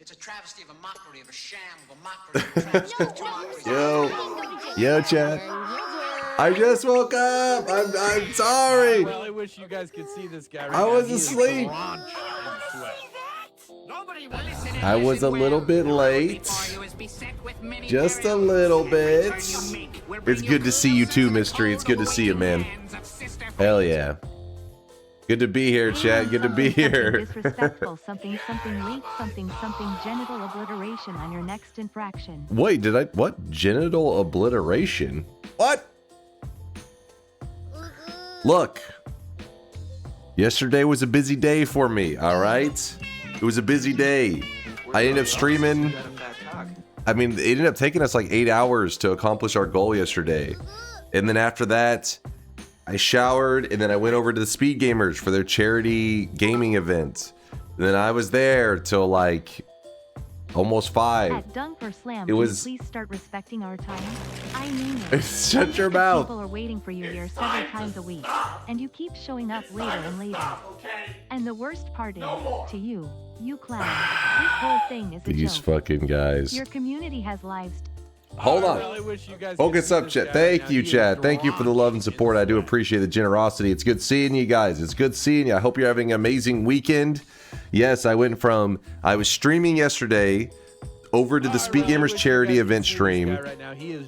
It's a travesty of a mockery, of a sham, of a mockery, of a travesty of two mockeries. Yo, chat. I just woke up. I'm sorry. I really wish you guys could see this guy right I now. was He is asleep. drenched in sweat. I was a little bit late. Just a little bit. It's good to see you too, Mystery. It's good to see you, man. Hell yeah. Good to be here, chat. Good to be here. Disrespectful, something rape, something genital obliteration on your next infraction. Wait, did I? What? Genital obliteration? What? Look. Yesterday was a busy day for me, alright? It was a busy day. I ended up streaming. I mean, it ended up taking us like 8 hours to accomplish our goal yesterday. And then after that, I showered, and then I went over to the Speed Gamers for their charity gaming event. And then I was there till like almost 5. At DunkOrSlam, it was. Please start respecting our time. I mean it. Shut your mouth. People are waiting for you here several times a week, and you keep showing up later and later. And the worst part is, to you clown, this whole thing is a These joke. fucking guys. Your community has lives. Hold on. Focus up, chat. Thank you, chat. Thank you for the love and support. I do appreciate the generosity. It's good seeing you guys. It's good seeing you. I hope you're having an amazing weekend. Yes, I was streaming yesterday over to the Speed Gamers charity event stream.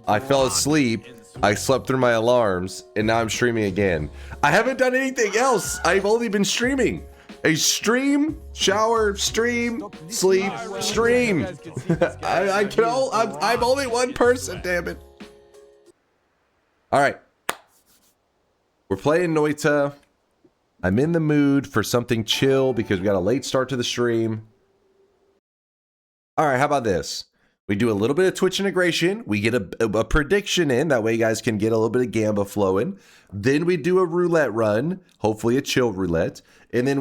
I fell asleep. I slept through my alarms, and now I'm streaming again. I haven't done anything else. I've only been streaming. A stream, shower, stream, sleep, stream. I'm only one person, damn it. All right. We're playing Noita. I'm in the mood for something chill because we got a late start to the stream. All right, how about this? We do a little bit of Twitch integration. We get a prediction in. That way you guys can get a little bit of Gamba flowing. Then we do a roulette run, hopefully a chill roulette. And then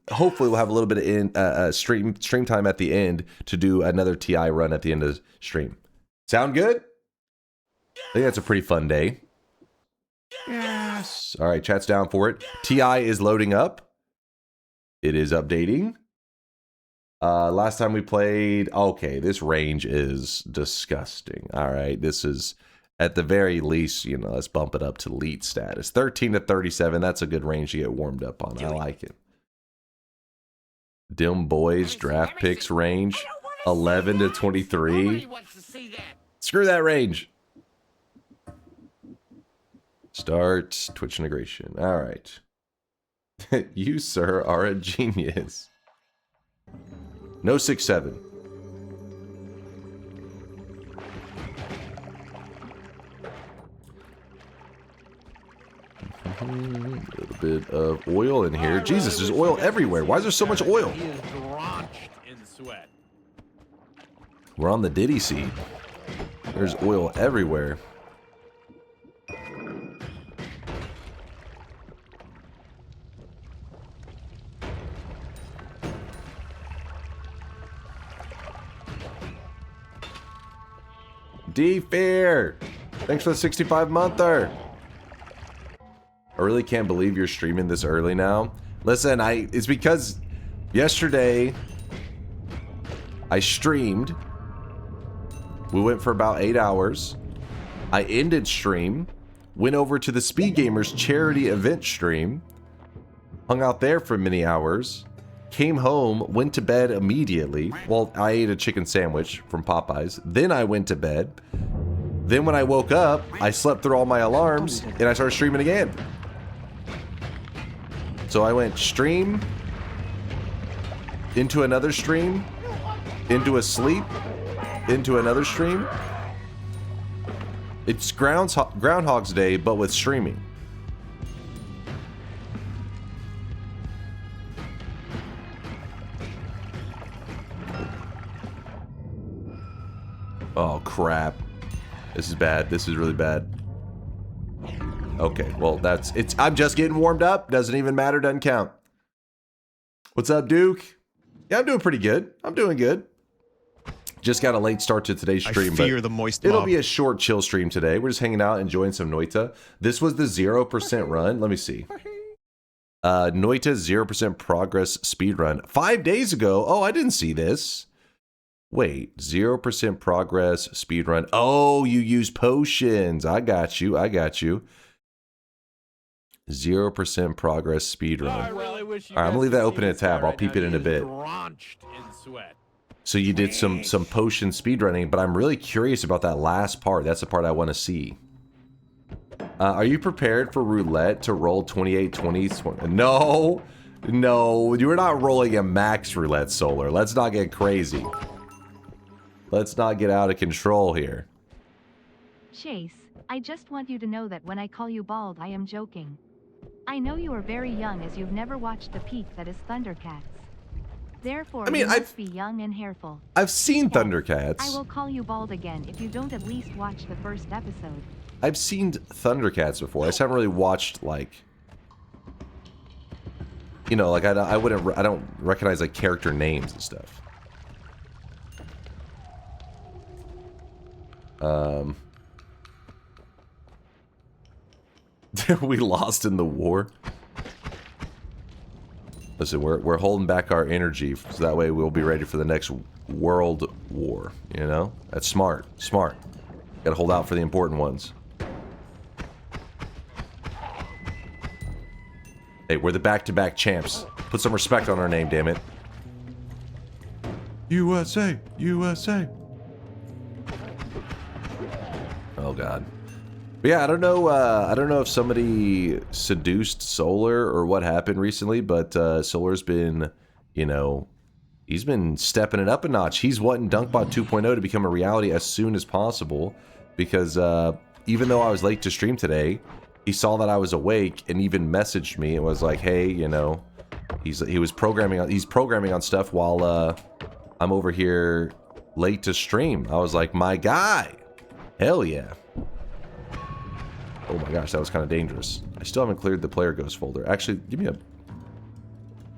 hopefully we'll have a little bit of stream time at the end to do another TI run at the end of the stream. Sound good? I think that's a pretty fun day. Yes. All right, chat's down for it. TI is loading up. It is updating. Last time we played, okay, this range is disgusting. All right, this is, at the very least, you know, let's bump it up to elite status. 13 to 37, that's a good range to get warmed up on. I like it. Dim Boys draft picks range, 11 to 23. Screw that range. Start Twitch integration. All right. You, sir, are a genius. No 6-7. A little bit of oil in here. Jesus, there's oil everywhere. Why is there so much oil? He is drenched in sweat. We're on the Diddy seat. There's oil everywhere. D-Fear! Thanks for the 65-monther! I really can't believe you're streaming this early now. Listen, it's because yesterday I streamed. We went for about 8 hours. I ended stream, went over to the Speed Gamers charity event stream, hung out there for many hours, came home, went to bed immediately. Well, I ate a chicken sandwich from Popeyes. Then I went to bed. Then when I woke up, I slept through all my alarms, and I started streaming again. So I went stream, into another stream, into a sleep, into another stream. It's Groundhog's Day, but with streaming. Oh, crap. This is bad. This is really bad. Okay, well, I'm just getting warmed up. Doesn't even matter. Doesn't count. What's up, Duke? Yeah, I'm doing pretty good. I'm doing good. Just got a late start to today's stream. I fear the moist it'll mob. be a short, chill stream today. We're just hanging out, enjoying some Noita. This was the 0% run. Let me see. Noita 0% progress speedrun. 5 days ago. Oh, I didn't see this. Wait, 0% progress speedrun. Oh, you use potions. I got you. I got you. 0% progress speedrun. I really wish you All right, I'm gonna guys leave that could open see in a this guy tab. I'll right peep now. it in He a is bit. drenched in sweat. So you did some potion speedrunning, but I'm really curious about that last part. That's the part I want to see. Are you prepared for roulette to roll 28, 20? No, no, you're not rolling a max roulette, Solar. Let's not get crazy. Let's not get out of control here. Chase, I just want you to know that when I call you bald, I am joking. I know you are very young as you've never watched the peak that is Thundercats. Therefore, I mean, you must be young and hairful. I've seen Yes, Thundercats. I will call you bald again if you don't at least watch the first episode. I've seen Thundercats before. I just haven't really watched, like, you know, like I don't recognize like character names and stuff. We lost in the war. Listen, we're holding back our energy so that way we'll be ready for the next world war, you know? That's smart. Smart. Gotta hold out for the important ones. Hey, we're the back-to-back champs. Put some respect on our name, damn it. USA! USA! Oh, God. But yeah, I don't know if somebody seduced Solar or what happened recently, but Solar's been, you know, he's been stepping it up a notch. He's wanting DunkBot 2.0 to become a reality as soon as possible because even though I was late to stream today, he saw that I was awake and even messaged me and was like, "Hey, you know, he's programming on stuff while I'm over here late to stream." I was like, "My guy, hell yeah!" Oh my gosh, that was kind of dangerous. I still haven't cleared the player ghost folder. Actually, give me a.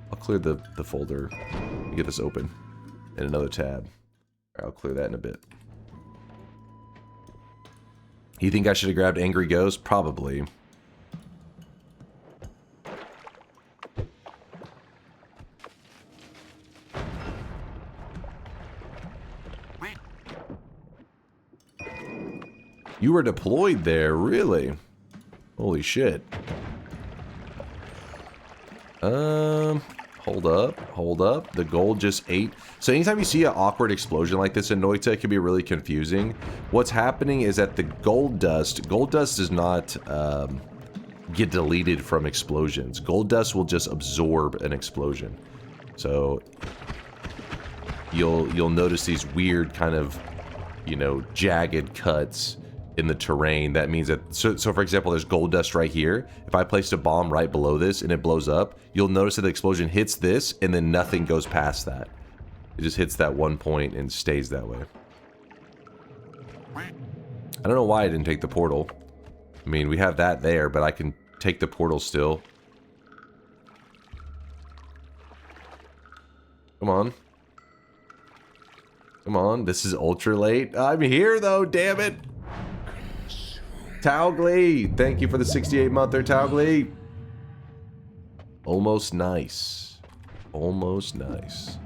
I'll clear the folder. Let me get this open in another tab. I'll clear that in a bit. You think I should have grabbed Angry Ghost? Probably. You were deployed there, really? Holy shit. Hold up. The gold just ate. So anytime you see an awkward explosion like this in Noita, it can be really confusing. What's happening is that the gold dust does not get deleted from explosions. Gold dust will just absorb an explosion. So you'll notice these weird kind of, you know, jagged cuts in the terrain. That means that, so for example, there's gold dust right here. If I placed a bomb right below this and it blows up, you'll notice that the explosion hits this and then nothing goes past that. It just hits that one point and stays that way. I don't know why I didn't take the portal. I mean, we have that there, but I can take the portal still. Come on. Come on, this is ultra late. I'm here though, damn it. Taugli, thank you for the 68-monther, Taugli. Almost nice. Almost nice.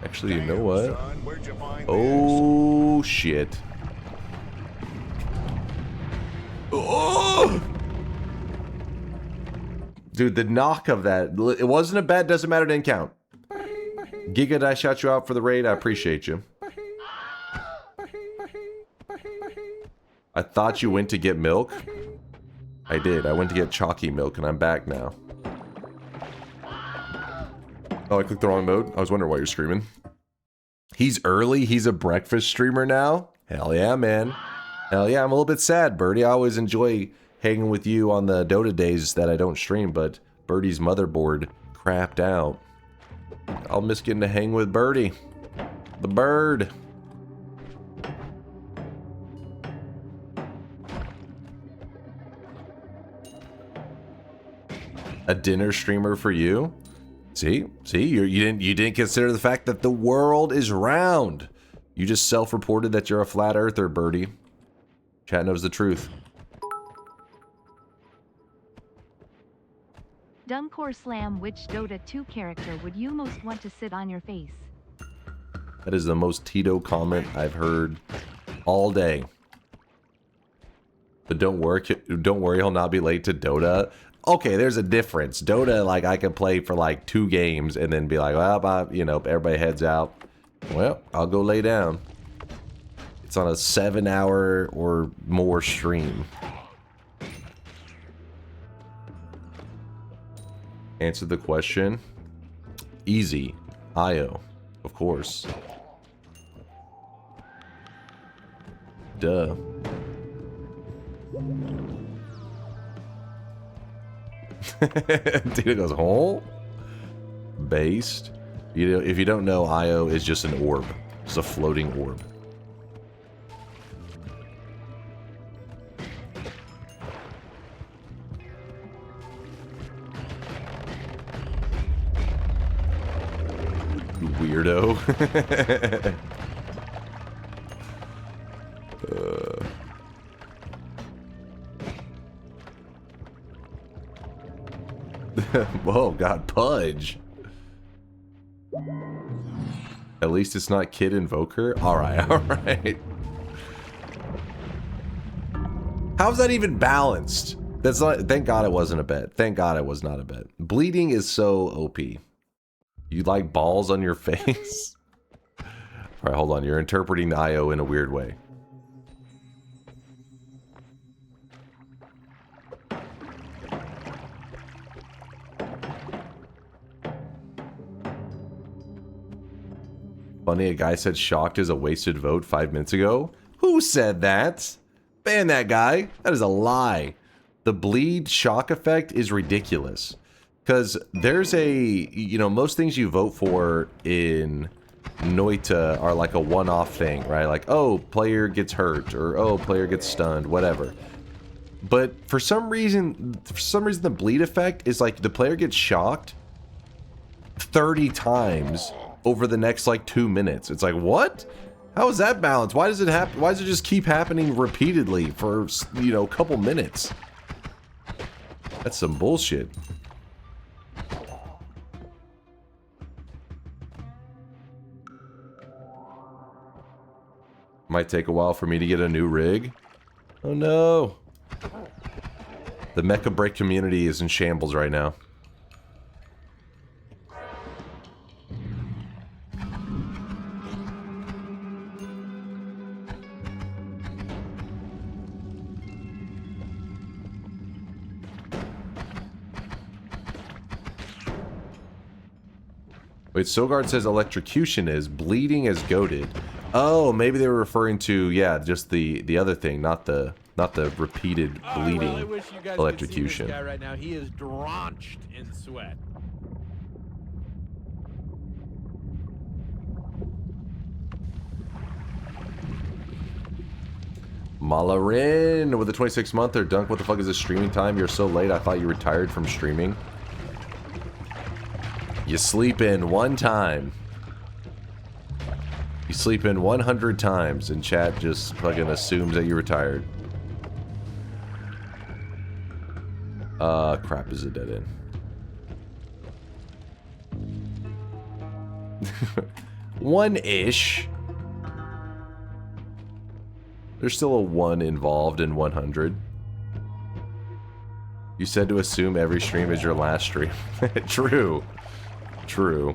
Actually, you know what? Oh, shit. Oh! Dude, the knock of that, it wasn't a bet, doesn't matter, didn't count. Giga, I shout you out for the raid, I appreciate you. I thought you went to get milk. I did, I went to get chalky milk and I'm back now. Oh, I clicked the wrong mode? I was wondering why you're screaming. He's early, he's a breakfast streamer now? Hell yeah, man. Hell yeah, I'm a little bit sad, Birdie. I always enjoy hanging with you on the Dota days that I don't stream, but Birdie's motherboard crapped out. I'll miss getting to hang with Birdie. The bird. A dinner streamer for you? See, you didn't consider the fact that the world is round. You just self-reported that you're a flat earther, Birdie. Chat knows the truth. DunkOrSlam, which Dota 2 character would you most want to sit on your face? That is the most Tito comment I've heard all day. But don't worry, he'll not be late to Dota. Okay, there's a difference. Dota, like, I can play for like 2 games and then be like, well, you know, everybody heads out. Well, I'll go lay down. It's on a 7-hour or more stream. Answer the question. Easy. IO. Of course. Duh. Dude, it goes, hole? Based. You know, if you don't know, IO is just an orb. It's a floating orb. Weirdo. Whoa, God, Pudge. At least it's not Kid Invoker. Alright, alright. How's that even balanced? That's not. Thank God it wasn't a bet. Thank God it was not a bet. Bleeding is so OP. You like balls on your face? Alright, hold on. You're interpreting the IO in a weird way. Funny, a guy said shocked is a wasted vote 5 minutes ago. Who said that? Ban that guy. That is a lie. The bleed shock effect is ridiculous. Because there's a, you know, most things you vote for in Noita are like a one-off thing, right? Like, oh, player gets hurt, or oh, player gets stunned, whatever. But for some reason the bleed effect is like the player gets shocked 30 times over the next like 2 minutes. It's like, what? How is that balanced? Why does it happen? Why does it just keep happening repeatedly for, you know, a couple minutes? That's some bullshit. Might take a while for me to get a new rig. Oh no. The mecha break community is in shambles right now. Wait, Sogard says electrocution is, bleeding is goated. Oh, maybe they were referring to, yeah, just the other thing, not the repeated bleeding well, I wish you guys electrocution. Could see this guy right now. He is drenched in sweat. Malarin with the 26th month or Dunk, what the fuck is this streaming time? You're so late, I thought you retired from streaming. You sleep in 1 time. You sleep in 100 times and chat just fucking assumes that you're retired. Crap, is a dead end. One-ish. There's still a 1 involved in 100. You said to assume every stream is your last stream. True. True.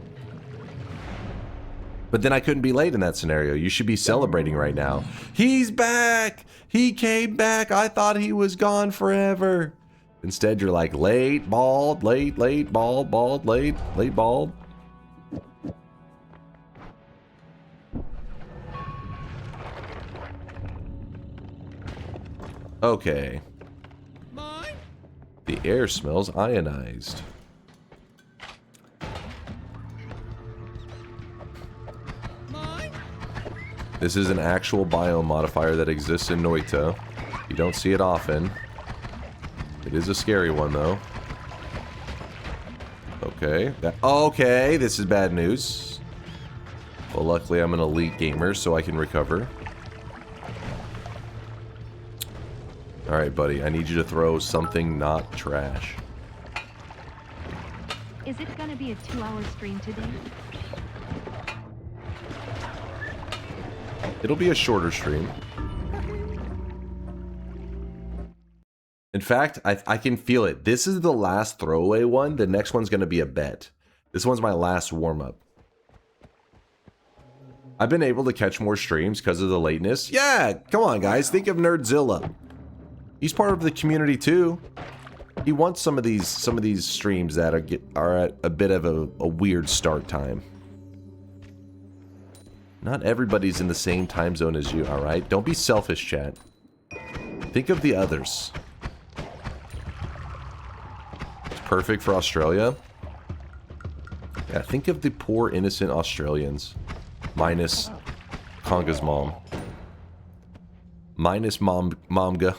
But then I couldn't be late in that scenario. You should be celebrating right now. He's back! He came back! I thought he was gone forever! Instead, you're like, late, bald, late, bald, bald, late, bald. Okay. Mine? The air smells ionized. This is an actual biome modifier that exists in Noita. You don't see it often. It is a scary one, though. Okay. Okay, this is bad news. Well, luckily I'm an elite gamer, so I can recover. Alright, buddy. I need you to throw something not trash. Is it gonna be a 2-hour stream today? It'll be a shorter stream. In fact, I can feel it. This is the last throwaway one. The next one's going to be a bet. This one's my last warm-up. I've been able to catch more streams because of the lateness. Yeah, come on, guys. Think of Nerdzilla. He's part of the community, too. He wants some of these streams that are at a bit of a weird start time. Not everybody's in the same time zone as you, all right? Don't be selfish, chat. Think of the others. Perfect for Australia. Yeah, think of the poor innocent Australians. Minus Conga's mom. Minus Momga.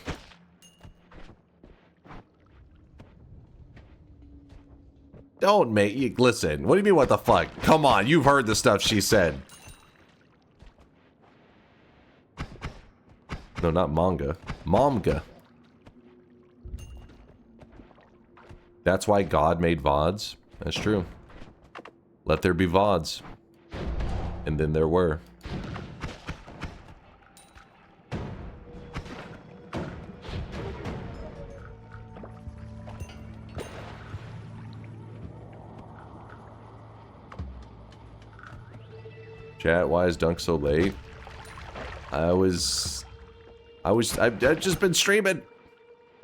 Don't make... Listen, what do you mean what the fuck? Come on, you've heard the stuff she said. No, not manga. Momga. That's why God made VODs. That's true. Let there be VODs. And then there were. Chat, why is Dunk so late? I've just been streaming.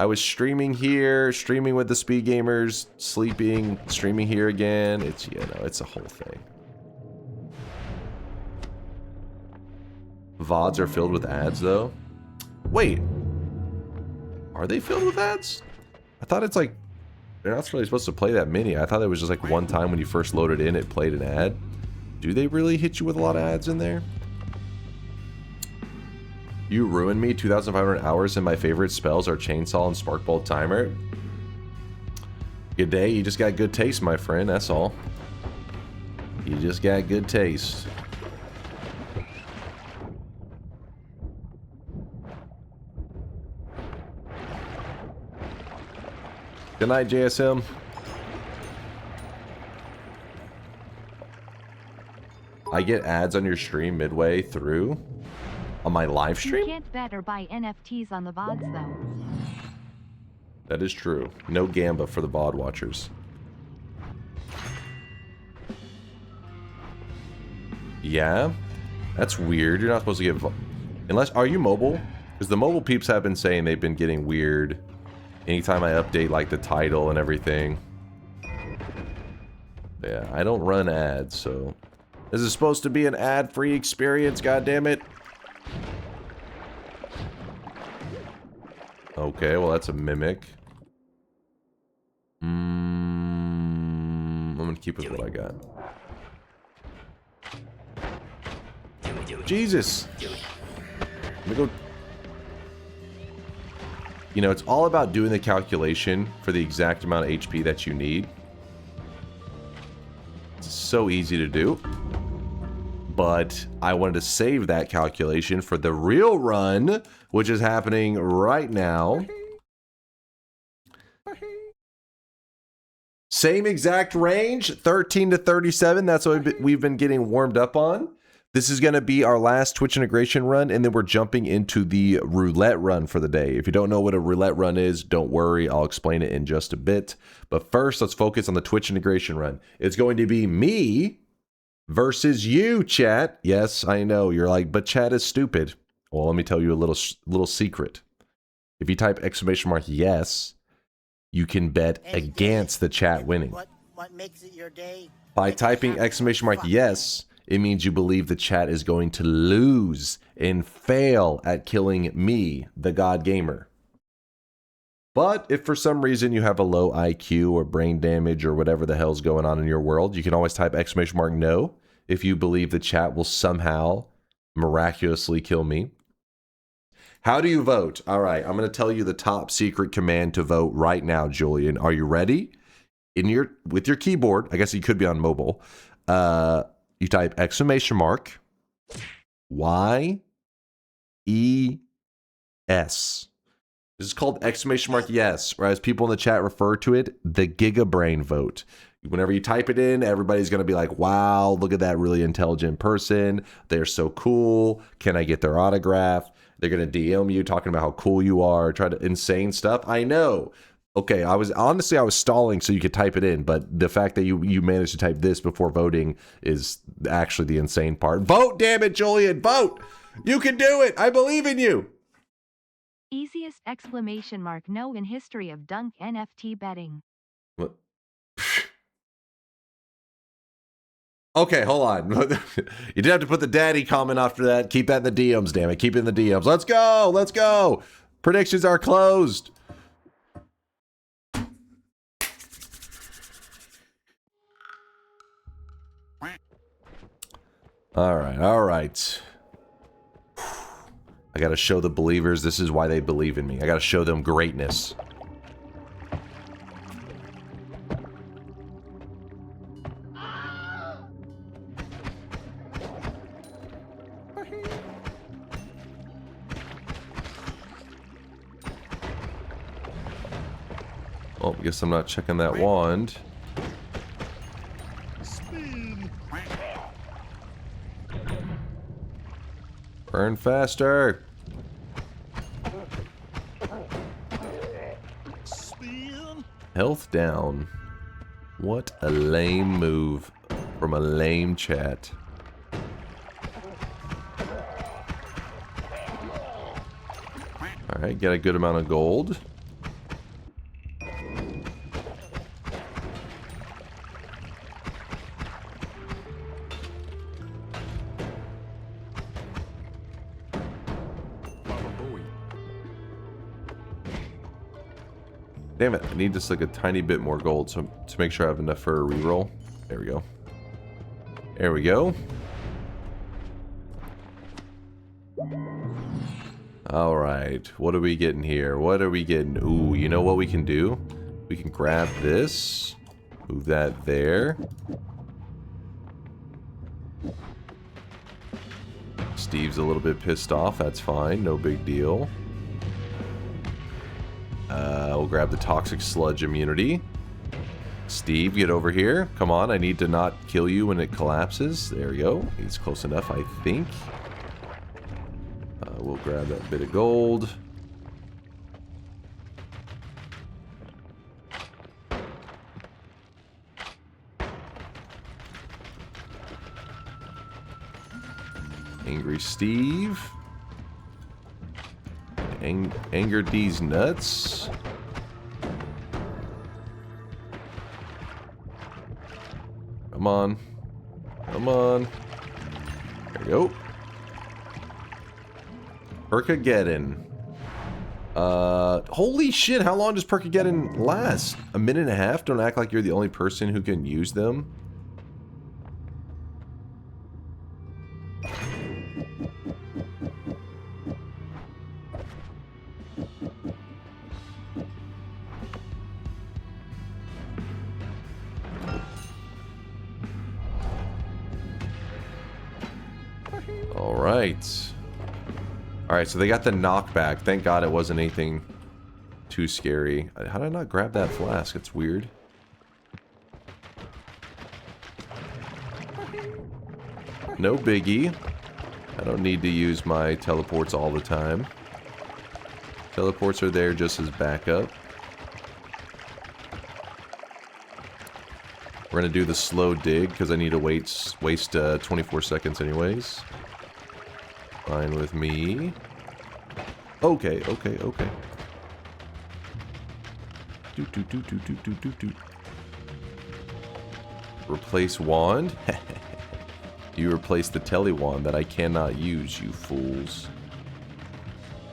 I was streaming here, streaming with the Speed Gamers, sleeping, streaming here again. It's, you know, it's a whole thing. VODs are filled with ads, though. Wait. Are they filled with ads? I thought it's like, they're not really supposed to play that many. I thought it was just like one time when you first loaded in, it played an ad. Do they really hit you with a lot of ads in there? You ruined me. 2,500 hours and my favorite spells are Chainsaw and Sparkbolt Timer. Good day. You just got good taste, my friend. That's all. You just got good taste. Good night, JSM. I get ads on your stream midway through? On my live stream? You can't bet or buy NFTs on the VODs, though. That is true. No gamba for the VOD watchers. Yeah? That's weird. You're not supposed to get... Unless... Are you mobile? Because the mobile peeps have been saying they've been getting weird anytime I update, like, the title and everything. Yeah, I don't run ads, so... This is supposed to be an ad-free experience, goddammit. Okay, well, that's a mimic. I'm gonna keep with what I got. Jesus! Let me go... You know, it's all about doing the calculation for the exact amount of HP that you need. It's so easy to do. But I wanted to save that calculation for the real run, which is happening right now. Same exact range, 13 to 37. That's what we've been getting warmed up on. This is going to be our last Twitch integration run, and then we're jumping into the roulette run for the day. If you don't know what a roulette run is, don't worry. I'll explain it in just a bit. But first, let's focus on the Twitch integration run. It's going to be me versus you, chat. Yes, I know. You're like, but chat is stupid. Well, let me tell you a little secret. If you type !yes, you can bet against the chat winning. What makes it your day? By typing !yes, it means you believe the chat is going to lose and fail at killing me, the God Gamer. But if for some reason you have a low IQ or brain damage or whatever the hell's going on in your world, you can always type !no if you believe the chat will somehow miraculously kill me. How do you vote? All right, I'm going to tell you the top secret command to vote right now, Julian. Are you ready? With your keyboard, I guess you could be on mobile. You type !YES. This is called !yes, or as people in the chat refer to it, the Giga Brain vote. whenever you type it in, everybody's going to be like, wow, look at that really intelligent person. They're so cool. Can I get their autograph? They're going to DM you talking about how cool you are, try to insane stuff. I know. Okay, I was stalling so you could type it in, but the fact that you managed to type this before voting is actually the insane part. Vote, damn it, Julian, vote! You can do it! I believe in you! Easiest exclamation mark no in history of Dunk NFT betting. What? Okay, hold on. You did have to put the daddy comment after that. Keep that in the DMs, damn it. Keep it in the DMs. Let's go! Let's go! Predictions are closed. All right. I gotta show the believers this is why they believe in me. I gotta show them greatness. Oh, I guess I'm not checking that wand. Burn faster. Health down. What a lame move from a lame chat. Alright, get a good amount of gold. Damn it, I need just like a tiny bit more gold to make sure I have enough for a reroll. There we go. There we go. Alright, what are we getting here? What are we getting? Ooh, you know what we can do? We can grab this, move that there. Steve's a little bit pissed off, that's fine, no big deal. We'll grab the toxic sludge immunity. Steve, get over here. Come on, I need to not kill you when it collapses. There we go. He's close enough, I think. We'll grab that bit of gold. Angry Steve. Anger D's nuts. Come on. Come on. There we go. Perkageddon. Holy shit, how long does Perkageddon last? A minute and a half? Don't act like you're the only person who can use them. Alright, so they got the knockback. Thank God it wasn't anything too scary. How did I not grab that flask? It's weird. No biggie. I don't need to use my teleports all the time. Teleports are there just as backup. We're gonna do the slow dig because I need to waste 24 seconds anyways. Fine with me. Okay. Replace wand? You replace the tele wand that I cannot use, you fools.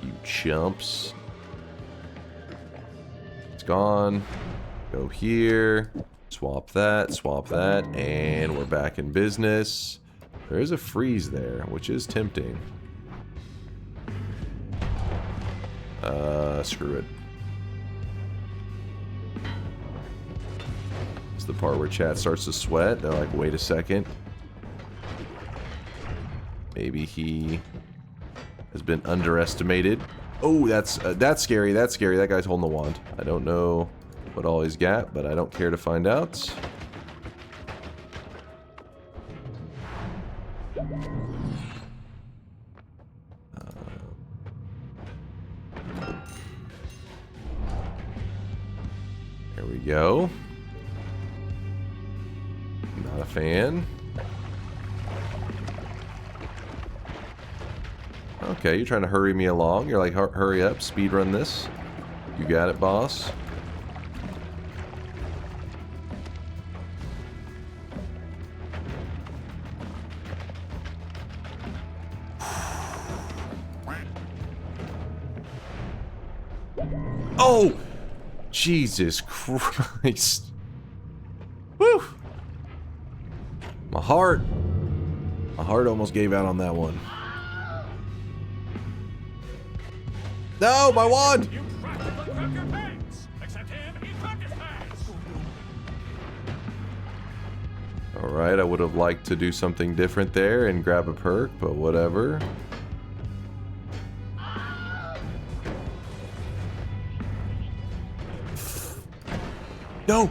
You chumps. It's gone. Go here. Swap that, and we're back in business. There is a freeze there, which is tempting. Screw it. It's the part where chat starts to sweat. They're like, wait a second. Maybe he has been underestimated. Oh, that's scary. That's scary. That guy's holding the wand. I don't know what all he's got, but I don't care to find out. There we go. Not a fan. Okay, you're trying to hurry me along. You're like, hurry up, speedrun this. You got it, boss. Oh! Jesus Christ. Woo! My heart almost gave out on that one. No, my wand! You practically crap your pants! Except him, he crapped his pants! Alright, I would have liked to do something different there and grab a perk, but whatever. No!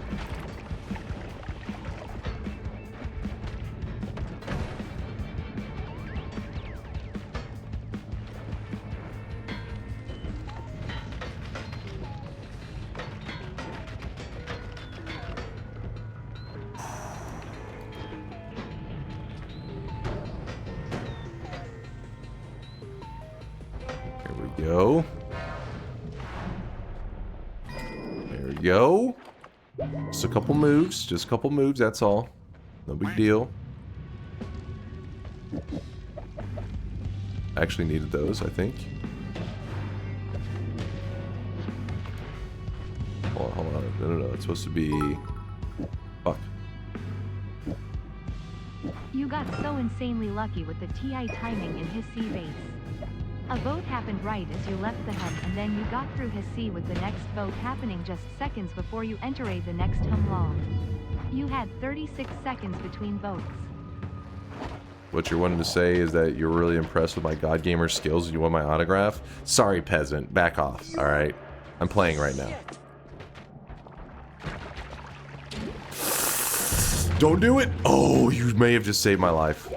There we go. There we go. Just a couple moves. Just a couple moves, that's all. No big deal. Actually needed those, I think. Hold on, hold on. No. It's supposed to be... Fuck. You got so insanely lucky with the TI timing in his C base. A vote happened right as you left the hum, and then you got through his C with the next vote happening just seconds before you entered the next hum long. You had 36 seconds between votes. What you're wanting to say is that you're really impressed with my God Gamer skills and you want my autograph? Sorry, peasant. Back off, alright? I'm playing right now. Don't do it! Oh, you may have just saved my life.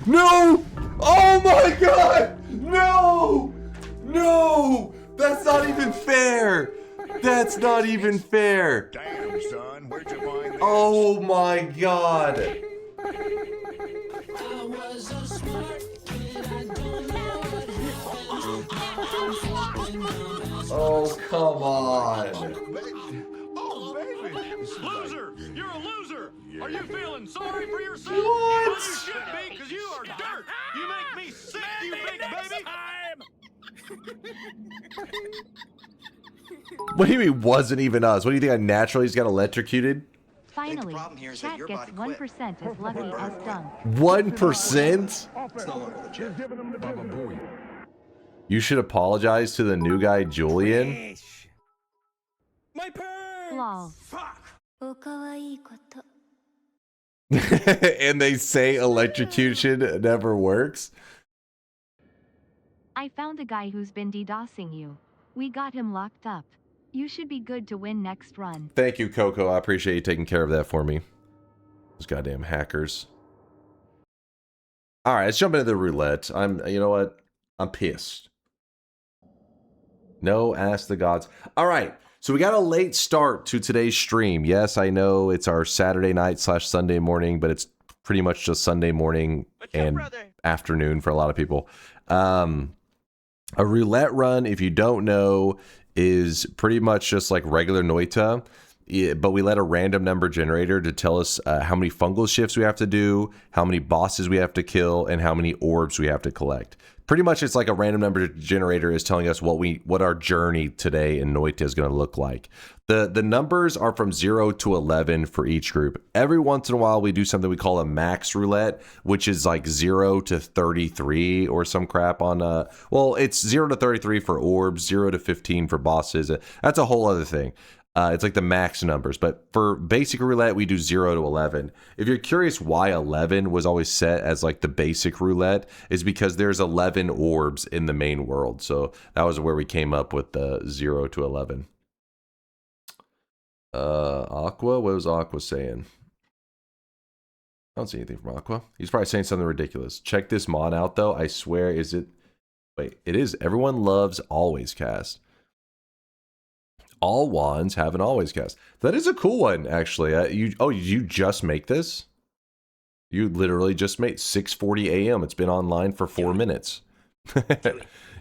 No! Oh my god! No! No! That's not even fair! That's not even fair! Damn, son, where'd you find this? Oh my god! Oh, come on! Oh, baby! Loser! You're a loser! Are you feeling sorry for yourself? What? Well, you should be, because you are dirt! You make me sick, you big baby! What do you mean wasn't even us? What do you think, I naturally just got electrocuted? Finally, problem here is that chat your gets body quit. 1% as lucky as Dunk. 1%? It's no longer legit. You should apologize to the new guy, Julian. My purse! Lol. Fuck! And they say electrocution never works. I found a guy who's been DDoSing you. We got him locked up. You should be good to win next run. Thank you, Coco. I appreciate you taking care of that for me. Those goddamn hackers. All right, let's jump into the roulette. You know what? I'm pissed. No, ask the gods. All right, so we got a late start to today's stream. Yes, I know it's our Saturday night / Sunday morning, but it's pretty much just Sunday morning and afternoon for a lot of people. A roulette run, if you don't know, is pretty much just like regular Noita, but we let a random number generator to tell us how many fungal shifts we have to do, how many bosses we have to kill, and how many orbs we have to collect. Pretty much it's like a random number generator is telling us what our journey today in Noita is going to look like. The numbers are from 0 to 11 for each group. Every once in a while we do something we call a max roulette, which is like 0 to 33 or some crap on well, it's 0 to 33 for orbs, 0 to 15 for bosses. That's a whole other thing. It's like the max numbers. But for basic roulette, we do 0 to 11. If you're curious why 11 was always set as like the basic roulette, is because there's 11 orbs in the main world. So that was where we came up with the 0 to 11. Aqua? What was Aqua saying? I don't see anything from Aqua. He's probably saying something ridiculous. Check this mod out, though. I swear, is it... Wait, it is. Everyone loves always cast. All wands have an always cast. That is a cool one, actually. You just make this? You literally just made 6:40 a.m. It's been online for 4 minutes.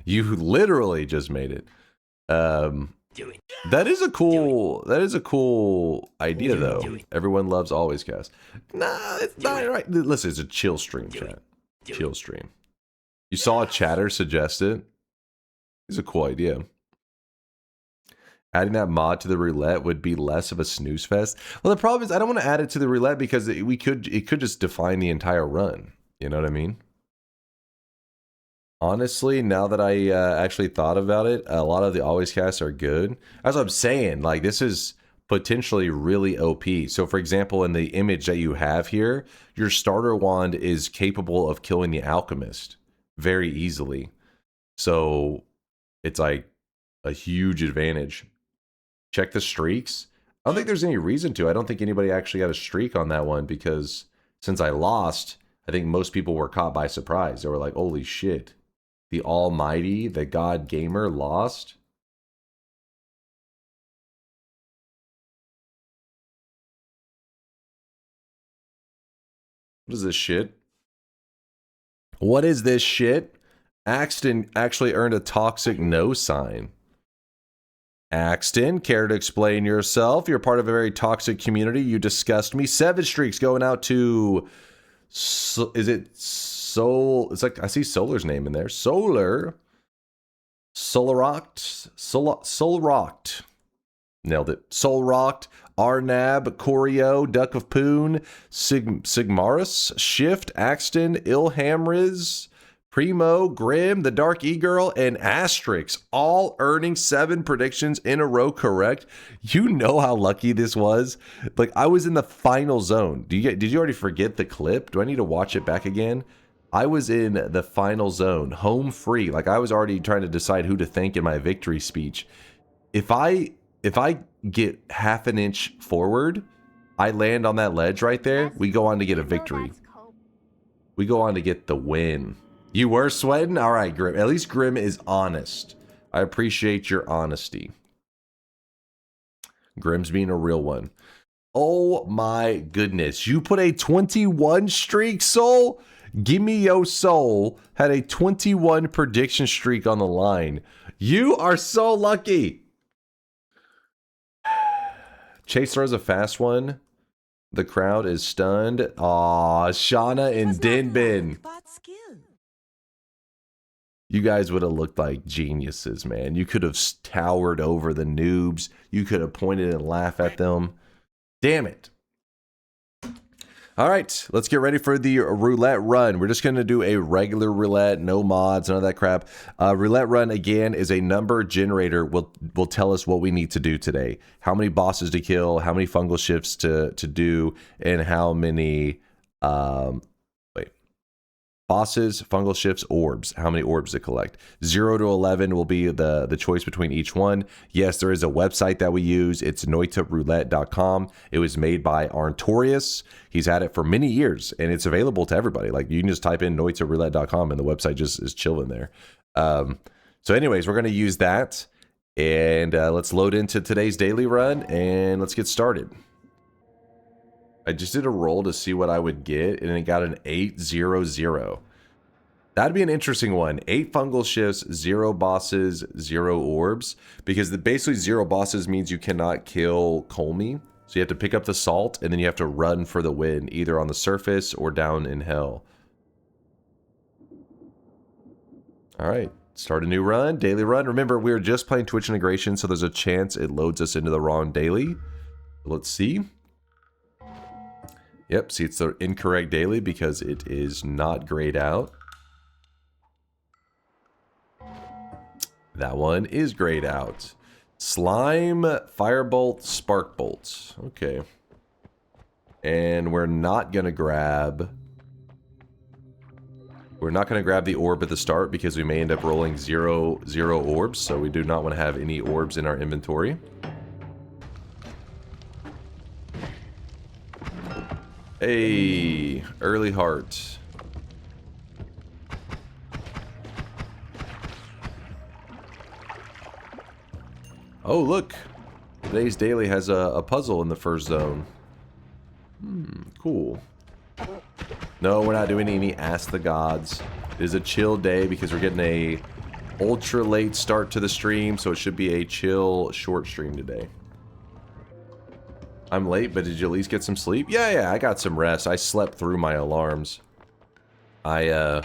You literally just made it. That is a cool idea, though. Everyone loves always cast. Nah, it's not right. Listen, it's a chill stream, chat. Chill stream. You saw a chatter suggest it. It's a cool idea. Adding that mod to the roulette would be less of a snooze fest. Well, the problem is I don't want to add it to the roulette because it could just define the entire run. You know what I mean? Honestly, now that I actually thought about it, a lot of the always casts are good. As I'm saying, like, this is potentially really OP. So, for example, in the image that you have here, your starter wand is capable of killing the alchemist very easily. So, it's like a huge advantage. Check the streaks. I don't think there's any reason to. I don't think anybody actually had a streak on that one because since I lost, I think most people were caught by surprise. They were like, holy shit. The almighty, the god gamer lost. What is this shit? What is this shit? Axton actually earned a toxic no sign. Axton, care to explain yourself? You're part of a very toxic community. You disgust me. 7 streaks going out to... is it... Soul, it's like I see Solar's name in there. Solarrocked. Nailed it. Soulrocked, Arnab, Corio, Duck of Poon, Sigmaris, Shift, Axton, Ilhamriz, Primo, Grim, the Dark E-Girl, and Asterix, all earning 7 predictions in a row correct. You know how lucky this was. Like, I was in the final zone. Did you already forget the clip? Do I need to watch it back again? I was in the final zone, home free. Like, I was already trying to decide who to thank in my victory speech. If I get half an inch forward, I land on that ledge right there, we go on to get a victory. We go on to get the win. You were sweating? All right, Grim. At least Grim is honest. I appreciate your honesty. Grim's being a real one. Oh my goodness. You put a 21 streak, Soul? Give me your soul. Had a 21 prediction streak on the line. You are so lucky. Chase throws a fast one. The crowd is stunned. Aw, Shauna and Dinbin. You guys would have looked like geniuses, man. You could have towered over the noobs. You could have pointed and laughed at them. Damn it. All right, let's get ready for the roulette run. We're just going to do a regular roulette, no mods, none of that crap. Roulette run, again, is a number generator. Will tell us what we need to do today. How many bosses to kill, how many fungal shifts to do, and how many... Bosses, fungal shifts, orbs. How many orbs to collect? 0 to 11 will be the choice between each one. Yes, there is a website that we use. It's noitaroulette.com. It was made by Arntorius. He's had it for many years, and it's available to everybody. Like, you can just type in noitaroulette.com, and the website just is chilling there. So anyways, we're going to use that, and let's load into today's daily run, and let's get started. I just did a roll to see what I would get, and it got an 8-0-0. That'd be an interesting one. 8 fungal shifts, 0 bosses, 0 orbs. Because basically 0 bosses means you cannot kill Kolmi. So you have to pick up the salt, and then you have to run for the win, either on the surface or down in hell. Alright, start a new run, daily run. Remember, we were just playing Twitch integration, so there's a chance it loads us into the wrong daily. Let's see. Yep, see, it's the incorrect daily because it is not grayed out. That one is grayed out. Slime, firebolt, spark bolts. Okay. And we're not gonna grab... We're not gonna grab the orb at the start because we may end up rolling zero orbs, so we do not want to have any orbs in our inventory. Hey, early heart. Oh, look. Today's daily has a puzzle in the first zone. Cool. No, we're not doing any Ask the Gods. It is a chill day because we're getting a ultra late start to the stream, so it should be a chill, short stream today. I'm late, but did you at least get some sleep? Yeah, I got some rest. I slept through my alarms. I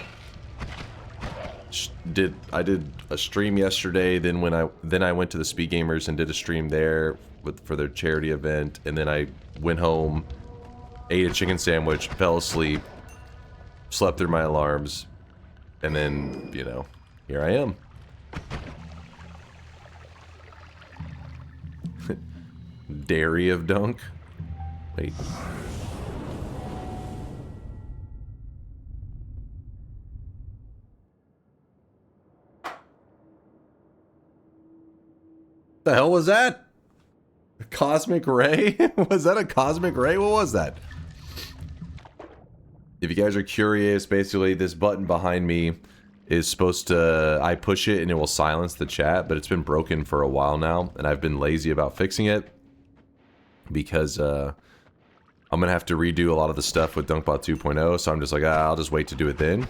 did a stream yesterday, then I went to the Speed Gamers and did a stream there for their charity event, and then I went home, ate a chicken sandwich, fell asleep, slept through my alarms, and then, you know, here I am. Dairy of Dunk. Wait. The hell was that? A cosmic ray? Was that a cosmic ray? What was that? If you guys are curious, basically this button behind me is supposed to... I push it and it will silence the chat, but it's been broken for a while now, and I've been lazy about fixing it because I'm gonna have to redo a lot of the stuff with DunkBot 2.0, so I'm just like, I'll just wait to do it then.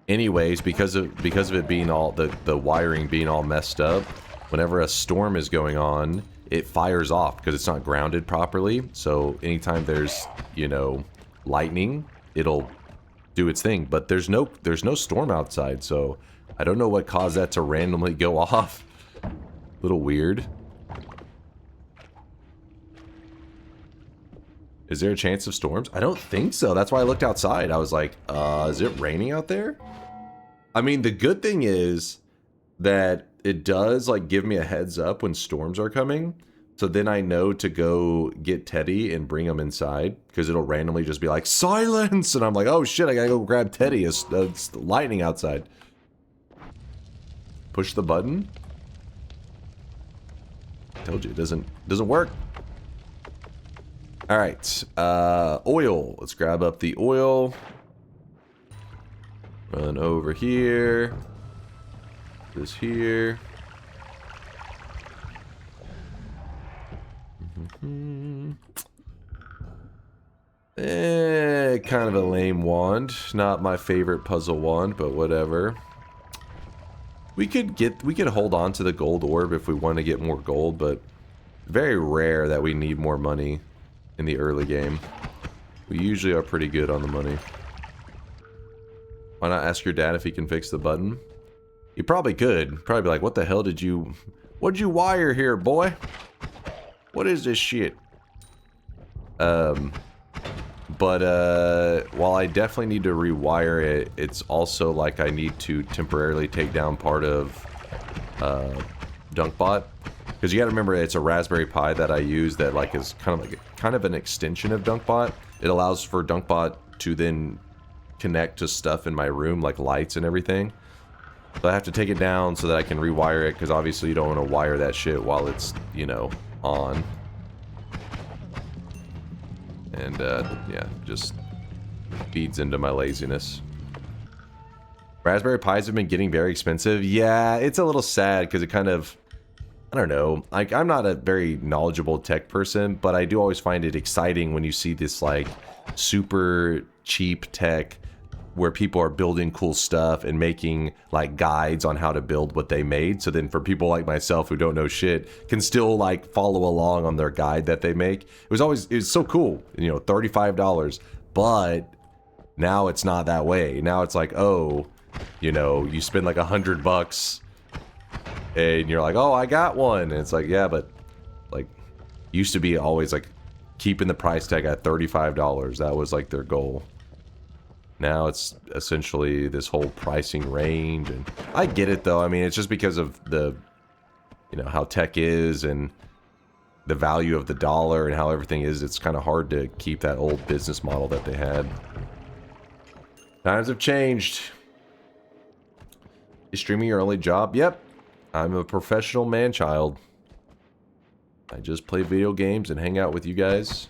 Anyways, because of it being all... the wiring being all messed up, whenever a storm is going on, it fires off because it's not grounded properly. So anytime there's, you know, lightning, it'll do its thing. But there's no storm outside, so I don't know what caused that to randomly go off. Little weird. Is there a chance of storms? I don't think so. That's why I looked outside. I was like, is it raining out there? I mean, the good thing is that it does like give me a heads up when storms are coming, so then I know to go get Teddy and bring him inside, because it'll randomly just be like silence, and I'm like, oh shit, I gotta go grab Teddy. It's lightning outside. Push the button. Told you it doesn't work. All right, oil. Let's grab up the oil. Run over here. This here. Kind of a lame wand. Not my favorite puzzle wand, but whatever. We could hold on to the gold orb if we want to get more gold, but very rare that we need more money in the early game. We usually are pretty good on the money. Why not ask your dad if he can fix the button? He probably could. Probably be like, what the hell what'd you wire here, boy? What is this shit? But while I definitely need to rewire it, it's also like I need to temporarily take down part of DunkBot. Because you gotta remember, it's a Raspberry Pi that I use that like is kind of an extension of DunkBot. It allows for DunkBot to then connect to stuff in my room, like lights and everything. So I have to take it down so that I can rewire it, because obviously you don't want to wire that shit while it's, you know, on. And, yeah, just feeds into my laziness. Raspberry Pis have been getting very expensive. Yeah, it's a little sad, because it kind of... I don't know. Like, I'm not a very knowledgeable tech person, but I do always find it exciting when you see this, like, super cheap tech where people are building cool stuff and making like guides on how to build what they made, so then for people like myself who don't know shit can still like follow along on their guide that they make. It was so cool, you know, $35, but now it's not that way. Now it's like, oh, you know, you spend like $100 and you're like, oh, I got one, and it's like, yeah, but like used to be always like keeping the price tag at $35. That was like their goal. Now it's essentially this whole pricing range, and I get it though. I mean, it's just because of the you know, how tech is and the value of the dollar and how everything is, it's kind of hard to keep that old business model that they had. Times have changed. Is streaming your only job? Yep. I'm a professional man-child. I just play video games and hang out with you guys.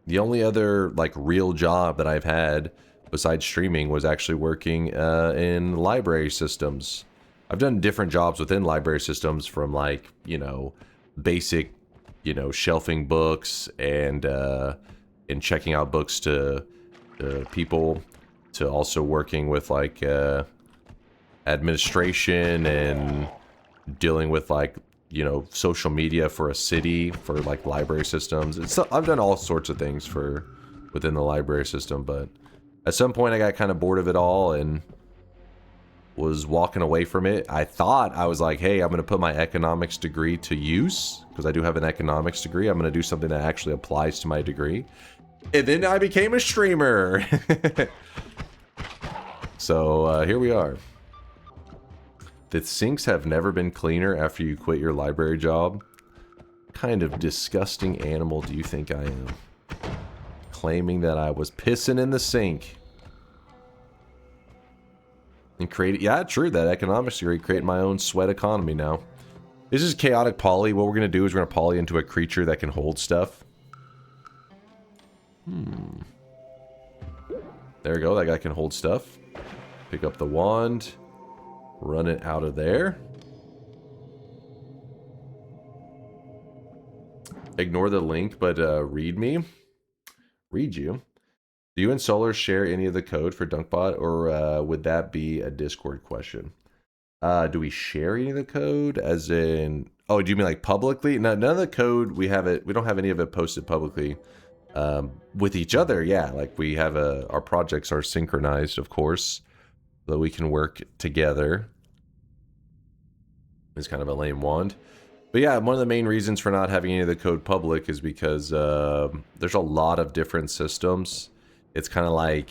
The only other, like, real job that I've had besides streaming was actually working in library systems. I've done different jobs within library systems, from, like, you know, basic, you know, shelving books and checking out books to people, to also working with, like, administration and dealing with, like, you know, social media for a city, for, like, library systems. I've done all sorts of things for within the library system, but at some point I got kind of bored of it all and was walking away from it. I thought, I was like, hey, I'm going to put my economics degree to use, because I do have an economics degree. I'm going to do something that actually applies to my degree. And then I became a streamer. So here we are. The sinks have never been cleaner after you quit your library job. What kind of disgusting animal do you think I am? Claiming that I was pissing in the sink. And create, yeah, true, that economics degree, create my own sweat economy now. This is chaotic poly. What we're going to do is we're going to poly into a creature that can hold stuff. There we go, that guy can hold stuff. Pick up the wand. Run it out of there. Ignore the link, but read me. Read you. Do you and Solar share any of the code for DunkBot, or would that be a Discord question? Do we share any of the code? As in, oh, do you mean like publicly? No, none of the code, we don't have any of it posted publicly. With each other, yeah, like we have our projects are synchronized, of course, so that we can work together. It's kind of a lame wand. But yeah, one of the main reasons for not having any of the code public is because there's a lot of different systems. It's kind of like,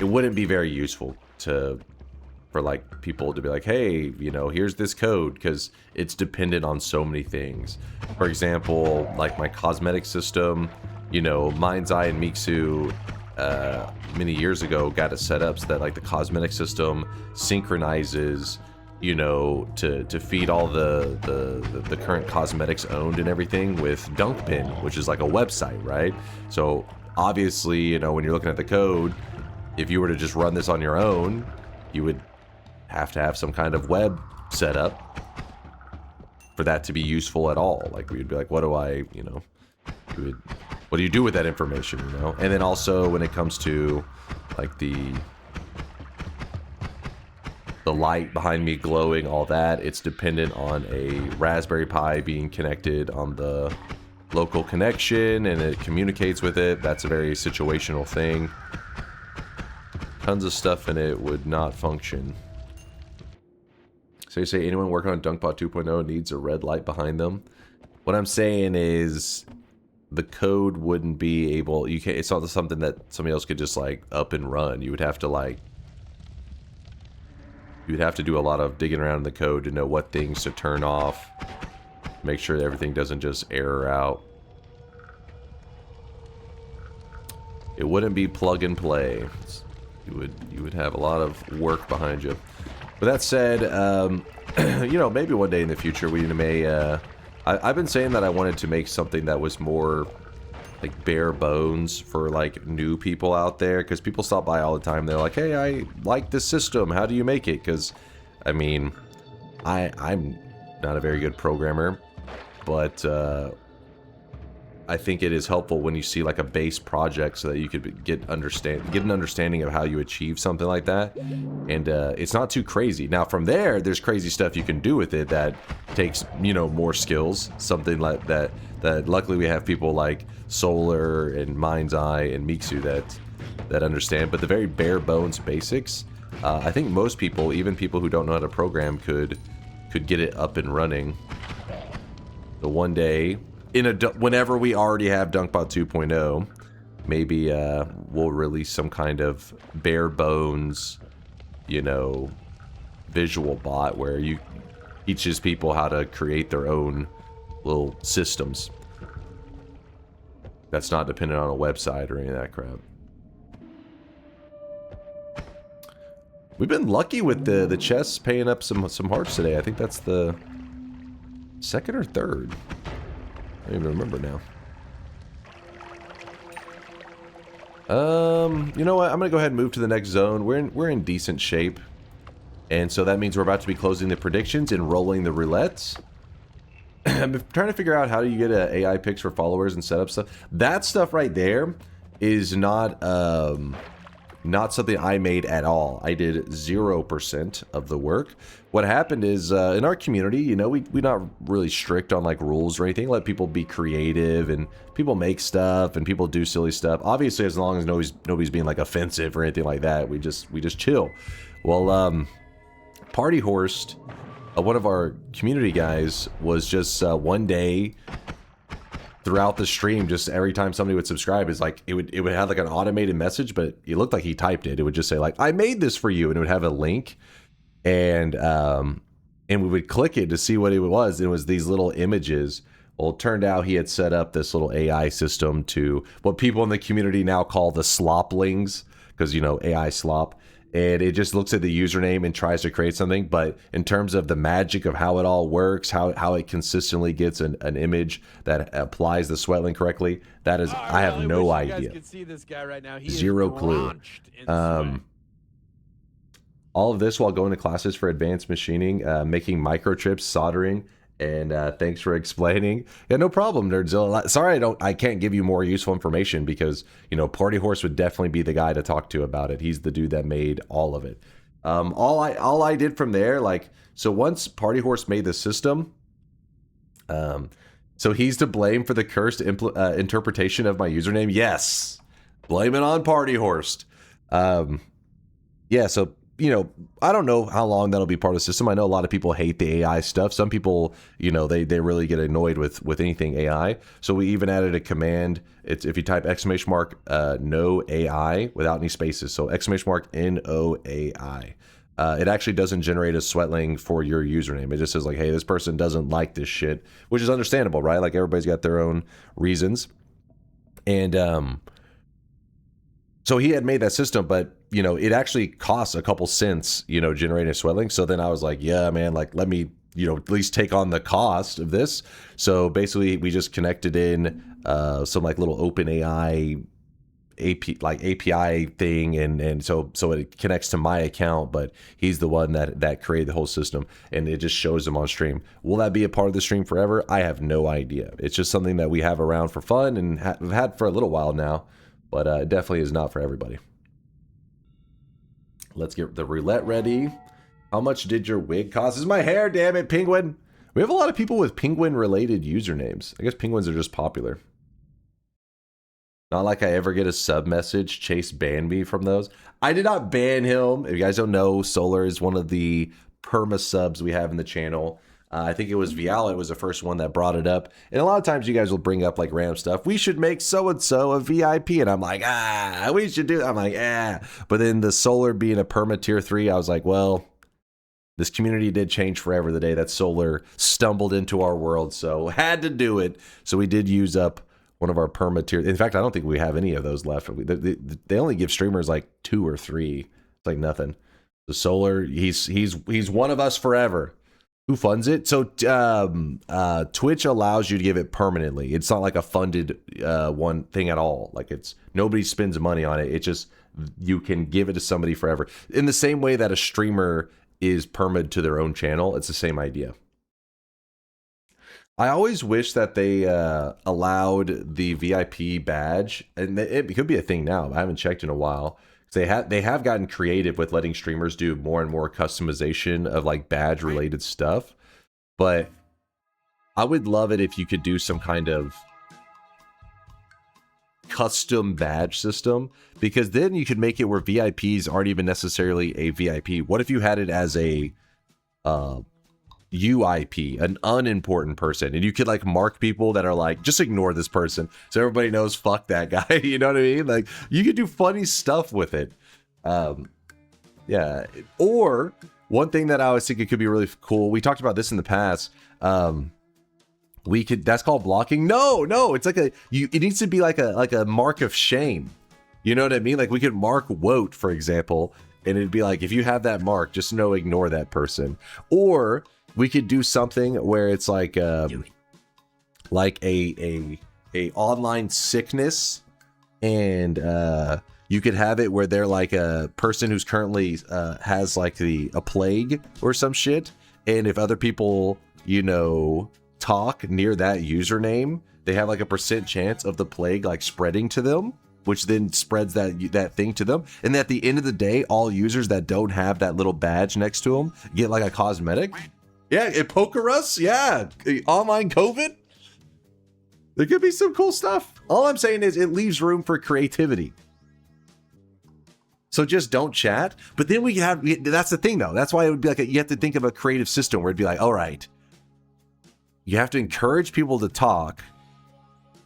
it wouldn't be very useful for like people to be like, hey, you know, here's this code, because it's dependent on so many things. For example, like my cosmetic system, you know, Mind's Eye and Mixu many years ago got it set up so that like the cosmetic system synchronizes, you know, to feed all the current cosmetics owned and everything with DunkPin, which is like a website, right? So obviously, you know, when you're looking at the code, if you were to just run this on your own, you would have to have some kind of web setup for that to be useful at all. Like we'd be like, what do I, you know, what do you do with that information, you know? And then also when it comes to like the light behind me glowing, all that, it's dependent on a Raspberry Pi being connected on the local connection, and it communicates with it. That's a very situational thing. Tons of stuff in it would not function. So you say anyone working on DunkBot 2.0 needs a red light behind them? What I'm saying is the code wouldn't be able, you can't, it's not something that somebody else could just like up and run. You would have to like, you would have to do a lot of digging around in the code to know what things to turn off, make sure that everything doesn't just error out. It wouldn't be plug and play. You would have a lot of work behind you. With that said, you know, maybe one day in the future we may. I've been saying that I wanted to make something that was more like bare bones for like new people out there, because people stop by all the time. They're like, "Hey, I like this system. How do you make it?" Because, I mean, I'm not a very good programmer, but I think it is helpful when you see like a base project so that you could get an understanding of how you achieve something like that. And it's not too crazy. Now from there, there's crazy stuff you can do with it that takes, you know, more skills. Something like that luckily we have people like Solar and Mind's Eye and Mixu that understand. But the very bare bones basics, I think most people, even people who don't know how to program, could get it up and running. So one day, whenever we already have DunkBot 2.0, maybe we'll release some kind of bare bones, you know, visual bot where you teaches people how to create their own little systems. That's not dependent on a website or any of that crap. We've been lucky with the chests paying up some hearts today. I think that's the second or third. I don't even remember now. You know what? I'm gonna go ahead and move to the next zone. We're in decent shape, and so that means we're about to be closing the predictions and rolling the roulettes. I'm trying to figure out how do you get AI picks for followers and setup stuff. That stuff right there is not something I made at all. I did 0% of the work. What happened is, in our community, you know, we're not really strict on like rules or anything. Let people be creative, and people make stuff and people do silly stuff. Obviously, as long as nobody's being like offensive or anything like that, we just chill. Well, Party Horse, one of our community guys, was just one day throughout the stream, just every time somebody would subscribe, is like it would have like an automated message, but it looked like he typed it. It would just say like, "I made this for you," and it would have a link, and we would click it to see what it was. It was these little images. Well, it turned out he had set up this little AI system to what people in the community now call the sloplings, because, you know, AI slop. And it just looks at the username and tries to create something. But in terms of the magic of how it all works, how it consistently gets an image that applies the sweatling correctly, that is, I have no idea. You guys can see this guy right now. He Zero is clue. drenched in sweat. All of this while going to classes for advanced machining, making microchips, soldering, and thanks for explaining. Yeah, no problem, Nerdzilla. Sorry, I can't give you more useful information because, you know, Party Horse would definitely be the guy to talk to about it. He's the dude that made all of it. All I did from there, like, so once Party Horse made the system, so he's to blame for the cursed interpretation of my username. Yes, blame it on Party Horse. Yeah, so, you know, I don't know how long that'll be part of the system. I know a lot of people hate the AI stuff. Some people, you know, they really get annoyed with anything AI. So we even added a command. It's if you type !no AI without any spaces. So !NOAI. It actually doesn't generate a sweatling for your username. It just says like, hey, this person doesn't like this shit, which is understandable, right? Like everybody's got their own reasons. And so he had made that system, but, you know, it actually costs a couple cents, you know, generating a sweatling. So then I was like, yeah, man, like, let me, you know, at least take on the cost of this. So basically we just connected in some like little open AI API thing, and so it connects to my account, but he's the one that created the whole system, and it just shows them on stream. Will that be a part of the stream forever? I have no idea. It's just something that we have around for fun and have had for a little while now, but it definitely is not for everybody. Let's get the roulette ready. How much did your wig cost? This is my hair, damn it, Penguin. We have a lot of people with penguin-related usernames. I guess penguins are just popular. Not like I ever get a sub message. Chase banned me from those. I did not ban him. If you guys don't know, Solar is one of the perma subs we have in the channel. I think it was Viala was the first one that brought it up. And a lot of times you guys will bring up like random stuff. We should make so-and-so a VIP. And I'm like, we should do that. I'm like, But then the Solar being a perma tier 3, I was like, well, this community did change forever the day that Solar stumbled into our world. So had to do it. So we did use up one of our perma tier. In fact, I don't think we have any of those left. They only give streamers like 2 or 3. It's like nothing. The Solar, he's one of us forever. Who funds it? So Twitch allows you to give it permanently. It's not like a funded one thing at all. Like it's nobody spends money on it. It's just you can give it to somebody forever. In the same way that a streamer is permitted to their own channel, it's the same idea. I always wish that they allowed the VIP badge, and it could be a thing now. I haven't checked in a while. They have gotten creative with letting streamers do more and more customization of like badge related stuff, but I would love it if you could do some kind of custom badge system, because then you could make it where VIPs aren't even necessarily a VIP. What if you had it as a UIP, an unimportant person, and you could like mark people that are like, just ignore this person, so everybody knows fuck that guy. You know what I mean? Like you could do funny stuff with it. Yeah. Or one thing that I always think it could be really cool. We talked about this in the past. That's called blocking. No, it's like it needs to be like a mark of shame. You know what I mean? Like we could mark wote, for example, and it'd be like, if you have that mark, just ignore that person. Or we could do something where it's like a online sickness, and you could have it where they're like a person who's currently has like a plague or some shit, and if other people, you know, talk near that username, they have like a % chance of the plague like spreading to them, which then spreads that thing to them. And at the end of the day, all users that don't have that little badge next to them get like a cosmetic. Yeah, Pokerus, yeah, online COVID. There could be some cool stuff. All I'm saying is it leaves room for creativity. So just don't chat. But then that's the thing though. That's why it would be like, you have to think of a creative system where it'd be like, all right, you have to encourage people to talk,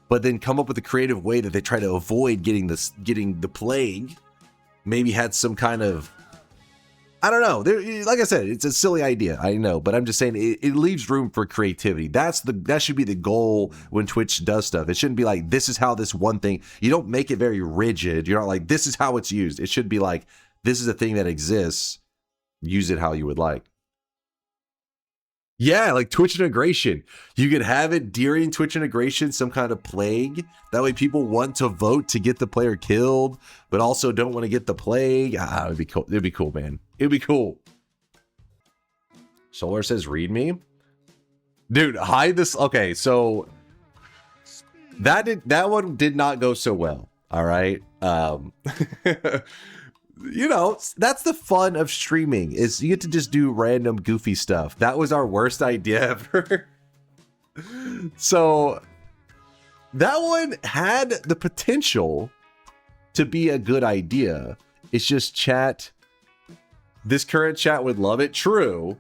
but then come up with a creative way that they try to avoid getting the plague. Maybe had some kind of, I don't know. Like I said, it's a silly idea, I know, but I'm just saying it leaves room for creativity. That should be the goal when Twitch does stuff. It shouldn't be like, this is how this one thing. You don't make it very rigid. You're not like, this is how it's used. It should be like, this is a thing that exists. Use it how you would like. Yeah, like Twitch integration. You could have it during Twitch integration, some kind of plague. That way people want to vote to get the player killed, but also don't want to get the plague. It'd be cool. It'd be cool, man. It'd be cool. Solar says, read me. Dude, hide this. Okay, so that one did not go so well. All right. You know, that's the fun of streaming, is you get to just do random goofy stuff. That was our worst idea ever. So that one had the potential to be a good idea. It's just chat. This current chat would love it. True.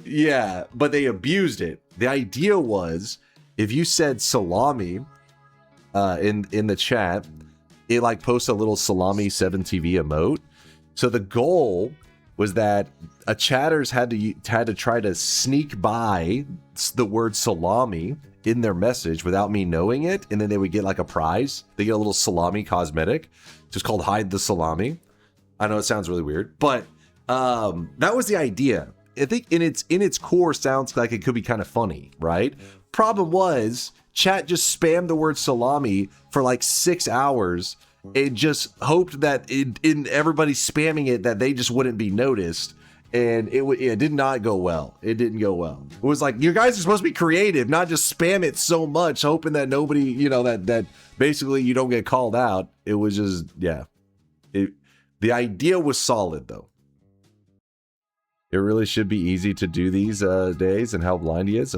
Yeah, but they abused it. The idea was, if you said salami in the chat, it like posts a little salami 7TV emote. So the goal was that a chatters had to try to sneak by the word salami in their message without me knowing it, and then they would get like a prize. They get a little salami cosmetic, just called hide the salami. I know it sounds really weird, but that was the idea. I think in its core sounds like it could be kind of funny, right? Problem was, chat just spammed the word salami for like 6 hours and just hoped that in everybody spamming it that they just wouldn't be noticed, and it did not go well. It didn't go well. It was like, you guys are supposed to be creative, not just spam it so much hoping that nobody, you know, that basically you don't get called out. It was just, yeah, the idea was solid though. It really should be easy to do these days, and how blind he is.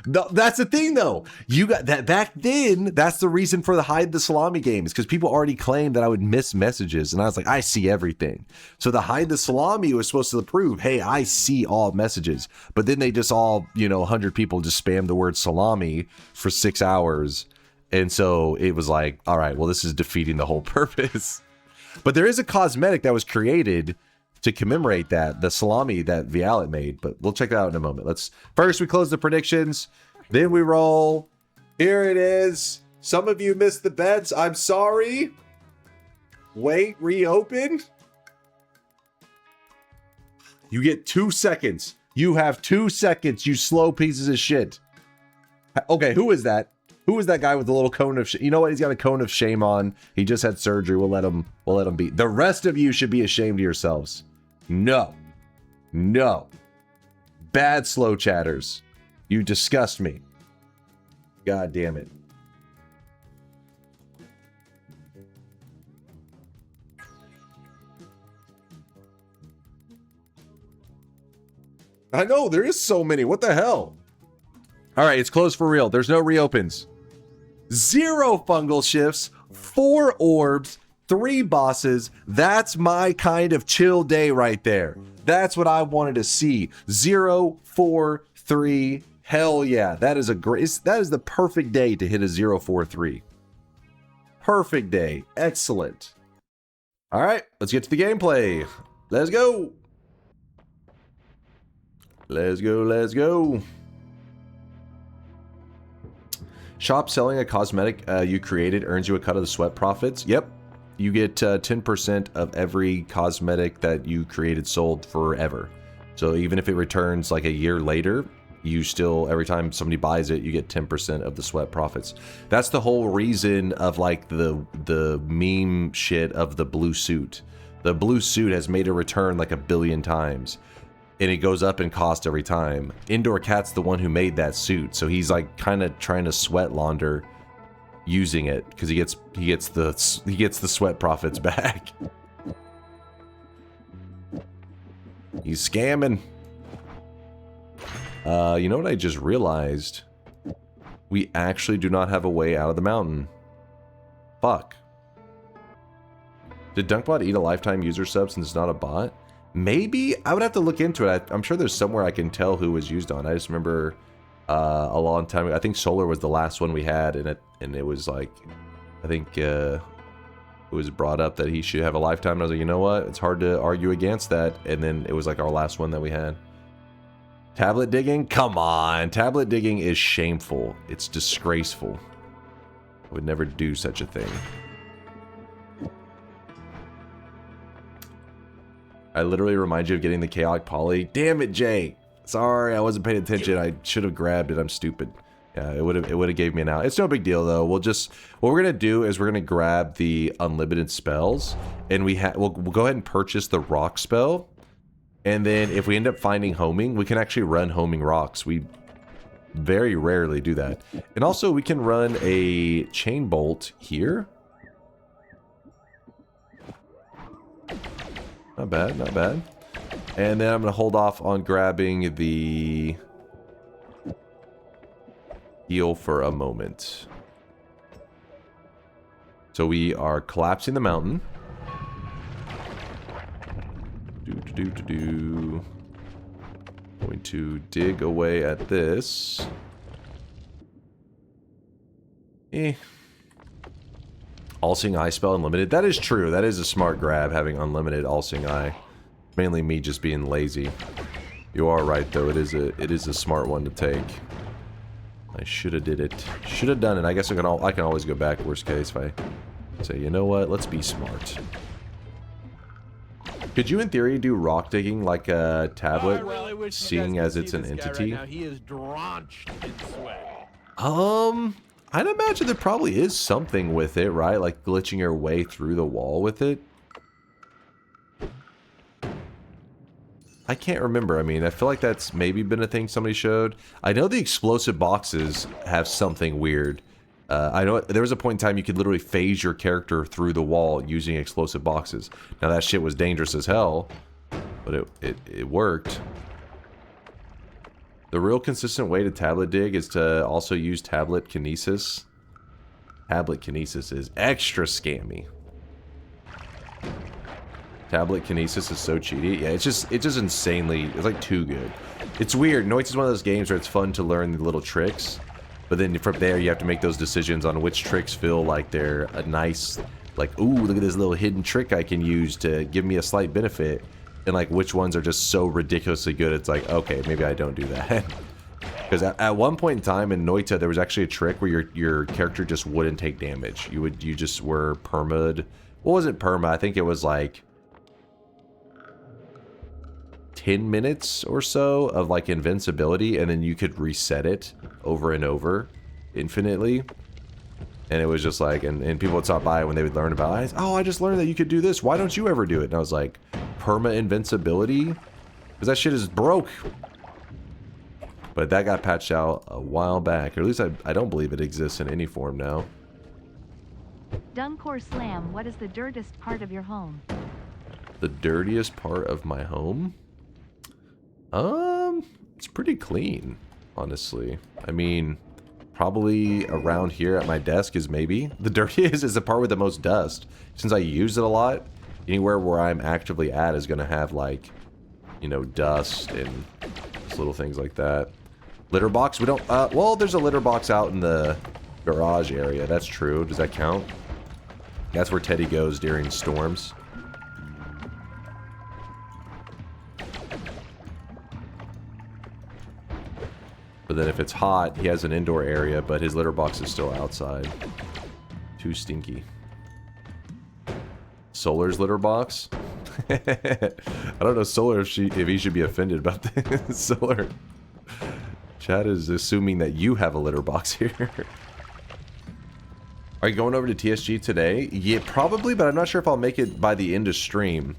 No, that's the thing, though. You got that back then. That's the reason for the hide the salami games, because people already claimed that I would miss messages, and I was like, I see everything. So the hide the salami was supposed to prove, hey, I see all messages. But then they just all, 100 people just spammed the word salami for 6 hours, and so it was like, all right, well, this is defeating the whole purpose. But there is a cosmetic that was created to commemorate that, the salami that Vialet made, but we'll check that out in a moment. First we close the predictions, then we roll. Here it is. Some of you missed the bets. I'm sorry. Wait, reopen. You get 2 seconds. You have 2 seconds, you slow pieces of shit. Okay, who is that? Who is that guy with the little cone of shame? You know what? He's got a cone of shame on. He just had surgery. We'll let him be. The rest of you should be ashamed of yourselves. No. Bad slow chatters. You disgust me. God damn it. I know, there is so many. What the hell? All right, it's closed for real. There's no reopens. 0 fungal shifts, 4 orbs, 3 bosses. That's my kind of chill day right there. That's what I wanted to see. 0, 4, 3. Hell yeah. That is the perfect day to hit a 0, 4, 3. Perfect day. Excellent. All right, let's get to the gameplay. Let's go. Let's go, let's go. Shop selling a cosmetic you created earns you a cut of the sweat profits. Yep. You get 10% of every cosmetic that you created sold forever. So even if it returns like a year later, you still, every time somebody buys it, you get 10% of the sweat profits. That's the whole reason of like the meme shit of the blue suit. The blue suit has made a return like 1 billion times. And it goes up in cost every time. Indoor Cat's the one who made that suit, so he's like kind of trying to sweat launder using it because he gets the sweat profits back. He's scamming. You know what I just realized? We actually do not have a way out of the mountain. Fuck. Did DunkBot eat a lifetime user sub since it's not a bot? Maybe? I would have to look into it. I'm sure there's somewhere I can tell who was used on. I just remember a long time ago. I think Solar was the last one we had, and it was like, I think it was brought up that he should have a lifetime. And I was like, you know what? It's hard to argue against that. And then it was like our last one that we had. Tablet digging? Come on. Tablet digging is shameful. It's disgraceful. I would never do such a thing. I literally remind you of getting the chaotic poly. Damn it, Jay. Sorry, I wasn't paying attention. I should have grabbed it. I'm stupid. Yeah, it would have gave me an out. It's no big deal though. What we're gonna do is we're gonna grab the unlimited spells, and we'll go ahead and purchase the rock spell, and then if we end up finding homing, we can actually run homing rocks. We very rarely do that, and also we can run a chain bolt here. Not bad, not bad. And then I'm going to hold off on grabbing the heal for a moment. So we are collapsing the mountain. Going to dig away at this. All-Seeing Eye spell unlimited. That is true. That is a smart grab, having unlimited All-Seeing Eye. Mainly me just being lazy. You are right, though. It is a smart one to take. I should have did it. Should have done it. I guess I can always go back. Worst case, if I say, you know what? Let's be smart. Could you, in theory, do rock digging like a tablet, seeing as it's an entity? Right now. He is drenched in sweat. I'd imagine there probably is something with it, right? Like glitching your way through the wall with it. I can't remember. I mean, I feel like that's maybe been a thing somebody showed. I know the explosive boxes have something weird. I know there was a point in time you could literally phase your character through the wall using explosive boxes. Now that shit was dangerous as hell, but it worked. The real consistent way to tablet dig is to also use tablet kinesis. Tablet kinesis is extra scammy. Tablet kinesis is so cheaty. Yeah, it's just insanely, it's like too good. It's weird. Noita is one of those games where it's fun to learn the little tricks, but then from there you have to make those decisions on which tricks feel like they're a nice, like, ooh, look at this little hidden trick I can use to give me a slight benefit. And like which ones are just so ridiculously good, it's like, okay, maybe I don't do that. Because at one point in time in Noita, there was actually a trick where your character just wouldn't take damage. You just were perma'd. What was it perma? I think it was like 10 minutes or so of like invincibility, and then you could reset it over and over infinitely. And it was just like, and people would stop by when they would learn about it. Oh, I just learned that you could do this. Why don't you ever do it? And I was like, perma invincibility? Because that shit is broke. But that got patched out a while back. Or at least I don't believe it exists in any form now. DunkOrSlam, what is the dirtiest part of your home? The dirtiest part of my home? It's pretty clean, honestly. I mean, probably around here at my desk is maybe. The dirtiest is the part with the most dust. Since I use it a lot, anywhere where I'm actively at is going to have, like, you know, dust and just little things like that. Litter box? We don't, well, there's a litter box out in the garage area. That's true. Does that count? That's where Teddy goes during storms. But then if it's hot, he has an indoor area, but his litter box is still outside. Too stinky. Solar's litter box? I don't know, Solar, if he should be offended about this. Solar. Chad is assuming that you have a litter box here. Are you going over to TSG today? Yeah, probably, but I'm not sure if I'll make it by the end of stream.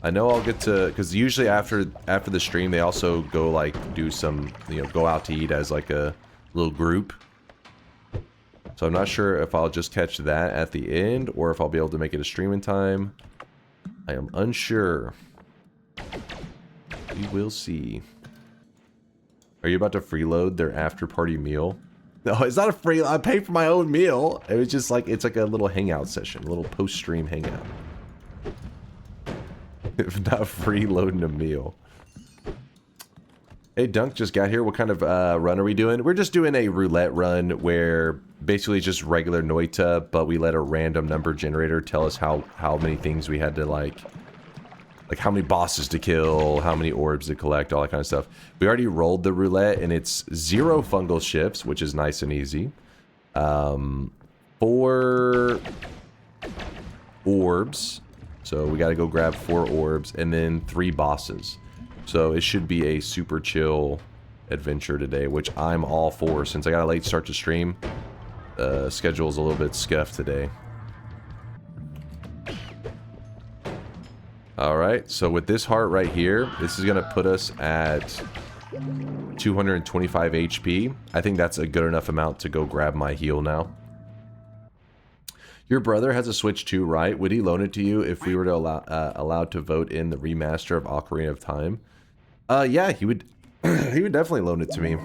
I know I'll get to, because usually after the stream, they also go, like, do some, you know, go out to eat as, like, a little group. So I'm not sure if I'll just catch that at the end, or if I'll be able to make it a stream in time. I am unsure. We will see. Are you about to freeload their after-party meal? No, it's not a free. I pay for my own meal. It was just like, it's like a little hangout session, a little post-stream hangout. If not freeloading a meal. Hey, Dunk just got here. What kind of run are we doing? We're just doing a roulette run where basically just regular Noita, but we let a random number generator tell us how many things we had to like how many bosses to kill, how many orbs to collect, all that kind of stuff. We already rolled the roulette, and it's 0 fungal shifts, which is nice and easy. 4 orbs. So we got to go grab 4 orbs, and then 3 bosses. So it should be a super chill adventure today, which I'm all for. Since I got a late start to stream, schedule's a little bit scuffed today. Alright, so with this heart right here, this is going to put us at 225 HP. I think that's a good enough amount to go grab my heal now. Your brother has a Switch too, right? Would he loan it to you if we were to allowed to vote in the remaster of Ocarina of Time? Yeah, he would he would definitely loan it to me.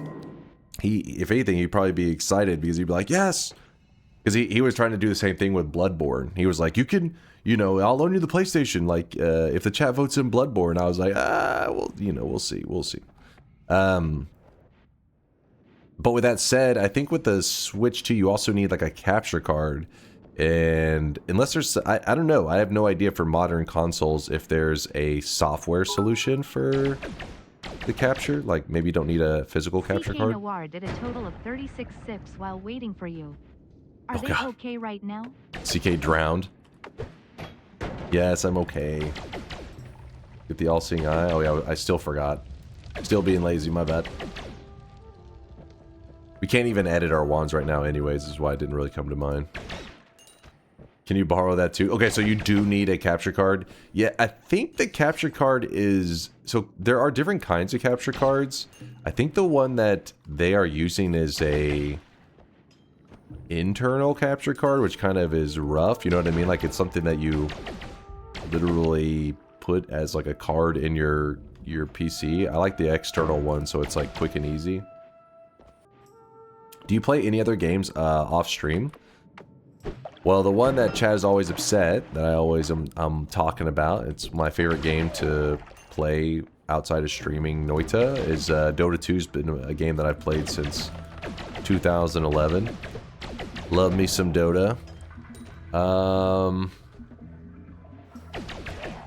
If anything, he'd probably be excited because he'd be like, yes! Because he was trying to do the same thing with Bloodborne. He was like, you can, you know, I'll loan you the PlayStation, like, if the chat votes in Bloodborne. I was like, well, you know, we'll see. But with that said, I think with the Switch 2, you also need, like, a capture card. And unless there's, I don't know, I have no idea for modern consoles if there's a software solution for the capture. Like, maybe you don't need a physical capture card. Noir did a total of 36 sips while waiting for you. Are they God. okay right now? CK drowned. Yes, I'm okay. Get the all-seeing eye. Oh yeah, I still forgot. Still being lazy, my bad. We can't even edit our wands right now anyways, is why it didn't really come to mind. Can you borrow that too? Okay, so you do need a capture card. Yeah, I think the capture card is... So there are different kinds of capture cards. I think the one that they are using is a internal capture card, which kind of is rough. You know what I mean? Like, it's something that you literally put as like a card in your PC. I like the external one, so it's like quick and easy. Do you play any other games off stream? Well, the one that Chad is always upset, that I always am talking about, it's my favorite game to play outside of streaming Noita, is Dota 2's been a game that I've played since 2011. Love me some Dota. I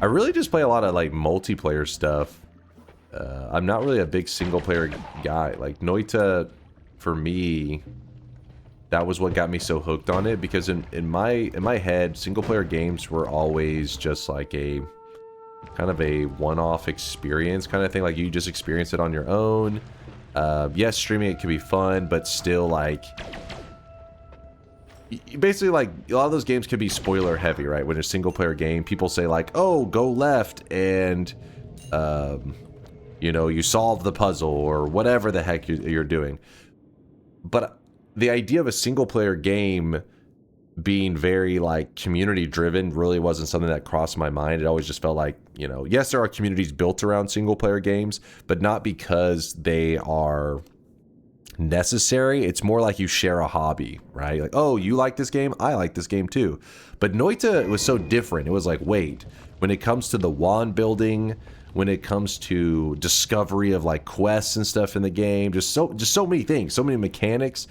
really just play a lot of like multiplayer stuff. I'm not really a big single player guy. Like Noita, for me, that was what got me so hooked on it, because in my head, single player games were always just like a kind of a one-off experience kind of thing. Like you just experience it on your own. Yes, streaming it can be fun, but still like basically like a lot of those games can be spoiler heavy, right? When it's a single player game, people say like, oh, go left and you know, you solve the puzzle or whatever the heck you're doing. But the idea of a single player game being very like community driven really wasn't something that crossed my mind. It always just felt like, you know, yes, there are communities built around single player games, but not because they are necessary. It's more like you share a hobby, right? Like, oh, you like this game, I like this game too. But Noita was so different. It was like, wait, when it comes to the wand building, when it comes to discovery of like quests and stuff in the game, just so many things, so many mechanics,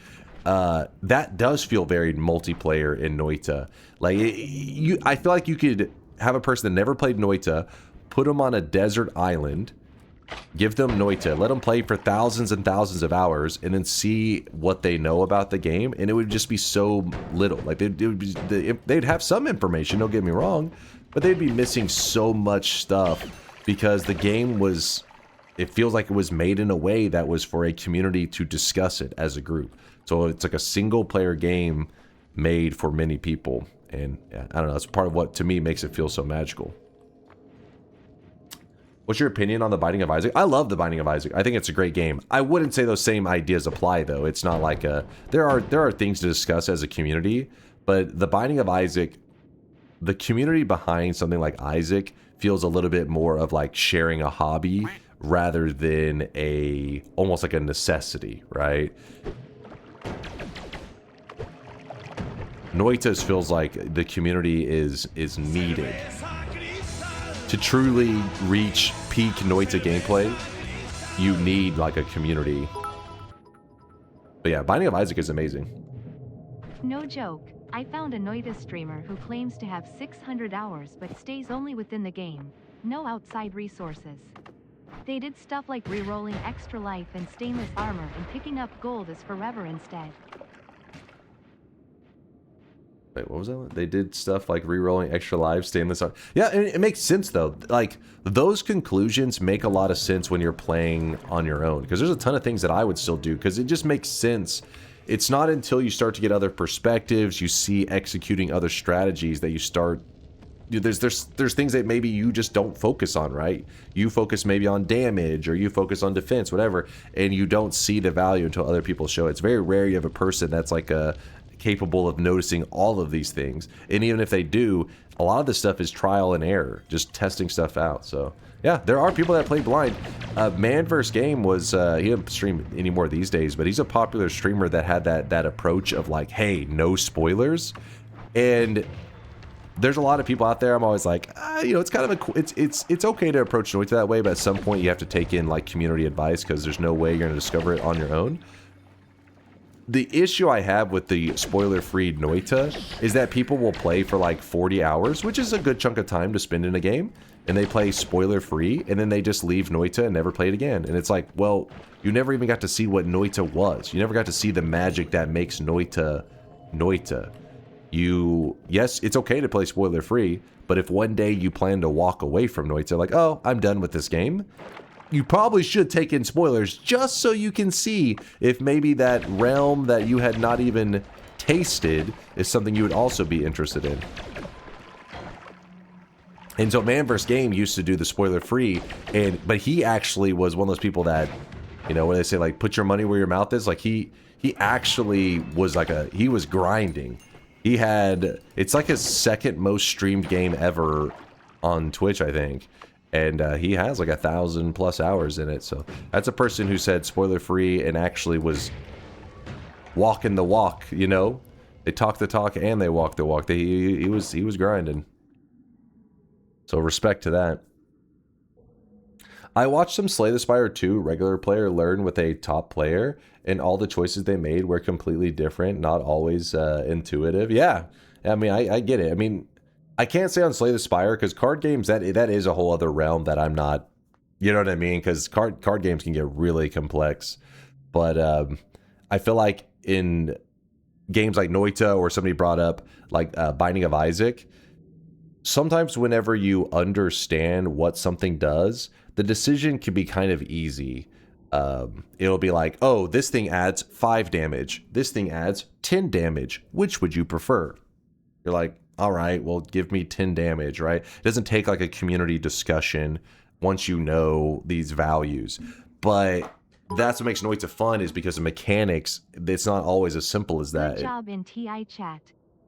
that does feel very multiplayer in Noita. Like I feel like you could have a person that never played Noita, put them on a desert island, Give them Noita, let them play for thousands and thousands of hours, and then see what they know about the game, and it would just be so little. Like they'd have some information, don't get me wrong, but they'd be missing so much stuff because the game was, it feels like it was made in a way that was for a community to discuss it as a group. So it's like a single player game made for many people, and yeah, I don't know, that's part of what to me makes it feel so magical. What's your opinion on The Binding of Isaac? I love The Binding of Isaac. I think it's a great game. I wouldn't say those same ideas apply, though. It's not like a... There are things to discuss as a community, but The Binding of Isaac, the community behind something like Isaac feels a little bit more of like sharing a hobby rather than a... almost like a necessity, right? Noita's feels like the community is needed. To truly reach peak Noita gameplay, you need like a community. But yeah, Binding of Isaac is amazing. No joke, I found a Noita streamer who claims to have 600 hours but stays only within the game. No outside resources. They did stuff like re-rolling extra life and stainless armor, and picking up gold is forever instead. Wait, what was that one? They did stuff like re-rolling extra lives, stainless armor. Yeah, it makes sense though. Like, those conclusions make a lot of sense when you're playing on your own. Because there's a ton of things that I would still do, because it just makes sense. It's not until you start to get other perspectives, you see executing other strategies, that you start... There's things that maybe you just don't focus on, right? You focus maybe on damage, or you focus on defense, whatever, and you don't see the value until other people show it. It's very rare you have a person that's like capable of noticing all of these things, and even if they do, a lot of this stuff is trial and error, just testing stuff out. So yeah, there are people that play blind. Man vs. Game was he doesn't stream anymore these days, but he's a popular streamer that had that approach of like, hey, no spoilers. And there's a lot of people out there, I'm always like, you know, it's kind of it's okay to approach Noita that way, but at some point you have to take in like community advice, because there's no way you're going to discover it on your own. The issue I have with the spoiler-free Noita is that people will play for like 40 hours, which is a good chunk of time to spend in a game, and they play spoiler-free, and then they just leave Noita and never play it again. And it's like, well, you never even got to see what Noita was. You never got to see the magic that makes Noita Noita. Yes, it's okay to play spoiler-free, but if one day you plan to walk away from Noita, like, oh, I'm done with this game, you probably should take in spoilers just so you can see if maybe that realm that you had not even tasted is something you would also be interested in. And so Man vs. Game used to do the spoiler free, but he actually was one of those people that, you know, when they say like put your money where your mouth is, like he actually was like he was grinding. He had, it's like his second most streamed game ever on Twitch, I think. And he has like 1,000+ hours in it. So that's a person who said spoiler free and actually was walking the walk, you know? They talk the talk and they walk the walk. He was grinding. So respect to that. I watched some Slay the Spire 2 regular player learn with a top player, and all the choices they made were completely different, not always intuitive. Yeah, I mean, I get it. I mean, I can't say on Slay the Spire, because card games, that is a whole other realm that I'm not, you know what I mean? Because card games can get really complex. But I feel like in games like Noita, or somebody brought up like Binding of Isaac, sometimes whenever you understand what something does, the decision can be kind of easy. It'll be like, oh, this thing adds 5 damage. This thing adds 10 damage. Which would you prefer? You're like, all right, well, give me 10 damage, right? It doesn't take like a community discussion once you know these values. But that's what makes Noita fun, is because of mechanics. It's not always as simple as that. Good job in TI chat.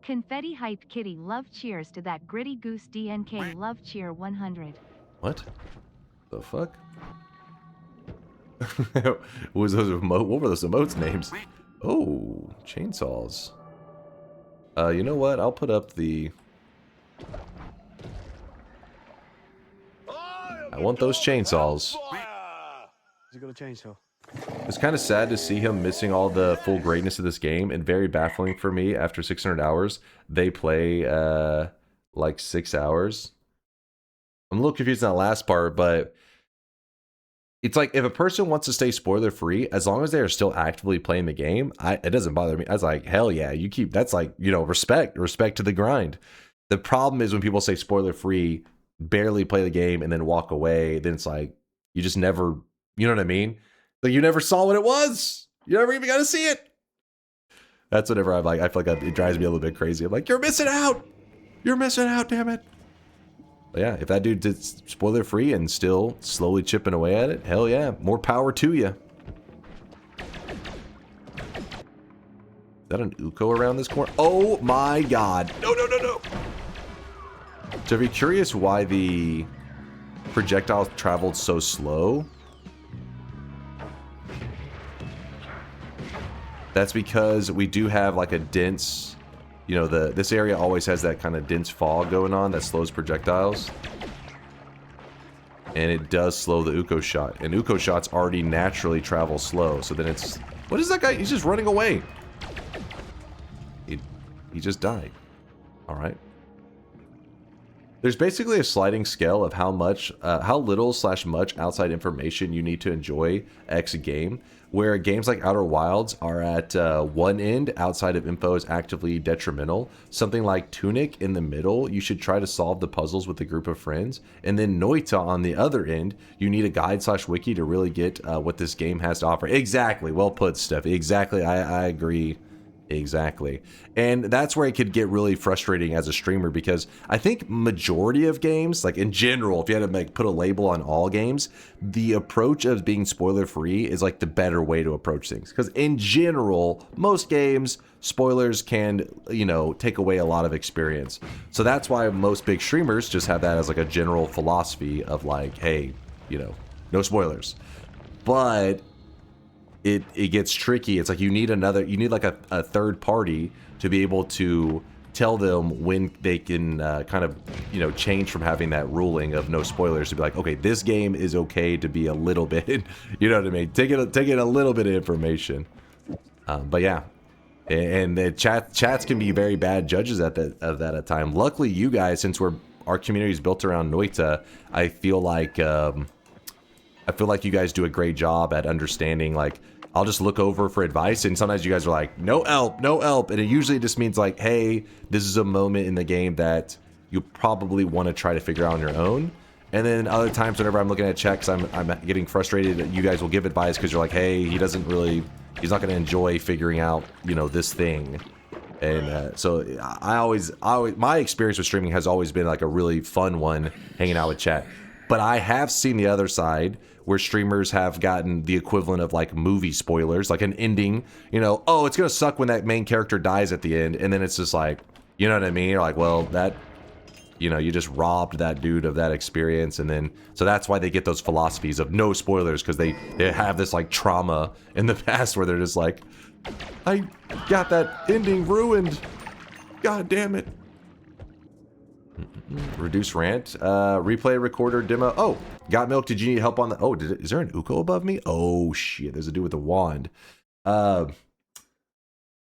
Confetti hype kitty love cheers to that gritty goose DNK love cheer 100. What the fuck? What were those emotes names? Oh, chainsaws. You know what? I'll put up the... I want those chainsaws. He's got a chainsaw. It's kind of sad to see him missing all the full greatness of this game, and very baffling for me after 600 hours. They play like 6 hours. I'm a little confused on that last part, but it's like if a person wants to stay spoiler free, as long as they are still actively playing the game, it doesn't bother me. I was like, hell yeah, you keep, that's like, you know, respect to the grind. The problem is when people say spoiler free, barely play the game and then walk away, then it's like, you just never, you know what I mean? Like you never saw what it was. You never even got to see it. That's whatever I'm like, I feel like it drives me a little bit crazy. I'm like, you're missing out. You're missing out, damn it. But yeah, if that dude did spoiler free and still slowly chipping away at it, hell yeah, more power to you. Is that an Uko around this corner? Oh my god. No, no, no, no. So if you're curious why the projectile traveled so slow, that's because we do have like a dense, you know, this area always has that kind of dense fog going on that slows projectiles. And it does slow the Uko shot. And Uko shots already naturally travel slow. So then it's, what is that guy? He's just running away. He just died. All right. There's basically a sliding scale of how little / much outside information you need to enjoy X game, where games like Outer Wilds are at one end, outside of info is actively detrimental. Something like Tunic in the middle, you should try to solve the puzzles with a group of friends. And then Noita on the other end, you need a guide / wiki to really get what this game has to offer. Exactly, well put, Steph. Exactly, I agree. Exactly. And that's where it could get really frustrating as a streamer, because I think majority of games, like in general, if you had to put a label on all games, the approach of being spoiler free is like the better way to approach things. Because in general, most games, spoilers can, you know, take away a lot of experience. So that's why most big streamers just have that as like a general philosophy of like, hey, you know, no spoilers. But it gets tricky. It's like you need like a third party to be able to tell them when they can kind of, you know, change from having that ruling of no spoilers to be like, okay, this game is okay to be a little bit, you know what I mean? Take it a little bit of information. But yeah, and the chats can be very bad judges of that at time. Luckily, you guys, since our community is built around Noita, I feel like you guys do a great job at understanding, like, I'll just look over for advice, and sometimes you guys are like, no help, no help, and it usually just means like, hey, this is a moment in the game that you probably want to try to figure out on your own. And then other times whenever I'm looking at checks, I'm getting frustrated, you guys will give advice because you're like, hey, he's not going to enjoy figuring out, you know, this thing. And so I always, my experience with streaming has always been like a really fun one, hanging out with chat. But I have seen the other side, where streamers have gotten the equivalent of like movie spoilers, like an ending, you know, oh, it's gonna suck when that main character dies at the end, and then it's just like, you know what I mean? You're like, well, that, you know, you just robbed that dude of that experience. And then, so that's why they get those philosophies of no spoilers, because they have this like trauma in the past where they're just like, I got that ending ruined, god damn it. Reduce rant, replay recorder demo. Oh, got milk. Did you need help on the? Oh, is there an Uko above me? Oh shit, there's a dude with a wand.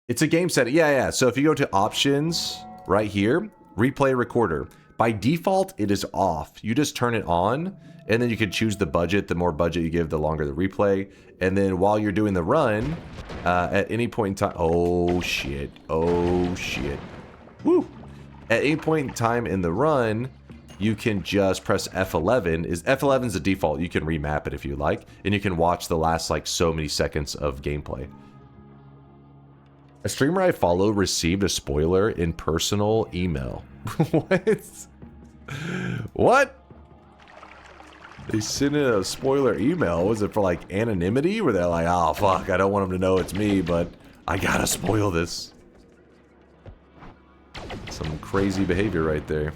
It's a game setting. Yeah. So if you go to options right here, replay recorder. By default, it is off. You just turn it on, and then you can choose the budget. The more budget you give, the longer the replay. And then while you're doing the run, at any point in time. Oh shit. Oh shit. Woo. At any point in time in the run, you can just press F11. F11 is the default. You can remap it if you like, and you can watch the last like so many seconds of gameplay. A streamer I follow received a spoiler in personal email. What? What? They sent in a spoiler email. Was it for like anonymity? Where they're like, oh fuck, I don't want them to know it's me, but I gotta spoil this. Some crazy behavior right there.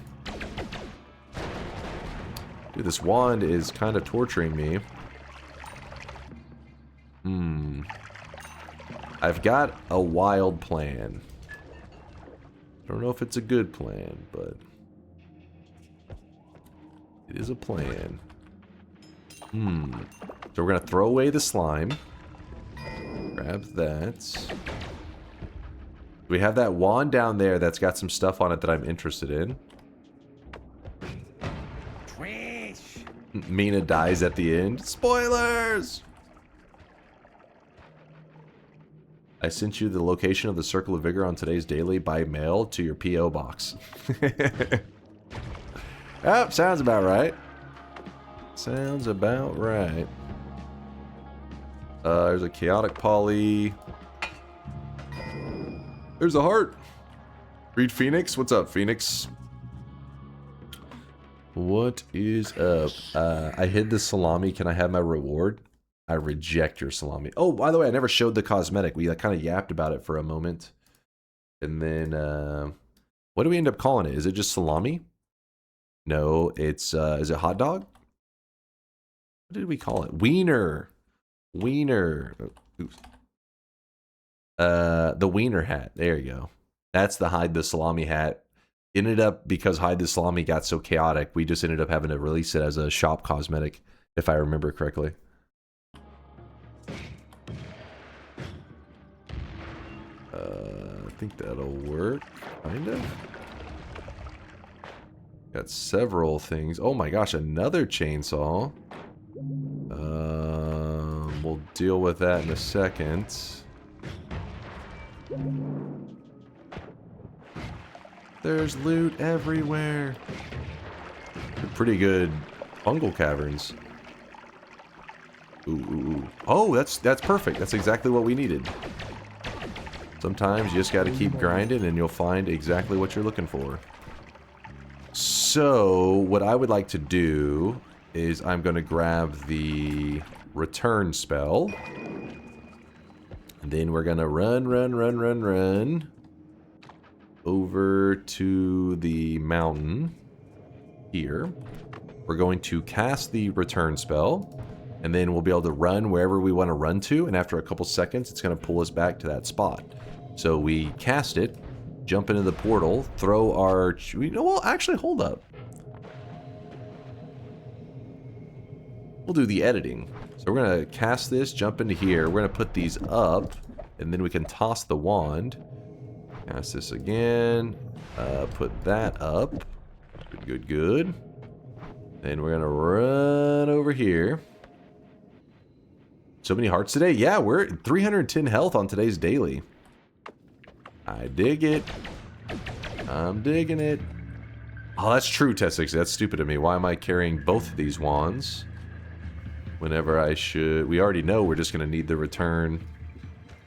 Dude, this wand is kind of torturing me. I've got a wild plan. I don't know if it's a good plan, but it is a plan. So we're gonna throw away the slime. Grab that. We have that wand down there that's got some stuff on it that I'm interested in. Trash. Mina dies at the end. Spoilers! I sent you the location of the Circle of Vigor on today's daily by mail to your P.O. box. Oh, sounds about right. Sounds about right. There's a chaotic poly. There's a heart. Read Phoenix. What's up, Phoenix? What is up? I hid the salami. Can I have my reward? I reject your salami. Oh, by the way, I never showed the cosmetic. We kind of yapped about it for a moment. And then, what do we end up calling it? Is it just salami? No, it's, is it hot dog? What did we call it? Wiener. Wiener. Oops. The wiener hat. There you go. That's the hide the salami hat. Ended up, because hide the salami got so chaotic, we just ended up having to release it as a shop cosmetic, if I remember correctly. I think that'll work, kind of. Got several things. Oh my gosh, another chainsaw. We'll deal with that in a second. There's loot everywhere. They're pretty good fungal caverns. Ooh, ooh, ooh. Oh, that's perfect. That's exactly what we needed. Sometimes you just got to keep grinding and you'll find exactly what you're looking for. So, what I would like to do is I'm going to grab the return spell. And then we're going to run over to the mountain here. We're going to cast the return spell. And then we'll be able to run wherever we want to run to. And after a couple seconds, it's going to pull us back to that spot. So we cast it, jump into the portal, throw our... Well, actually, hold up. We'll do the editing. So we're going to cast this, jump into here. We're going to put these up, and then we can toss the wand. Cast this again. Put that up. Good, good, good. Then we're going to run over here. So many hearts today. Yeah, we're at 310 health on today's daily. I dig it. I'm digging it. Oh, that's true, Tessix. That's stupid of me. Why am I carrying both of these wands? Whenever I should... We already know we're just going to need the return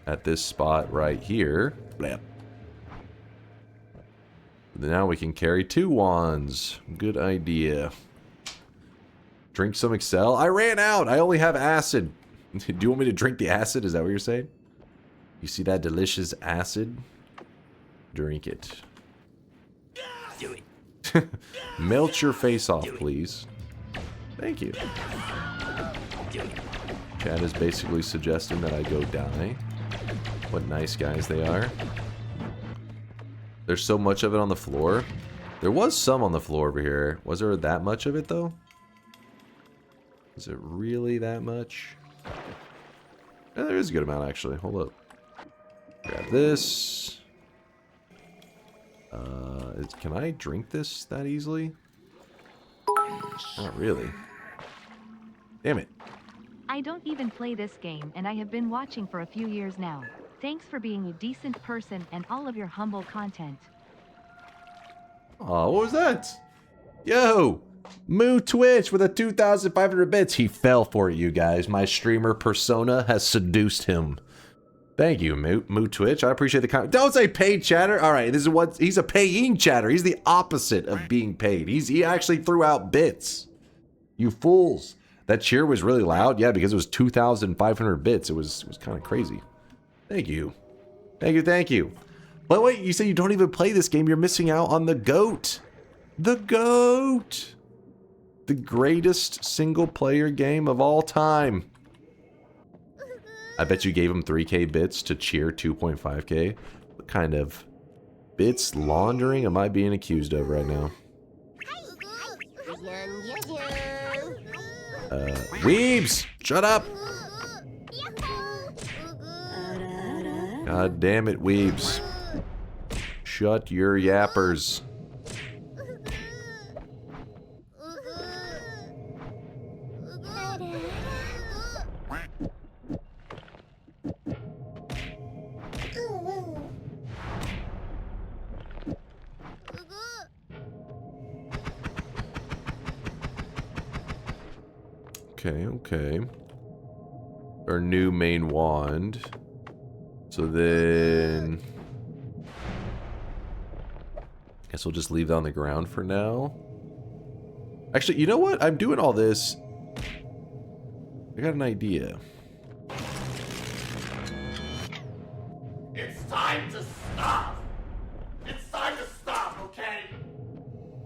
at this spot right here. Blap. Now we can carry 2 wands. Good idea. Drink some Excel. I ran out. I only have acid. Do you want me to drink the acid? Is that what you're saying? You see that delicious acid? Drink it. Do it. Melt your face off, please. Thank you. Chad is basically suggesting that I go die. What nice guys they are. There's so much of it on the floor. There was some on the floor over here. Was there that much of it, though? Is it really that much? Yeah, there is a good amount, actually. Hold up. Grab this. Can I drink this that easily? Not really. Damn it. I don't even play this game, and I have been watching for a few years now. Thanks for being a decent person and all of your humble content. Aw, what was that? Yo! Moo Twitch with a 2,500 bits. He fell for it, you guys. My streamer persona has seduced him. Thank you, Moo Twitch. I appreciate the comment. Don't say paid chatter. All right, this is what he's a paying chatter. He's the opposite of being paid. He actually threw out bits. You fools. That cheer was really loud. Yeah, because it was 2,500 bits. It was kind of crazy. Thank you. Thank you, thank you. But wait, you say you don't even play this game. You're missing out on the GOAT. The GOAT. The greatest single-player game of all time. I bet you gave him 3K bits to cheer 2.5K. What kind of bits laundering am I being accused of right now? Weebs! Shut up! God damn it, Weebs. Shut your yappers. Okay, okay. Our new main wand. So then... guess we'll just leave that on the ground for now. Actually, you know what? I'm doing all this. I got an idea. It's time to stop. It's time to stop, okay?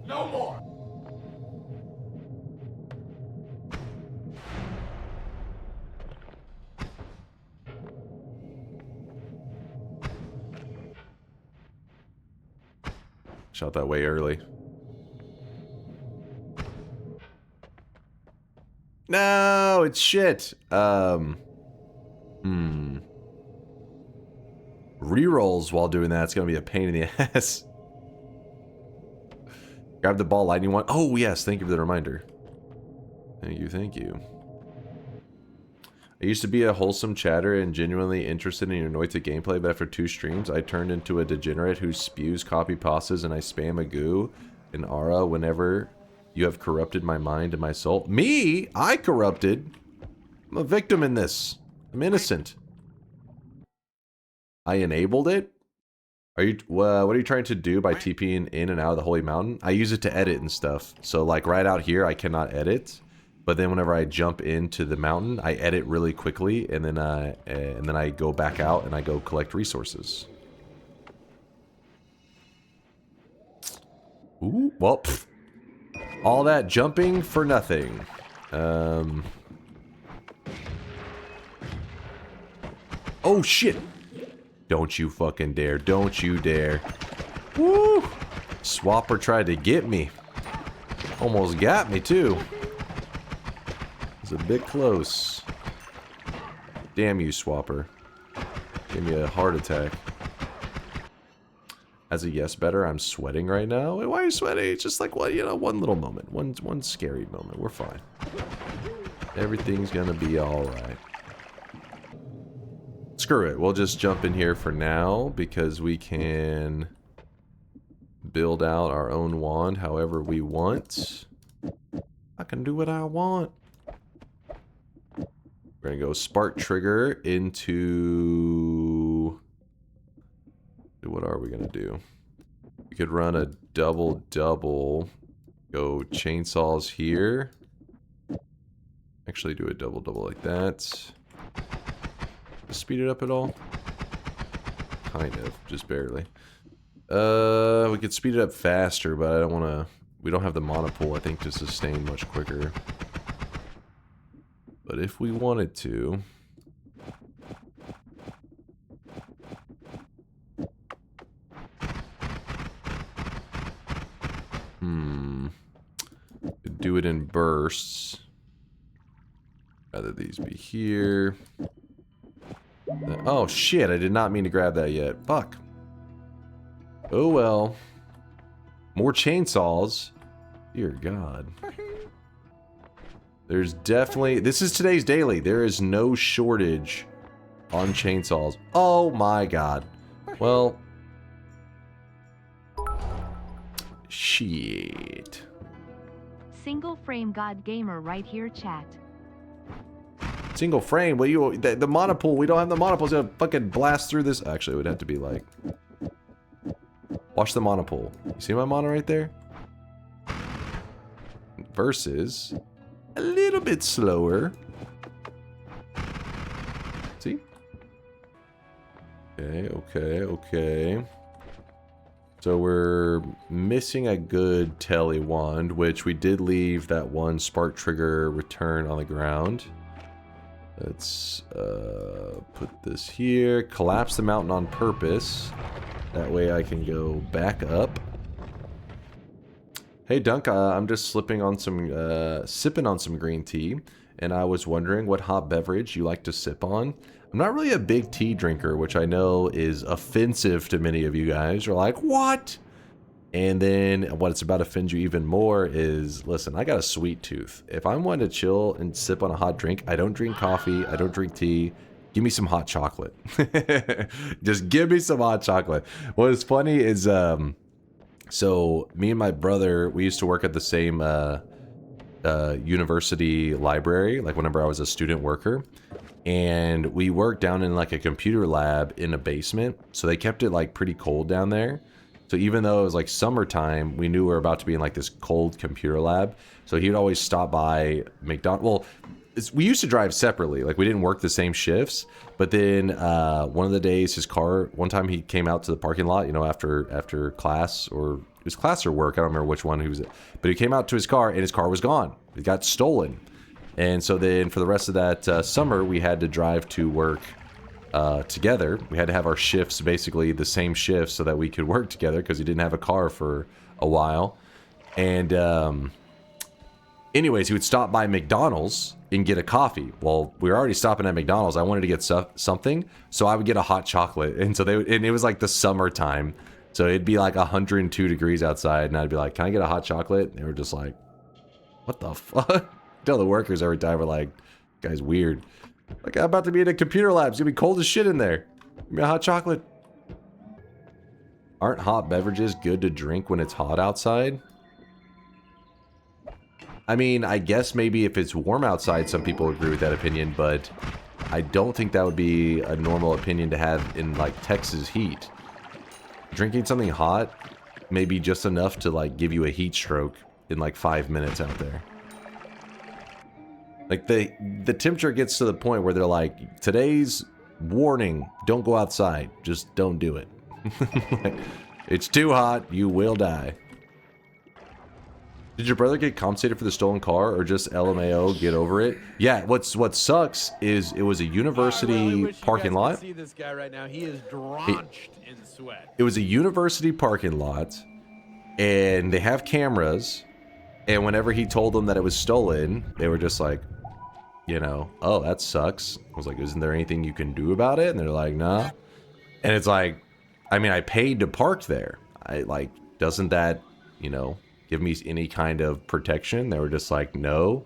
No more. Shot that way early. No, it's shit. Rerolls while doing that, it's gonna be a pain in the ass. Grab the ball lightning one. Oh yes, thank you for the reminder. Thank you, thank you. I used to be a wholesome chatter and genuinely interested in your Noita gameplay, but after 2 streams, I turned into a degenerate who spews copy pastas and I spam a goo and aura whenever you have corrupted my mind and my soul. Me? I corrupted? I'm a victim in this. I'm innocent. I enabled it? Are you, what are you trying to do by TPing in and out of the Holy Mountain? I use it to edit and stuff. So like right out here, I cannot edit. But then whenever I jump into the mountain, I edit really quickly, and then I go back out and I go collect resources. Ooh, well, pfft. All that jumping for nothing. Oh shit! Don't you fucking dare! Don't you dare! Woo! Swapper tried to get me. Almost got me too. It's a bit close. Damn you, Swapper. Give me a heart attack. As a yes better, I'm sweating right now. Why are you sweating? It's just like, well, you know, one little moment. One scary moment. We're fine. Everything's gonna be alright. Screw it. We'll just jump in here for now because we can build out our own wand however we want. I can do what I want. We're gonna go spark trigger into... what are we gonna do? We could run a double. Go chainsaws here. Actually do a double like that. Speed it up at all? Kind of, just barely. We could speed it up faster, but I don't wanna... we don't have the monopool, I think, to sustain much quicker. But if we wanted to... could do it in bursts. Rather these be here. Oh shit, I did not mean to grab that yet. Fuck. Oh well. More chainsaws. Dear God. There's definitely... this is today's daily. There is no shortage on chainsaws. Oh my God. Well... shit. Single frame God Gamer right here, chat. Single frame? What you... the monopool. We don't have the monopool. It's gonna fucking blast through this. Actually, it would have to be like... watch the monopool. You see my mono right there? Versus... a little bit slower. See? Okay. So we're missing a good tele wand, which we did leave that one spark trigger return on the ground. Let's put this here. Collapse the mountain on purpose. That way I can go back up. Hey Dunk, I'm just sipping on some green tea, and I was wondering what hot beverage you like to sip on. I'm not really a big tea drinker, which I know is offensive to many of you guys. You're like, what? And then what's about to offend you even more is, listen, I got a sweet tooth. If I'm wanting to chill and sip on a hot drink, I don't drink coffee, I don't drink tea. Give me some hot chocolate. Just give me some hot chocolate. What is funny is, so me and my brother, we used to work at the same university library, like whenever I was a student worker. And we worked down in like a computer lab in a basement. So they kept it like pretty cold down there. So even though it was like summertime, we knew we were about to be in like this cold computer lab. So he would always stop by McDonald's. Well, we used to drive separately. Like we didn't work the same shifts. But then one of the days his car, one time he came out to the parking lot, you know, after class, or it was class or work. I don't remember which one he was at. But he came out to his car and his car was gone. It got stolen. And so then for the rest of that summer, we had to drive to work together. We had to have our shifts, basically the same shifts, so that we could work together because he didn't have a car for a while. And anyways, he would stop by McDonald's and get a coffee. Well, we were already stopping at McDonald's. I wanted to get something, so I would get a hot chocolate. And so and it was like the summertime, so it'd be like 102 degrees outside, and I'd be like, "Can I get a hot chocolate?" And they were just like, "What the fuck?" Tell the workers every time, we're like, "Guy's weird." Like, I'm about to be in a computer lab. It's gonna be cold as shit in there. Give me a hot chocolate. Aren't hot beverages good to drink when it's hot outside? I mean, I guess maybe if it's warm outside, some people agree with that opinion, but I don't think that would be a normal opinion to have in, like, Texas heat. Drinking something hot may be just enough to, like, give you a heat stroke in, like, 5 minutes out there. Like, the temperature gets to the point where they're like, today's warning, don't go outside. Just don't do it. It's too hot, you will die. Did your brother get compensated for the stolen car, or just LMAO, get over it? Yeah, what sucks is it was a university parking lot. See this guy right now. He is drenched in sweat. It was a university parking lot, and they have cameras, and whenever he told them that it was stolen, they were just like, you know, "Oh, that sucks." I was like, "Isn't there anything you can do about it?" And they're like, "Nah." And it's like, I mean, I paid to park there. Doesn't that, you know, give me any kind of protection? They were just like, "No."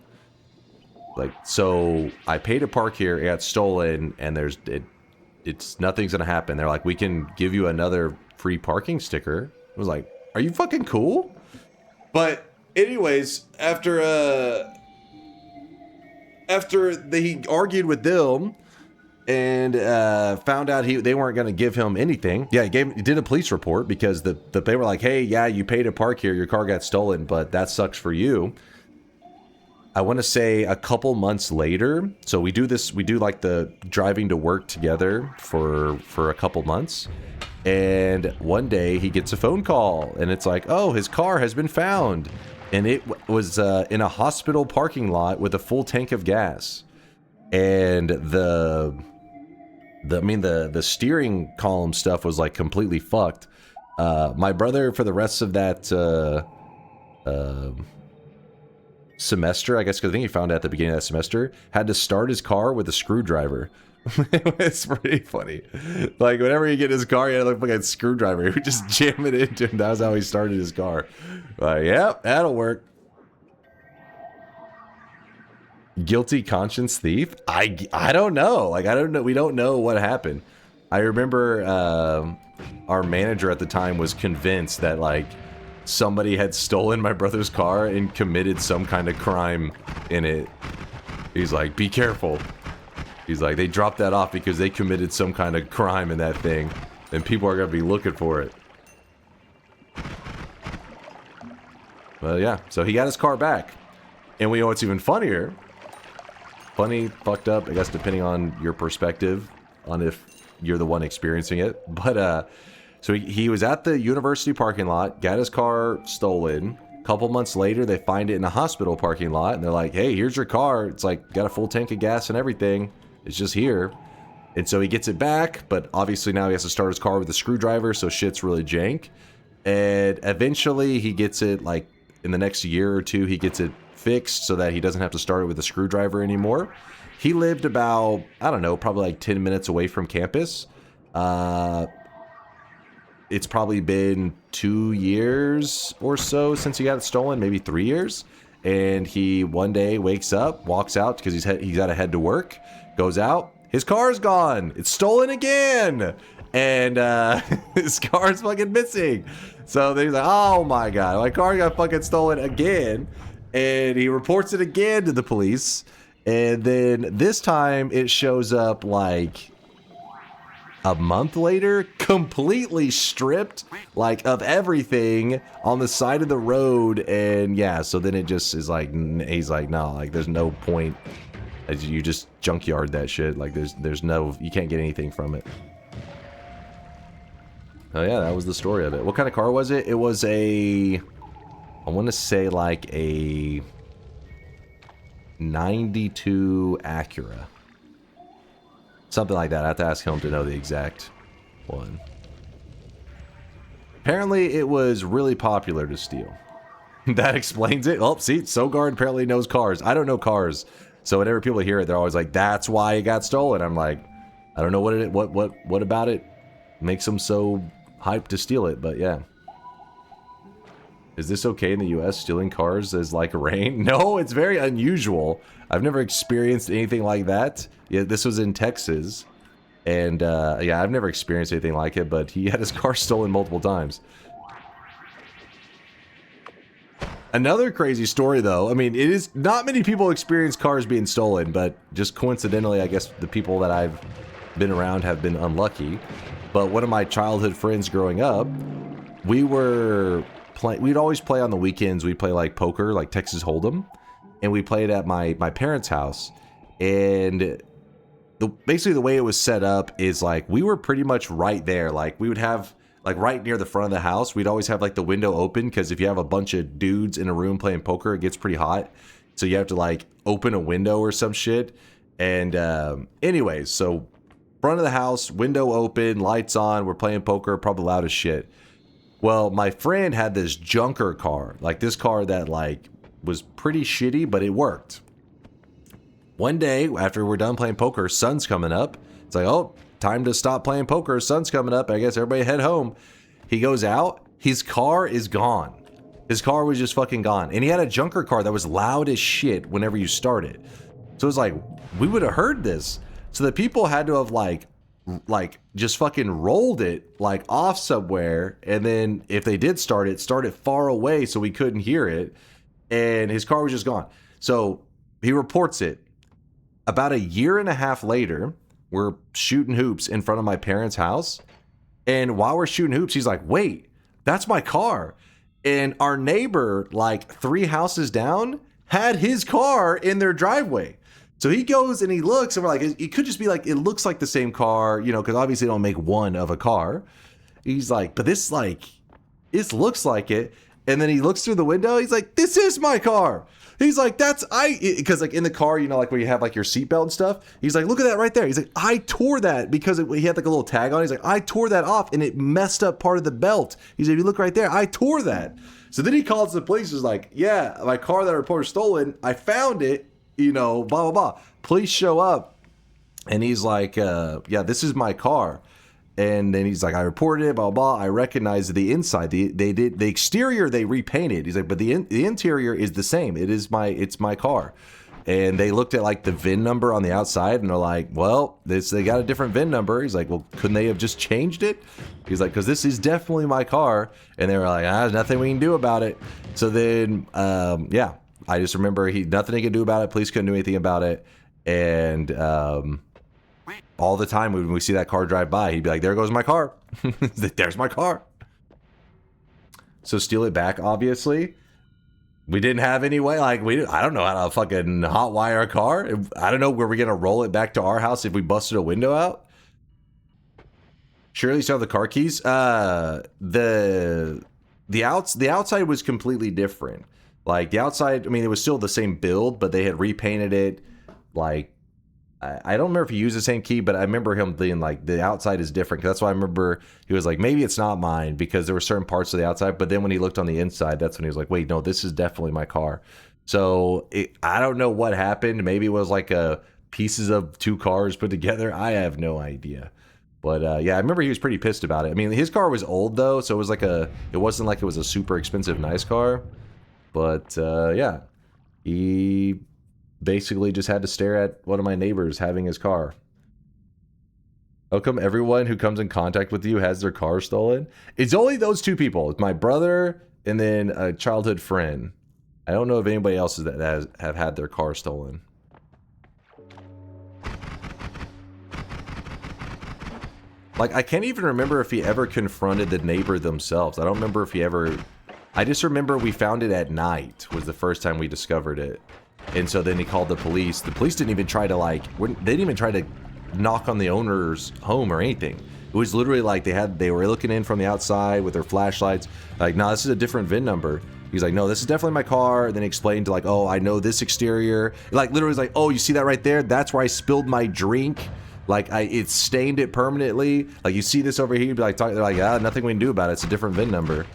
Like, so I paid to park here, it got stolen, and it's nothing's gonna happen. They're like, "We can give you another free parking sticker." I was like, "Are you fucking cool?" But anyways, after he argued with them and found out they weren't going to give him anything. Yeah, he did a police report because they were like, "Hey, yeah, you paid to park here, your car got stolen, but that sucks for you." I want to say a couple months later, so we do like the driving to work together for a couple months. And one day he gets a phone call and it's like, "Oh, his car has been found." And it was in a hospital parking lot with a full tank of gas. And the steering column stuff was like completely fucked. My brother, for the rest of that semester, I guess, because I think he found out at the beginning of that semester, had to start his car with a screwdriver. It's pretty funny. Like, whenever he get his car, he had to look like a screwdriver. He would just jam it into him. That was how he started his car. Like, yep, that'll work. Guilty conscience thief? I don't know. Like, I don't know. We don't know what happened. I remember our manager at the time was convinced that, like, somebody had stolen my brother's car and committed some kind of crime in it. He's like, "Be careful." He's like, "They dropped that off because they committed some kind of crime in that thing, and people are going to be looking for it." Well, yeah, so he got his car back. And we know what's even funnier. Funny, fucked up, I guess, depending on your perspective on if you're the one experiencing it. But, so he was at the university parking lot, got his car stolen. A couple months later, they find it in a hospital parking lot, and they're like, "Hey, here's your car. It's like, got a full tank of gas and everything. It's just here." And so he gets it back, but obviously now he has to start his car with a screwdriver, so shit's really jank. And eventually he gets it, like, in the next year or two, he gets it fixed so that he doesn't have to start it with a screwdriver anymore. He lived about, I don't know, probably like 10 minutes away from campus. It's probably been 2 years or so since he got it stolen, maybe 3 years. And he one day wakes up, walks out because he's got to head to work, goes out, his car's gone. It's stolen again. And his car's fucking missing. So then he's like, "Oh my god, my car got fucking stolen again." And he reports it again to the police. And then this time it shows up like a month later, completely stripped, like, of everything on the side of the road. And yeah, so then it just is like, he's like, no, like, there's no point. You just junkyard that shit. Like, there's no, you can't get anything from it. Oh yeah, that was the story of it. What kind of car was it? It was a, I want to say like a 92 Acura. Something like that. I have to ask him to know the exact one. Apparently, it was really popular to steal. That explains it. Oh, see, Sogard apparently knows cars. I don't know cars. So whenever people hear it, they're always like, that's why it got stolen. I'm like, I don't know what about it makes them so hyped to steal it, but yeah. Is this okay in the US, stealing cars as like rain? No, it's very unusual. I've never experienced anything like that. Yeah, this was in Texas. And yeah, I've never experienced anything like it, but he had his car stolen multiple times. Another crazy story though, I mean, it is not many people experience cars being stolen, but just coincidentally, I guess the people that I've been around have been unlucky. But one of my childhood friends growing up, we'd always play on the weekends. We'd play like poker, like Texas Hold'em, and we played at my parents' house. And basically the way it was set up is like we were pretty much right there. Like we would have like right near the front of the house. We'd always have like the window open because if you have a bunch of dudes in a room playing poker, it gets pretty hot. So you have to like open a window or some shit. And anyways, so front of the house, window open, lights on. We're playing poker, probably loud as shit. Well, my friend had this junker car, like this car that like was pretty shitty, but it worked. One day after we're done playing poker, sun's coming up. It's like, oh, time to stop playing poker. Sun's coming up. I guess everybody head home. He goes out. His car is gone. His car was just fucking gone. And he had a junker car that was loud as shit whenever you started. So it was like, we would have heard this. So the people had to have like just fucking rolled it like off somewhere, and then if they did start it far away so we couldn't hear it, and his car was just gone. So he reports it. About a year and a half later, we're shooting hoops in front of my parents' house, and while we're shooting hoops, he's like, wait, that's my car. And our neighbor, like 3 houses down, had his car in their driveway. So he goes and he looks, and we're like, it could just be like, it looks like the same car, you know, because obviously they don't make one of a car. He's like, but this looks like it. And then he looks through the window. He's like, this is my car. He's like, because like in the car, you know, like where you have like your seatbelt and stuff. He's like, look at that right there. He's like, I tore that because he had like a little tag on. He's like, I tore that off and it messed up part of the belt. He said, if you look right there, I tore that. So then he calls the police. He's like, yeah, my car that I reported stolen, I found it. You know, blah, blah, blah. Police show up, and he's like, yeah, this is my car. And then he's like, I reported it, blah, blah, blah. I recognize the inside. The exterior, they repainted. He's like, but the interior is the same. It's my car. And they looked at, like, the VIN number on the outside, and they're like, well, they got a different VIN number. He's like, well, couldn't they have just changed it? He's like, because this is definitely my car. And they were like, there's nothing we can do about it. So then, yeah. I just remember nothing he could do about it. Police couldn't do anything about it. And all the time when we see that car drive by, he'd be like, there goes my car. There's my car. So steal it back, obviously. We didn't have any way. Like, I don't know how to fucking hot wire a car. I don't know, were we going to roll it back to our house if we busted a window out? Surely still have the car keys. The outside was completely different. Like, the outside, I mean, it was still the same build, but they had repainted it. Like, I don't remember if he used the same key, but I remember him being like, the outside is different. That's why I remember he was like, maybe it's not mine, because there were certain parts of the outside. But then when he looked on the inside, that's when he was like, wait, no, this is definitely my car. So I don't know what happened. Maybe it was like pieces of 2 cars put together. I have no idea. But yeah, I remember he was pretty pissed about it. I mean, his car was old though, so it was it wasn't like it was a super expensive, nice car. But yeah, he basically just had to stare at one of my neighbors having his car. How come everyone who comes in contact with you has their car stolen? It's only those 2 people. It's my brother and then a childhood friend. I don't know if anybody else have had their car stolen. Like, I can't even remember if he ever confronted the neighbor themselves. I don't remember if he ever... I just remember we found it at night was the first time we discovered it. And so then he called the police. The police didn't even try to, like... They didn't even try to knock on the owner's home or anything. It was literally like they were looking in from the outside with their flashlights. Like, no, this is a different VIN number. He's like, no, this is definitely my car. And then he explained to like, oh, I know this exterior. Like, literally, he's like, oh, you see that right there? That's where I spilled my drink. Like, it stained it permanently. Like, you see this over here? You'd be like, they're like, ah, nothing we can do about it. It's a different VIN number.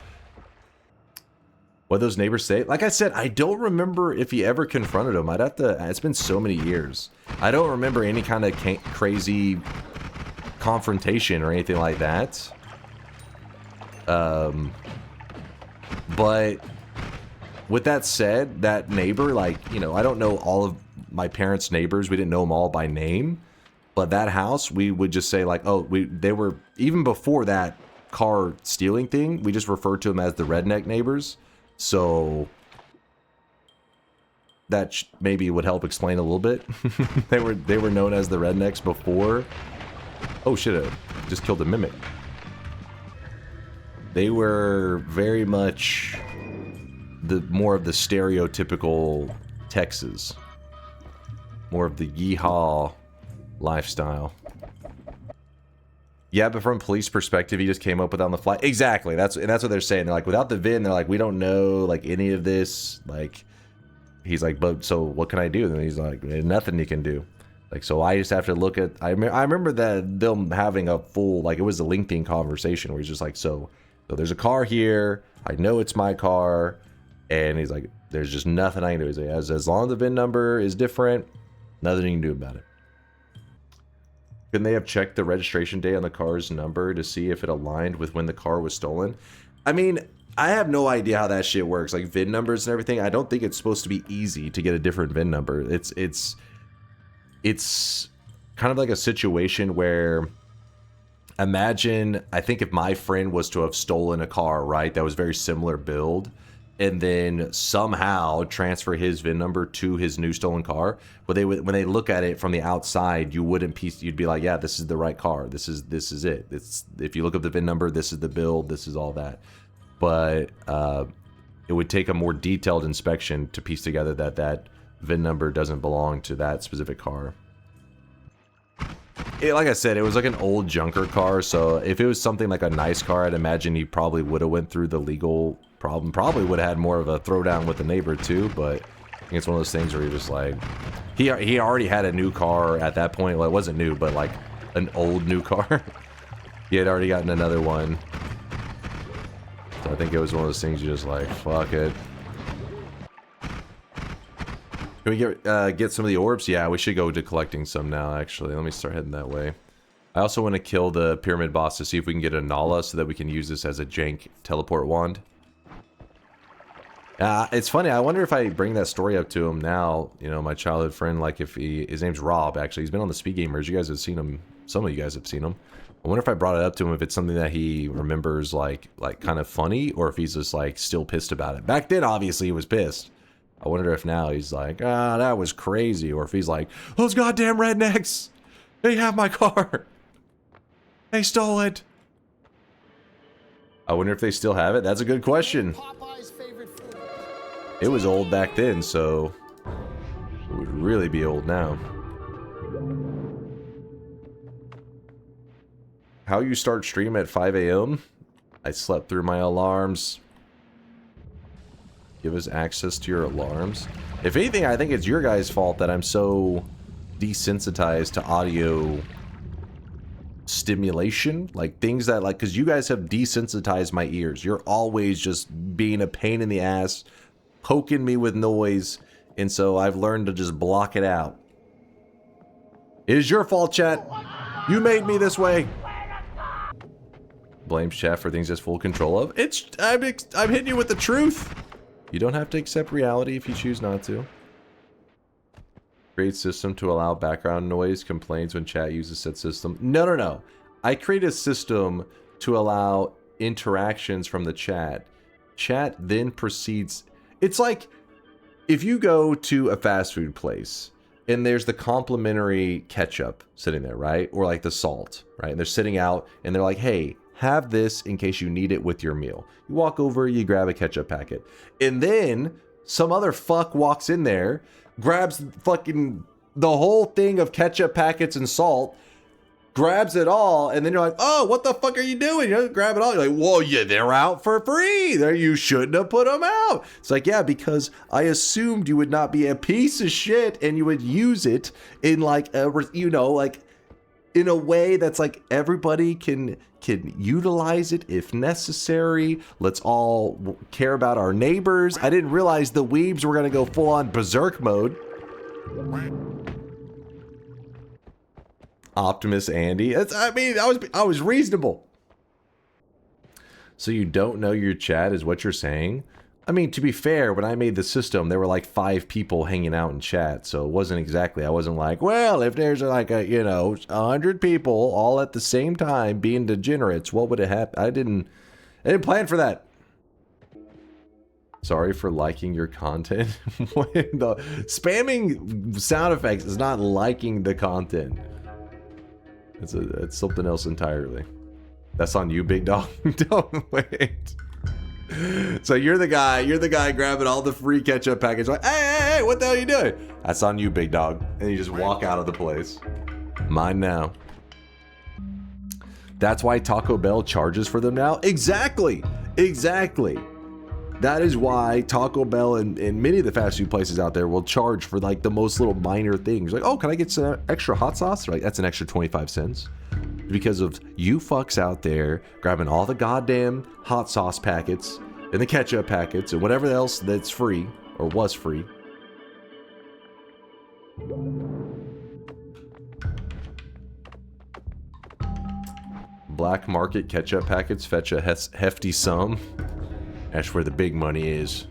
What those neighbors say? Like I said, I don't remember if he ever confronted him. I'd have to. It's been so many years. I don't remember any kind of crazy confrontation or anything like that. But with that said, that neighbor, like, you know, I don't know all of my parents' neighbors. We didn't know them all by name. But that house, we would just say like, oh, they were, even before that car stealing thing, we just referred to them as the redneck neighbors. So that maybe would help explain a little bit. they were known as the rednecks before. Oh shit, I just killed a mimic. They were very much more of the stereotypical Texas. More of the yeehaw lifestyle. Yeah, but from police perspective, he just came up with it on the fly. Exactly. That's what they're saying. They're like, without the VIN, they're like, we don't know like any of this. Like, he's like, but so what can I do? And he's like, nothing you can do. Like, so I just have to look at. I remember that them having a full, like, it was a lengthy conversation where he's just like, so there's a car here. I know it's my car, and he's like, there's just nothing I can do. He's like, as long as the VIN number is different, nothing you can do about it. Couldn't they have checked the registration date on the car's number to see if it aligned with when the car was stolen? I mean, I have no idea how that shit works. Like VIN numbers and everything. I don't think it's supposed to be easy to get a different VIN number. It's kind of like a situation where, imagine, I think if my friend was to have stolen a car, right, that was very similar build, and then somehow transfer his VIN number to his new stolen car, but when they look at it from the outside, you'd be like, yeah, this is the right car. This is it. It's, if you look up the VIN number, this is the build, this is all that. But it would take a more detailed inspection to piece together that VIN number doesn't belong to that specific car. Like I said, it was like an old junker car, so if it was something like a nice car, I'd imagine he probably would have went through the legal problem. Probably would have had more of a throwdown with the neighbor too, but I think it's one of those things where you're just like, he already had a new car at that point. Well, it wasn't new, but like an old new car. He had already gotten another one. So I think it was one of those things you just like, fuck it. Can we get some of the orbs? Yeah, we should go to collecting some now, actually. Let me start heading that way. I also want to kill the pyramid boss to see if we can get a Nala so that we can use this as a jank teleport wand. It's funny, I wonder if I bring that story up to him now, you know, my childhood friend, like if his name's Rob, actually. He's been on the Speed Gamers. You guys have seen him. Some of you guys have seen him. I wonder if I brought it up to him, if it's something that he remembers, like kind of funny, or if he's just, like, still pissed about it. Back then, obviously, he was pissed. I wonder if now he's like, ah, that was crazy. Or if he's like, those goddamn rednecks, they have my car. They stole it. I wonder if they still have it. That's a good question. It was old back then, so it would really be old now. How you start stream at 5 a.m.? I slept through my alarms. Give us access to your alarms. If anything, I think it's your guys' fault that I'm so desensitized to audio stimulation. Like things that, like, because you guys have desensitized my ears. You're always just being a pain in the ass, poking me with noise, and so I've learned to just block it out. It is your fault, chat. You made me this way. Blames chat for things it's full control of. I'm hitting you with the truth. You don't have to accept reality if you choose not to. Create system to allow background noise. Complains when chat uses said system. No. I create a system to allow interactions from the chat. Chat then proceeds. It's like if you go to a fast food place and there's the complimentary ketchup sitting there, right? Or like the salt, right? And they're sitting out and they're like, hey, have this in case you need it with your meal. You walk over, you grab a ketchup packet. And then some other fuck walks in there, grabs fucking the whole thing of ketchup packets and salt, grabs it all, and then you're like, oh, what the fuck are you doing? You know, grab it all. You're like, well, yeah, they're out for free. You shouldn't have put them out. It's like, yeah, because I assumed you would not be a piece of shit and you would use it in like a, you know, like in a way that's like everybody can utilize it if necessary. Let's all care about our neighbors. I didn't realize the weebs were gonna go full on berserk mode. Optimus Andy. I was reasonable. So you don't know your chat is what you're saying? I mean, to be fair, when I made the system, there were like 5 people hanging out in chat, so it wasn't exactly, I wasn't like, well, if there's like 100 people all at the same time being degenerates, what would it happen? I didn't plan for that. Sorry for liking your content. Spamming sound effects is not liking the content. It's something else entirely. That's on you, big dog. Don't wait. So you're the guy grabbing all the free ketchup packets. Like, hey, what the hell are you doing? That's on you, big dog. And you just walk out of the place. Mine now. That's why Taco Bell charges for them now? Exactly. That is why Taco Bell and many of the fast food places out there will charge for like the most little minor things. Like, oh, can I get some extra hot sauce? Right, that's an extra 25 cents. Because of you fucks out there grabbing all the goddamn hot sauce packets and the ketchup packets and whatever else that's free or was free. Black market ketchup packets fetch a hefty sum. That's where the big money is.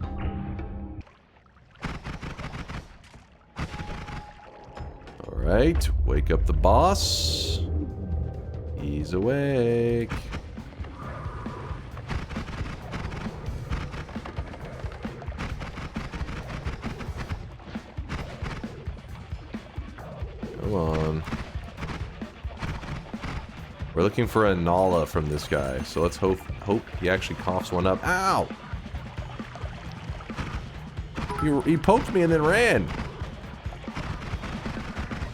Alright, wake up the boss. He's awake. Come on. We're looking for a Nala from this guy, so let's hope he actually coughs one up. Ow! He poked me and then ran.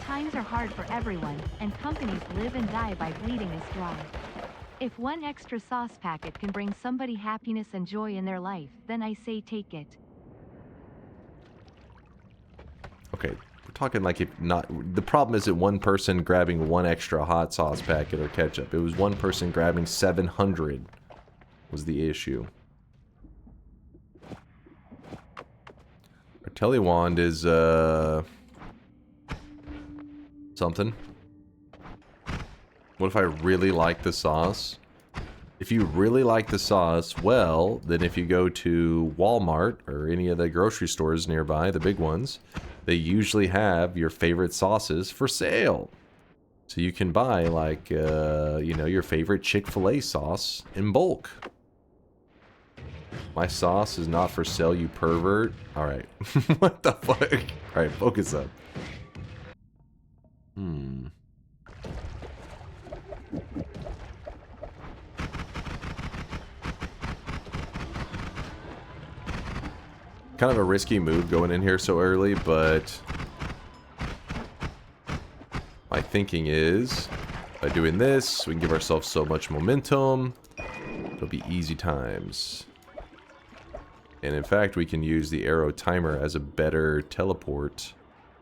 Times are hard for everyone, and companies live and die by bleeding us dry. If one extra sauce packet can bring somebody happiness and joy in their life, then I say take it. Okay, we're talking like if not... The problem isn't one person grabbing one extra hot sauce packet or ketchup. It was one person grabbing 700 was the issue. Our telewand is, something. What if I really like the sauce? If you really like the sauce, well, then if you go to Wand-Mart or any of the grocery stores nearby, the big ones, they usually have your favorite sauces for sale. So you can buy, like, you know, your favorite Chick-fil-A sauce in bulk. My sauce is not for sale, you pervert. Alright. What the fuck? Alright, focus up. Kind of a risky move going in here so early, but my thinking is by doing this, we can give ourselves so much momentum. It'll be easy times. And in fact, we can use the arrow timer as a better teleport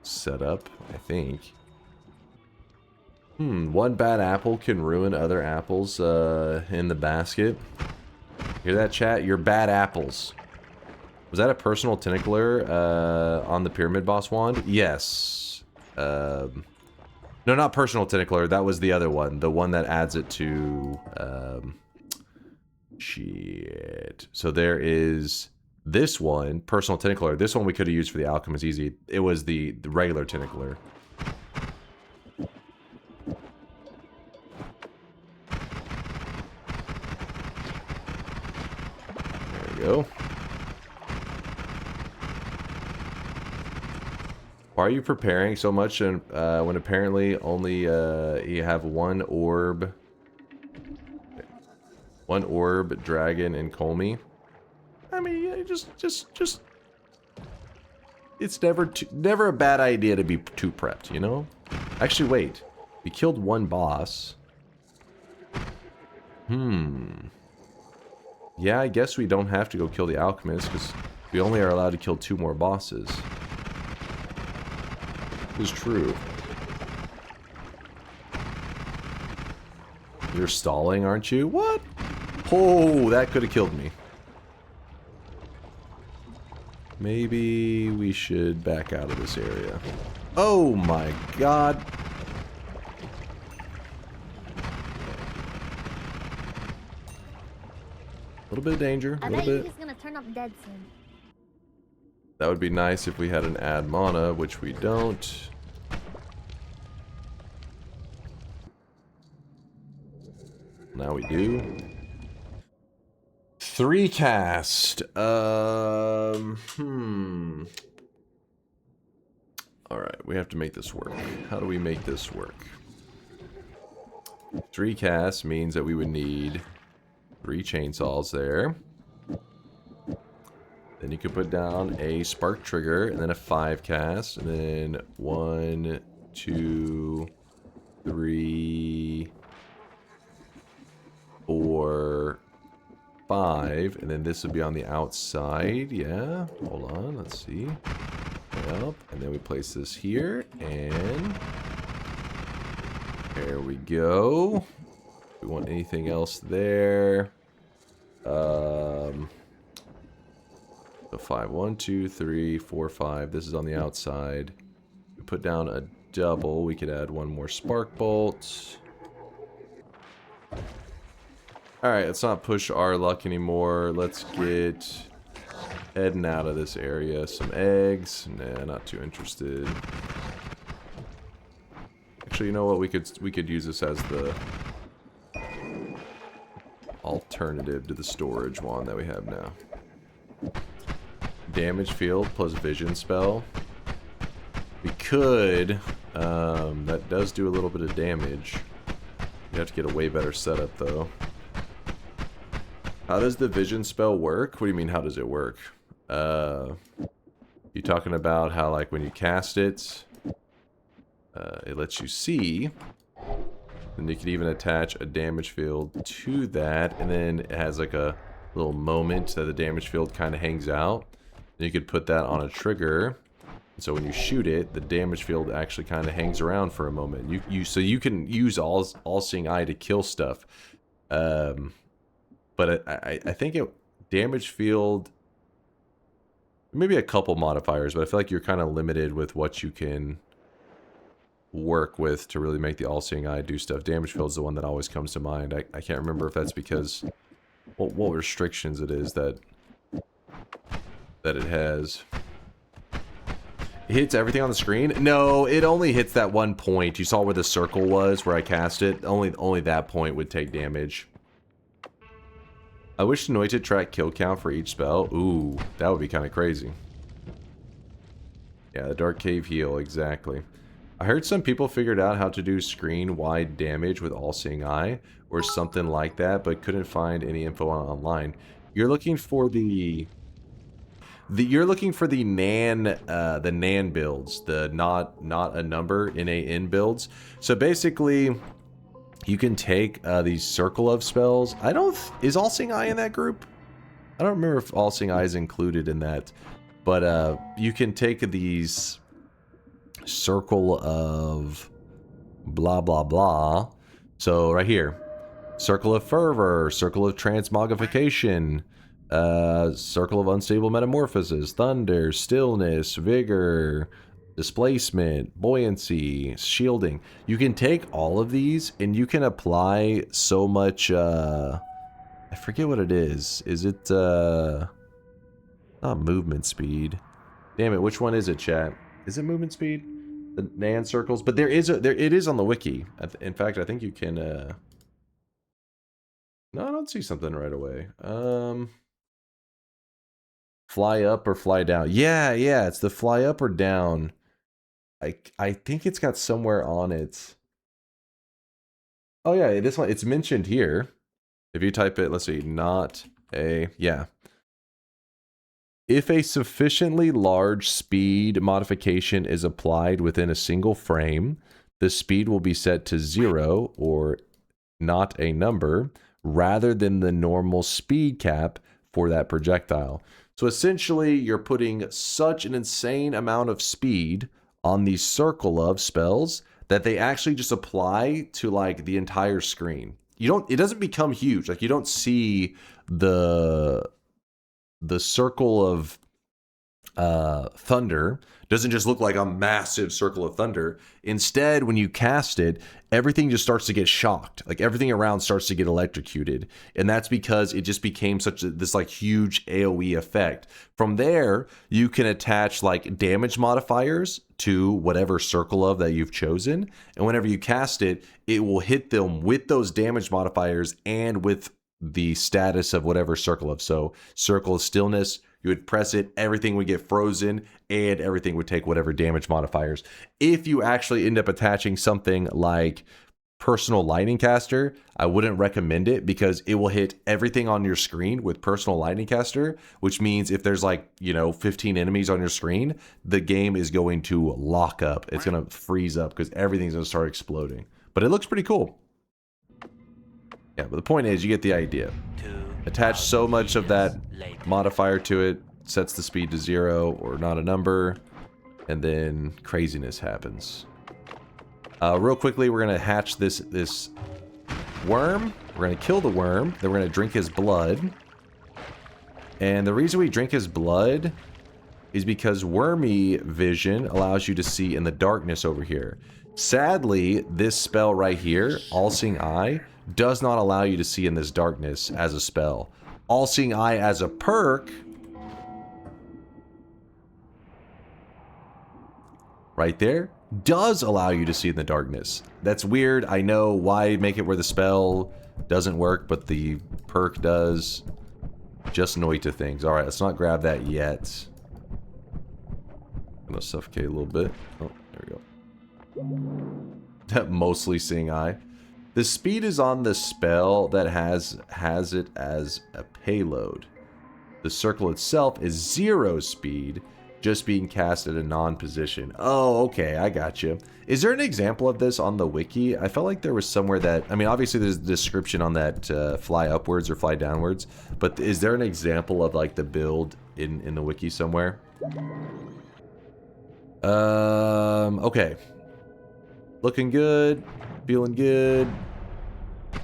setup, I think. One bad apple can ruin other apples in the basket. Hear that, chat? You're bad apples. Was that a personal tentacler on the pyramid boss wand? Yes. No, not personal tentacler. That was the other one. The one that adds it to... shit. So there is this one, personal tentacler. This one we could have used for the alchemist easy. It was the regular tentacler. There we go. Why are you preparing so much and when apparently only you have one orb, dragon, and Kolmi? I mean, yeah, just. It's never a bad idea to be too prepped, you know? Actually, wait. We killed one boss. Yeah, I guess we don't have to go kill the alchemist because we only are allowed to kill 2 more bosses. Is true. You're stalling, aren't you? What? Oh, that could have killed me. Maybe we should back out of this area. Oh my god. A little bit of danger, a I little bet bit. he's gonna turn up dead soon. That would be nice if we had an add mana, which we don't. Now we do. 3 cast. Alright, we have to make this work. How do we make this work? 3 casts means that we would need 3 chainsaws there. Then you could put down a spark trigger and then a 5 cast. And then 1, 2, 3, 4, 5. And then this would be on the outside. Yeah. Hold on. Let's see. Yep. And then we place this here. And there we go. We want anything else there. So 5, 1, 2, 3, 4, 5. This is on the outside. We put down a double. We could add 1 more spark bolt. Alright, let's not push our luck anymore. Let's get heading out of this area. Some eggs. Nah, not too interested. Actually, you know what? We could use this as the alternative to the storage wand that we have now. Damage field plus vision spell. We could. That does do a little bit of damage. You have to get a way better setup though. How does the vision spell work? What do you mean, how does it work? You talking about how, like, when you cast it, it lets you see. And you can even attach a damage field to that, and then it has like a little moment that the damage field kind of hangs out. And you could put that on a trigger. So when you shoot it, the damage field actually kind of hangs around for a moment. So you can use all-seeing eye to kill stuff. But I think damage field, maybe a couple modifiers, but I feel like you're kind of limited with what you can work with to really make the all-seeing eye do stuff. Damage field is the one that always comes to mind. I can't remember if that's because what restrictions it is that it has. It hits everything on the screen? No, it only hits that one point. You saw where the circle was where I cast it. Only that point would take damage. I wish Noita track kill count for each spell. Ooh, that would be kind of crazy. Yeah, the Dark Cave heal, exactly. I heard some people figured out how to do screen-wide damage with All-Seeing Eye, or something like that, but couldn't find any info online. You're looking for the Nan builds, the not a number NaN builds. So basically, you can take these circle of spells. Is All-Seeing Eye in that group? I don't remember if All-Seeing Eye is included in that, but you can take these circle of blah blah blah. So right here, circle of fervor, circle of transmogrification, circle of unstable metamorphosis, thunder, stillness, vigor, displacement, buoyancy, shielding. You can take all of these and you can apply so much I forget what it is. Is it not movement speed? Damn it, which one is it, chat? Is it movement speed? The Nan circles? But it is on the wiki. In fact, I think you can no, I don't see something right away. Fly up or fly down. Yeah, it's the fly up or down. I think it's got somewhere on it. Oh yeah, this one, it's mentioned here. If you type it, let's see, yeah. If a sufficiently large speed modification is applied within a single frame, the speed will be set to 0 or not a number rather than the normal speed cap for that projectile. So essentially, you're putting such an insane amount of speed on the circle of spells that they actually just apply to like the entire screen. It doesn't become huge. Like you don't see the circle of thunder doesn't just look like a massive circle of thunder. Instead, when you cast it, everything just starts to get shocked. Like everything around starts to get electrocuted. And that's because it just became this like huge AoE effect. From there, you can attach like damage modifiers to whatever circle of that you've chosen. And whenever you cast it, it will hit them with those damage modifiers and with the status of whatever circle of. So circle of stillness, you would press it, everything would get frozen, and everything would take whatever damage modifiers. If you actually end up attaching something like Personal Lightning Caster, I wouldn't recommend it because it will hit everything on your screen with Personal Lightning Caster, which means if there's like, 15 enemies on your screen, the game is going to lock up. It's going to freeze up because everything's going to start exploding. But it looks pretty cool. Yeah, but the point is, you get the idea. Attach so much of that modifier to it, sets the speed to 0 or not a number, and then craziness happens. Real quickly, we're going to hatch this worm. We're going to kill the worm. Then we're going to drink his blood. And the reason we drink his blood is because wormy vision allows you to see in the darkness over here. Sadly, this spell right here, All-Seeing Eye, does not allow you to see in this darkness as a spell. All-Seeing Eye as a perk, right there, does allow you to see in the darkness. That's weird. I know why make it where the spell doesn't work, but the perk does. Just Noita things. Alright, let's not grab that yet. I'm gonna suffocate a little bit. Oh, there we go. That mostly Seeing Eye. The speed is on the spell that has it as a payload. The circle itself is 0 speed, just being cast at a non-position. Oh, okay, I got you. Is there an example of this on the wiki? I felt like there was somewhere that, I mean, obviously there's a description on that fly upwards or fly downwards, but is there an example of like the build in the wiki somewhere? Okay. Looking good, feeling good.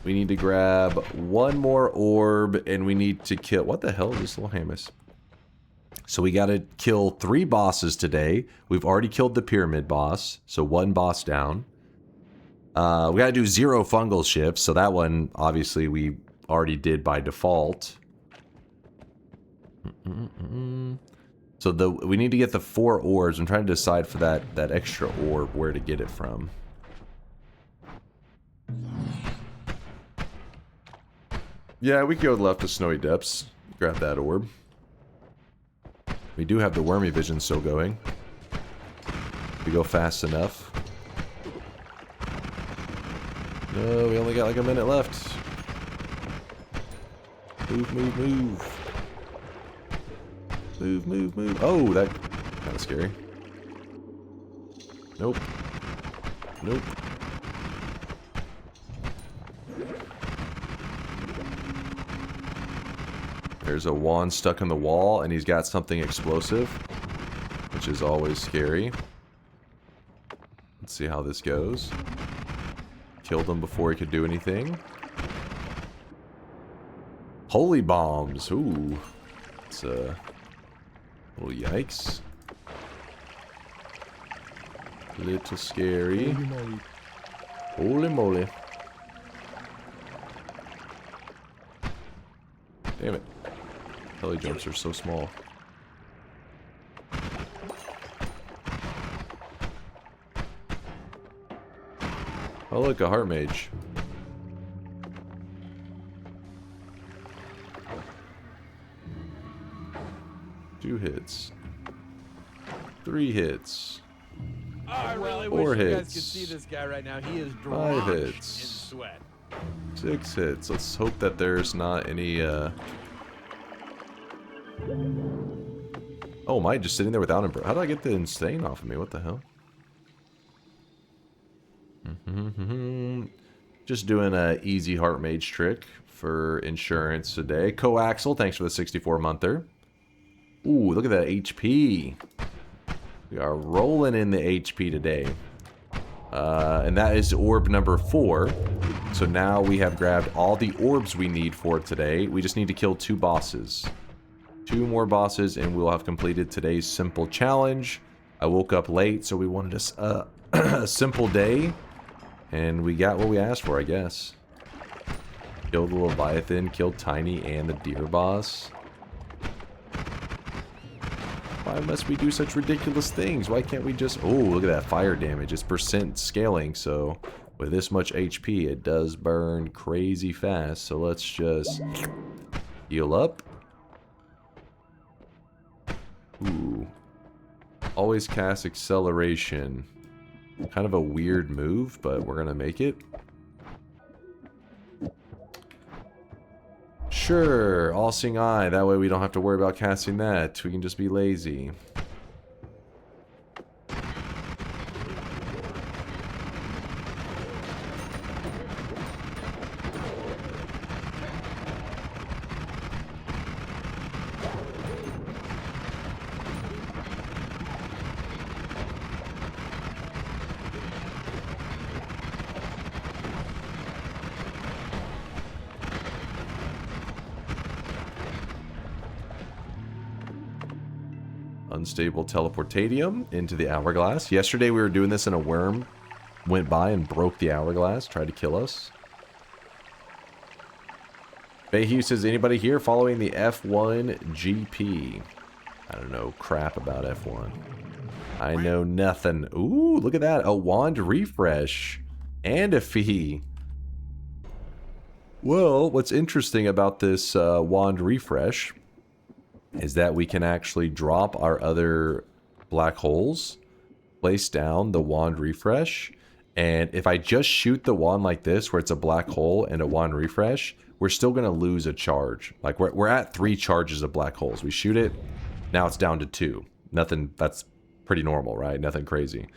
We need to grab one more orb, and we need to kill... What the hell is this little Hamus? So we got to kill 3 bosses today. We've already killed the pyramid boss, so 1 boss down. We got to do 0 fungal shifts, so that one, obviously, we already did by default. So we need to get the 4 orbs. I'm trying to decide for that extra orb where to get it from. Yeah, we can go left to Snowy Depths. Grab that orb. We do have the wormy vision still going. We go fast enough. No, we only got like a minute left. Move, move, move. Move, move, move. Oh, that kind of scary. Nope. Nope. There's a wand stuck in the wall, and he's got something explosive, which is always scary. Let's see how this goes. Killed him before he could do anything. Holy bombs. Ooh. It's a little yikes. Little scary. Holy moly. Holy moly. Damn it. Heli jumps are so small. Oh look, a heart mage. Two hits. 3 hits. Oh, I really 4 wish you guys hits. could see this guy right now. He is 5 drenched in hits. sweat. 6 hits. Let's hope that there's not any, Oh, am I just sitting there without him, bro? How did I get the insane off of me? What the hell? Just doing a easy heart mage trick for insurance today. Coaxel, thanks for the 64-monther. Ooh, look at that HP. We are rolling in the HP today. And that is orb number 4. So now we have grabbed all the orbs we need for today. We just need to kill 2 bosses. 2 more bosses and we'll have completed today's simple challenge. I woke up late, so we wanted a simple day. And we got what we asked for, I guess. Killed the Leviathan, killed Tiny and the Deer boss. Why must we do such ridiculous things? Why can't we just... Oh, look at that fire damage. It's percent scaling, so with this much HP, it does burn crazy fast. So let's just heal up. Ooh. Always cast acceleration. Kind of a weird move, but we're gonna make it. Sure, all-seeing eye. That way we don't have to worry about casting that. We can just be lazy. Unstable teleportatium into the hourglass. Yesterday we were doing this and a worm went by and broke the hourglass, tried to kill us. Bayhue says, anybody here following the F1 GP? I don't know crap about F1. I know nothing. Ooh, look at that. A wand refresh and a fee. Well, what's interesting about this wand refresh is that we can actually drop our other black holes, place down the wand refresh, and if I just shoot the wand like this, where it's a black hole and a wand refresh, we're still going to lose a charge. Like, we're at 3 charges of black holes. We shoot it, now it's down to 2. Nothing, that's pretty normal, right? Nothing crazy.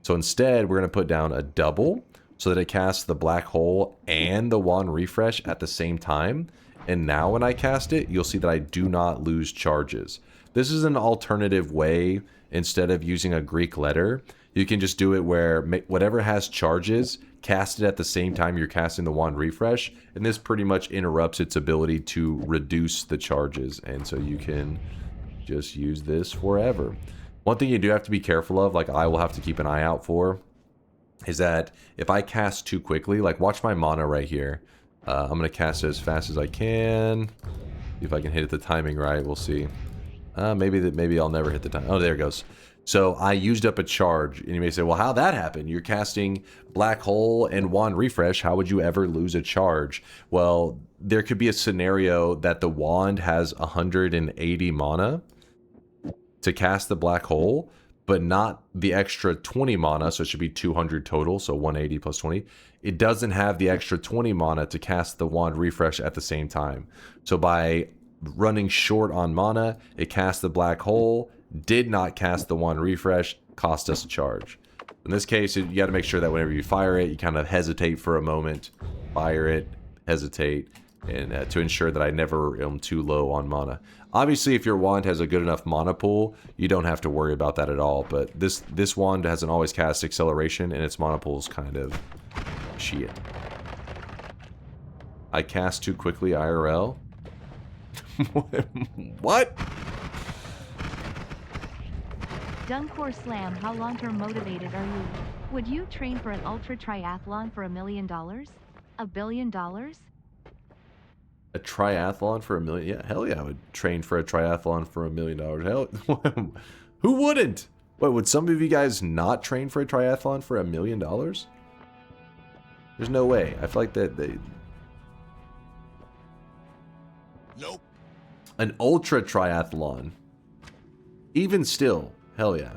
So instead, we're going to put down a double, so that it casts the black hole and the wand refresh at the same time. And now when I cast it, you'll see that I do not lose charges. This is an alternative way. Instead of using a Greek letter, you can just do it where whatever has charges, cast it at the same time you're casting the wand refresh. And this pretty much interrupts its ability to reduce the charges. And so you can just use this forever. One thing you do have to be careful of, like I will have to keep an eye out for, is that if I cast too quickly, like watch my mana right here. I'm going to cast it as fast as I can. See if I can hit the timing right. We'll see. Maybe I'll never hit the time. Oh, there it goes. So I used up a charge. And you may say, well, how'd that happen? You're casting Black Hole and Wand Refresh. How would you ever lose a charge? Well, there could be a scenario that the wand has 180 mana to cast the Black Hole, but not the extra 20 mana, so it should be 200 total, so 180 plus 20. It doesn't have the extra 20 mana to cast the Wand Refresh at the same time. So by running short on mana, it cast the Black Hole, did not cast the Wand Refresh, cost us a charge. In this case, you got to make sure that whenever you fire it, you kind of hesitate for a moment, fire it, hesitate, and to ensure that I never am too low on mana. Obviously, if your wand has a good enough mana pool, you don't have to worry about that at all. But this wand hasn't always cast acceleration, and its mana pool is kind of shit. I cast too quickly IRL. What? DunkOrSlam, how long-term motivated are you? Would you train for an ultra triathlon for $1 million? $1 billion? A triathlon for $1 million? Yeah, hell yeah, I would train for a triathlon for $1 million. Hell, who wouldn't? What, would some of you guys not train for a triathlon for $1 million? There's no way. I feel like that they... Nope. An ultra triathlon. Even still, hell yeah.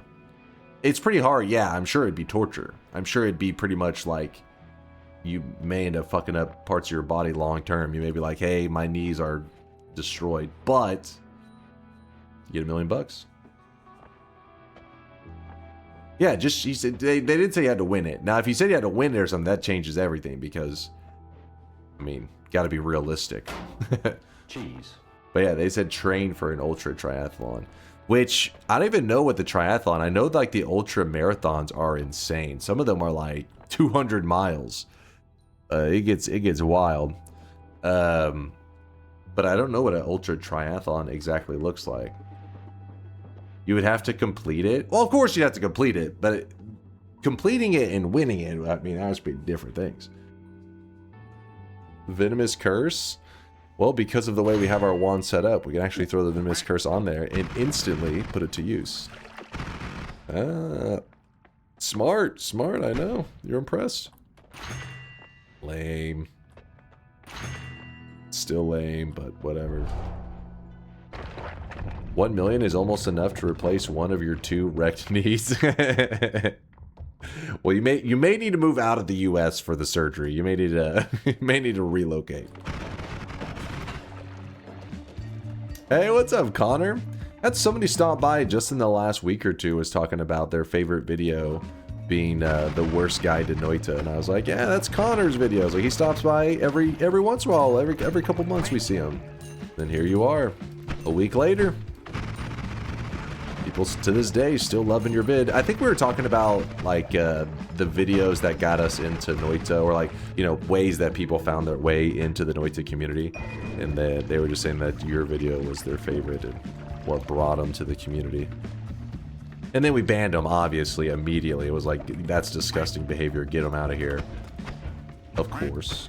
It's pretty hard. Yeah, I'm sure it'd be torture. I'm sure it'd be pretty much like you may end up fucking up parts of your body long term. You may be like, hey, my knees are destroyed, but you get $1 million. Yeah, just he said they didn't say you had to win it. Now, if you said you had to win it or something, that changes everything because, I mean, got to be realistic. Jeez. But yeah, they said train for an ultra triathlon, which I don't even know what the triathlon. I know like the ultra marathons are insane. Some of them are like 200 miles. It gets wild. But I don't know what an ultra triathlon exactly looks like. You would have to complete it. Well, of course you'd have to complete it, but completing it and winning it, I mean, that's pretty different things. Venomous Curse? Well, because of the way we have our wand set up, we can actually throw the Venomous Curse on there and instantly put it to use. Smart, I know. You're impressed. Lame. Still lame, but whatever. 1 million is almost enough to replace one of your 2 wrecked knees. Well, you may need to move out of the U.S. for the surgery. You may need to relocate. Hey, what's up, Connor? Had somebody stop by just in the last week or two was talking about their favorite video being the worst guide to Noita, and I was like, yeah, that's Connor's videos. Like, he stops by every once in a while, every couple months we see him. Then here you are, a week later. People to this day still loving your vid. I think we were talking about like the videos that got us into Noita, or like, you know, ways that people found their way into the Noita community, and they were just saying that your video was their favorite and what brought them to the community. And then we banned them, obviously, immediately. It was like, that's disgusting behavior, get them out of here. Of course.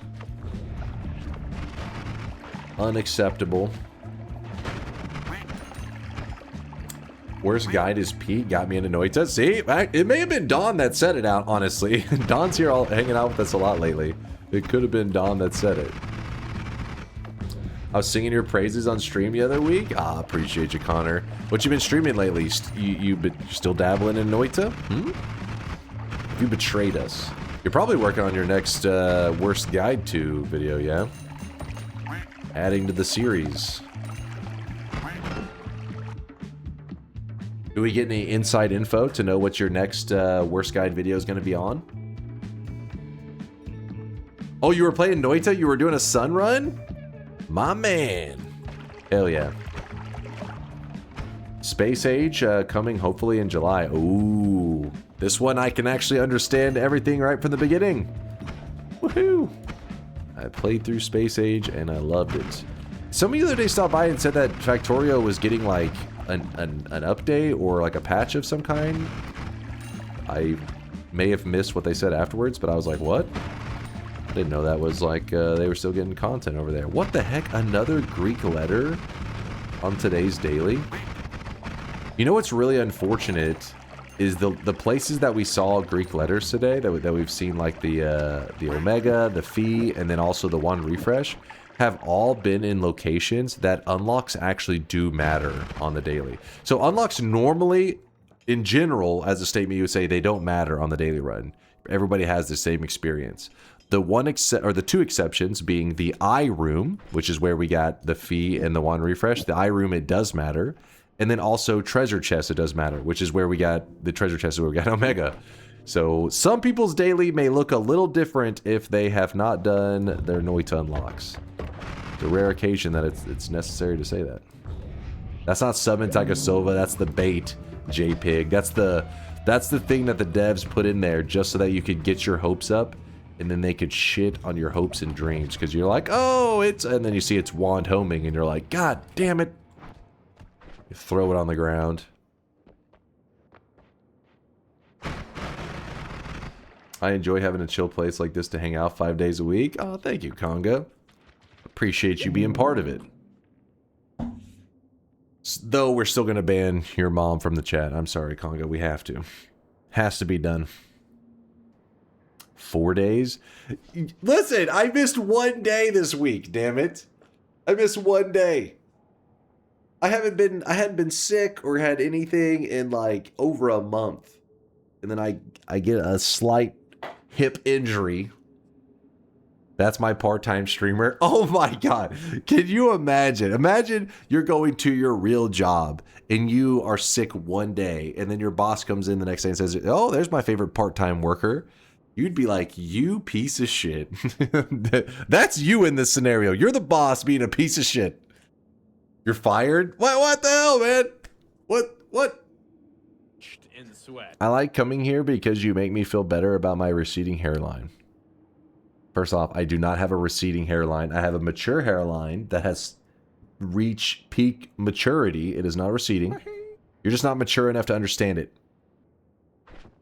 Unacceptable. Worst guide is Pete, got me into Noita. See, it may have been Don that said it out, honestly. Don's here all hanging out with us a lot lately. It could have been Don that said it. I was singing your praises on stream the other week. Ah, appreciate you, Connor. What you been streaming lately? You been still dabbling in Noita? You betrayed us. You're probably working on your next worst guide to video, yeah? Adding to the series. Do we get any inside info to know what your next worst guide video is going to be on? Oh, you were playing Noita? You were doing a sun run? My man. Hell yeah. Space Age coming hopefully in July. Ooh. This one I can actually understand everything right from the beginning. Woohoo. I played through Space Age and I loved it. Somebody the other day stopped by and said that Factorio was getting like an update or like a patch of some kind. I may have missed what they said afterwards, but I was like, what? I didn't know that was like they were still getting content over there. What the heck? Another Greek letter on today's daily? You know what's really unfortunate is the places that we saw Greek letters today that we've seen, like the Omega, the Phi, and then also the One Refresh, have all been in locations that unlocks actually do matter on the daily. So unlocks normally, in general, as a statement you would say, they don't matter on the daily run. Everybody has the same experience. The two exceptions being the eye room, which is where we got the Phi and the One Refresh. The eye room, it does matter. And then also treasure chest, it does matter, which is where we got the treasure chest, where we got Omega. So some people's daily may look a little different if they have not done their Noita unlocks. It's a rare occasion that it's necessary to say that. That's not summon Tagasova, that's the bait, JPig. That's the thing that the devs put in there just so that you could get your hopes up, and then they could shit on your hopes and dreams, because you're like, oh, and then you see it's wand homing, and you're like, god damn it. You throw it on the ground. I enjoy having a chill place like this to hang out 5 days a week. Oh, thank you, Conga. Appreciate you being part of it. Though we're still going to ban your mom from the chat. I'm sorry, Conga. We have to. Has to be done. 4 days? Listen, I missed 1 day this week, damn it. I missed 1 day. I hadn't been sick or had anything in like over a month. and then I get a slight hip injury. That's my part-time streamer. Oh my God. Can you imagine? Imagine you're going to your real job and you are sick one day and then your boss comes in the next day and says, oh, there's my favorite part-time worker. You'd be like, you piece of shit. That's you in this scenario. You're the boss being a piece of shit. You're fired? What the hell, man? What? In sweat. I like coming here because you make me feel better about my receding hairline. First off, I do not have a receding hairline. I have a mature hairline that has reached peak maturity. It is not receding. You're just not mature enough to understand it.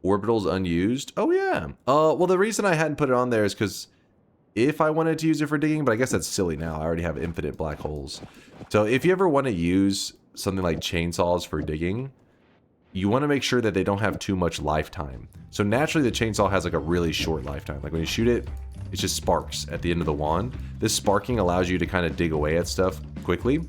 Orbitals unused? Oh, yeah. Well, the reason I hadn't put it on there is because if I wanted to use it for digging, but I guess that's silly now. I already have infinite black holes. So if you ever want to use something like chainsaws for digging, you want to make sure that they don't have too much lifetime. So naturally, the chainsaw has like a really short lifetime. Like when you shoot it, it just sparks at the end of the wand. This sparking allows you to kind of dig away at stuff quickly.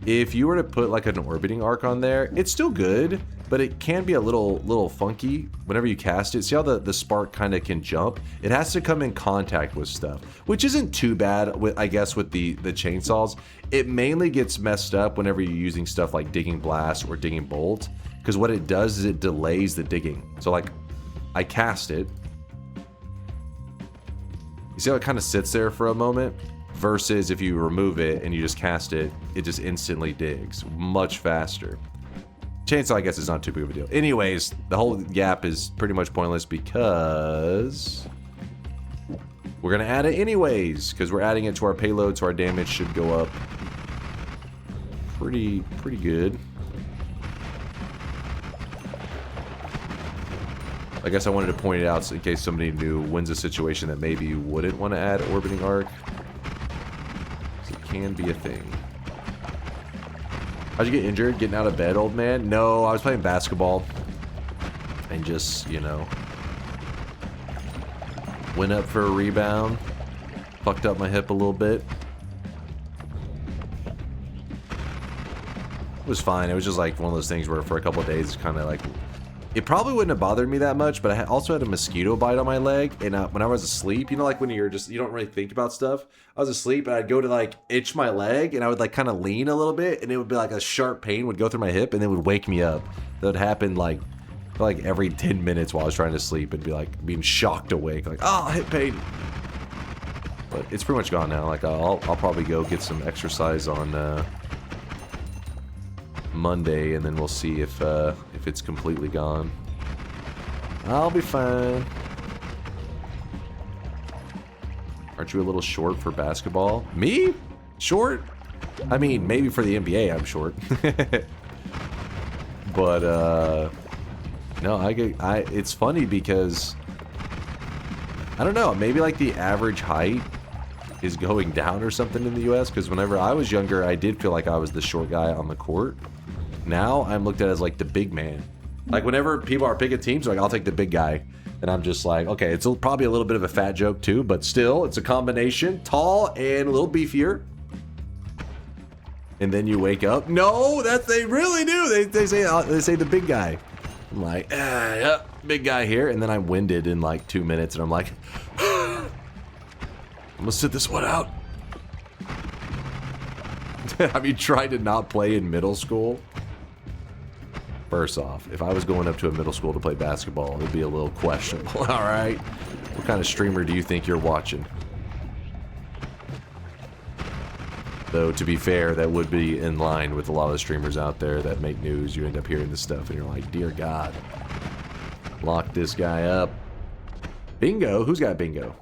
If you were to put like an orbiting arc on there, it's still good, but it can be a little funky whenever you cast it. See how the spark kind of can jump? It has to come in contact with stuff, which isn't too bad, with, I guess, with the chainsaws. It mainly gets messed up whenever you're using stuff like digging blast or digging bolt, because what it does is it delays the digging. So like, I cast it. You see how it kind of sits there for a moment? Versus if you remove it and you just cast it, it just instantly digs much faster. Chainsaw, I guess, is not too big of a deal. Anyways, the whole yap is pretty much pointless because we're going to add it anyways, because we're adding it to our payload, so our damage should go up pretty good. I guess I wanted to point it out in case somebody knew when's a situation that maybe you wouldn't want to add orbiting arc. It can be a thing. How'd you get injured? Getting out of bed, old man? No, I was playing basketball. And just, you know, went up for a rebound. Fucked up my hip a little bit. It was fine. It was just like one of those things where for a couple of days it's kind of like... It probably wouldn't have bothered me that much, but I also had a mosquito bite on my leg, and when I was asleep, you know, like when you're just, you don't really think about stuff. I was asleep, and I'd go to like itch my leg, and I would like kind of lean a little bit, and it would be like a sharp pain would go through my hip, and it would wake me up. That would happen like every 10 minutes while I was trying to sleep, and be like being shocked awake, like, oh, hip pain. But it's pretty much gone now. Like I'll probably go get some exercise on Monday, and then we'll see if it's completely gone. I'll be fine. Aren't you a little short for basketball? Me? Short? I mean, maybe for the NBA I'm short. But no, it's funny because I don't know, maybe like the average height is going down or something in the US, because whenever I was younger I did feel like I was the short guy on the court. Now I'm looked at as like the big man. Like whenever people are picking teams, like I'll take the big guy, and I'm just like, okay, it's probably a little bit of a fat joke too, but still, it's a combination, tall and a little beefier. And then you wake up. No, they really do. They say the big guy. I'm like, yeah, big guy here, and then I'm winded in like 2 minutes, and I'm like, I'm gonna sit this one out. Have you tried to not play in middle school? First off, if I was going up to a middle school to play basketball, it would be a little questionable. All right. What kind of streamer do you think you're watching? Though, to be fair, that would be in line with a lot of the streamers out there that make news. You end up hearing this stuff, and you're like, dear God. Lock this guy up. Bingo? Who's got bingo?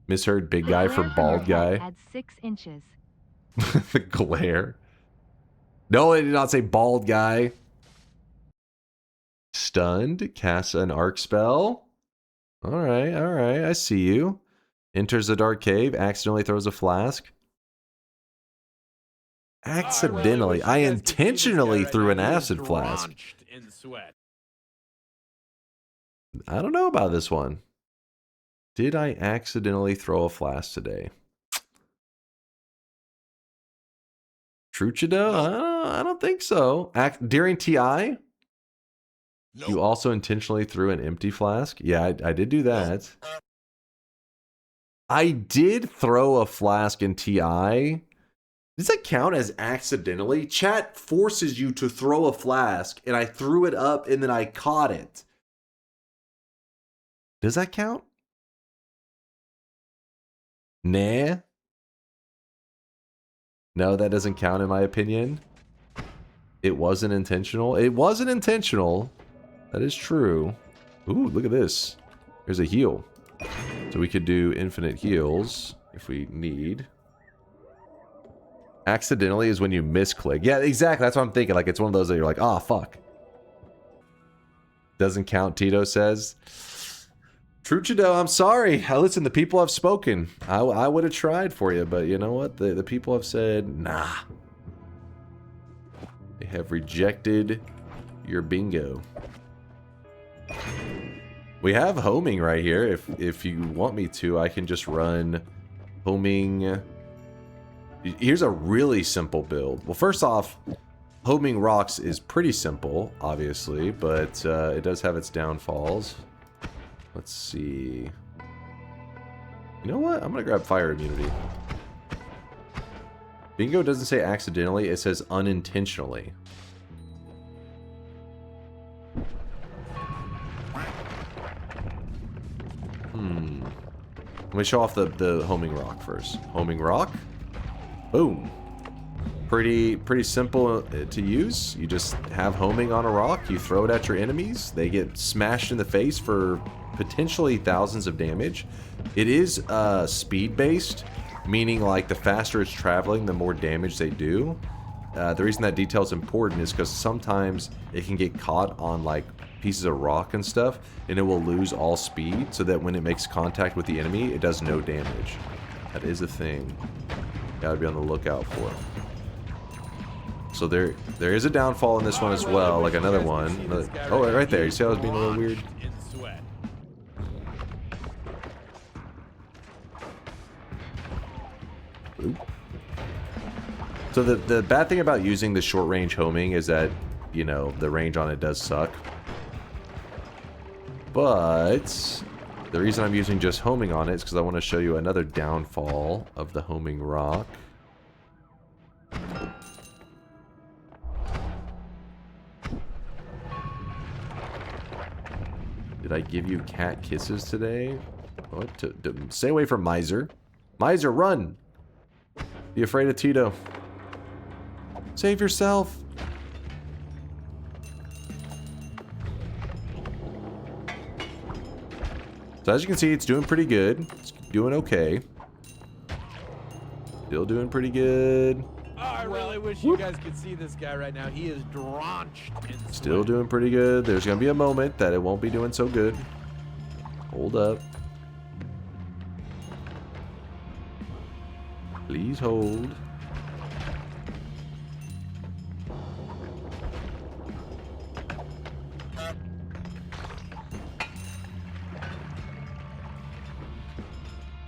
Misheard big guy for bald guy. Add 6 inches. The glare. No, it did not say bald guy. Stunned. Casts an arc spell. Alright, I see you. Enters the dark cave. Accidentally throws a flask. Accidentally. I intentionally threw an acid flask. In sweat. I don't know about this one. Did I accidentally throw a flask today? Truchido? I don't think so. During TI? You also intentionally threw an empty flask? Yeah, I did do that. I did throw a flask in TI. Does that count as accidentally? Chat forces you to throw a flask, and I threw it up, and then I caught it. Does that count? Nah. No, that doesn't count in my opinion. It wasn't intentional. It wasn't intentional. That is true. Ooh, look at this. There's a heal. So we could do infinite heals if we need. Accidentally is when you misclick. Yeah, exactly. That's what I'm thinking. Like, it's one of those that you're like, oh, fuck. Doesn't count, Tito says. Truchido, I'm sorry. Listen, the people have spoken. I would have tried for you, but you know what? The people have said, nah. They have rejected your bingo. We have homing right here. If you want me to, I can just run homing. Here's a really simple build. Well, first off, homing rocks is pretty simple, obviously, but it does have its downfalls. Let's see. You know what? I'm going to grab fire immunity. Bingo doesn't say accidentally, it says unintentionally. Let me show off the homing rock first. Homing rock. Boom. Pretty simple to use. You just have homing on a rock. You throw it at your enemies. They get smashed in the face for potentially thousands of damage. It is speed based, meaning like the faster it's traveling, the more damage they do. The reason that detail is important is because sometimes it can get caught on like pieces of rock and stuff, and it will lose all speed, so that when it makes contact with the enemy, it does no damage. That is a thing. Gotta be on the lookout for it. So there is a downfall in this one as well, like another one. Oh, right there. You see how I was being a little weird? Oop. So the bad thing about using the short range homing is that, you know, the range on it does suck. But the reason I'm using just homing on it is because I want to show you another downfall of the homing rock. Did I give you cat kisses today? What? Stay away from Miser. Miser, run! Be afraid of Tito. Save yourself! So as you can see, it's doing pretty good. It's doing okay. Still doing pretty good. Oh, I really wish you guys could see this guy right now. He is drenched in sweat. Still doing pretty good. There's going to be a moment that it won't be doing so good. Hold up. Please hold.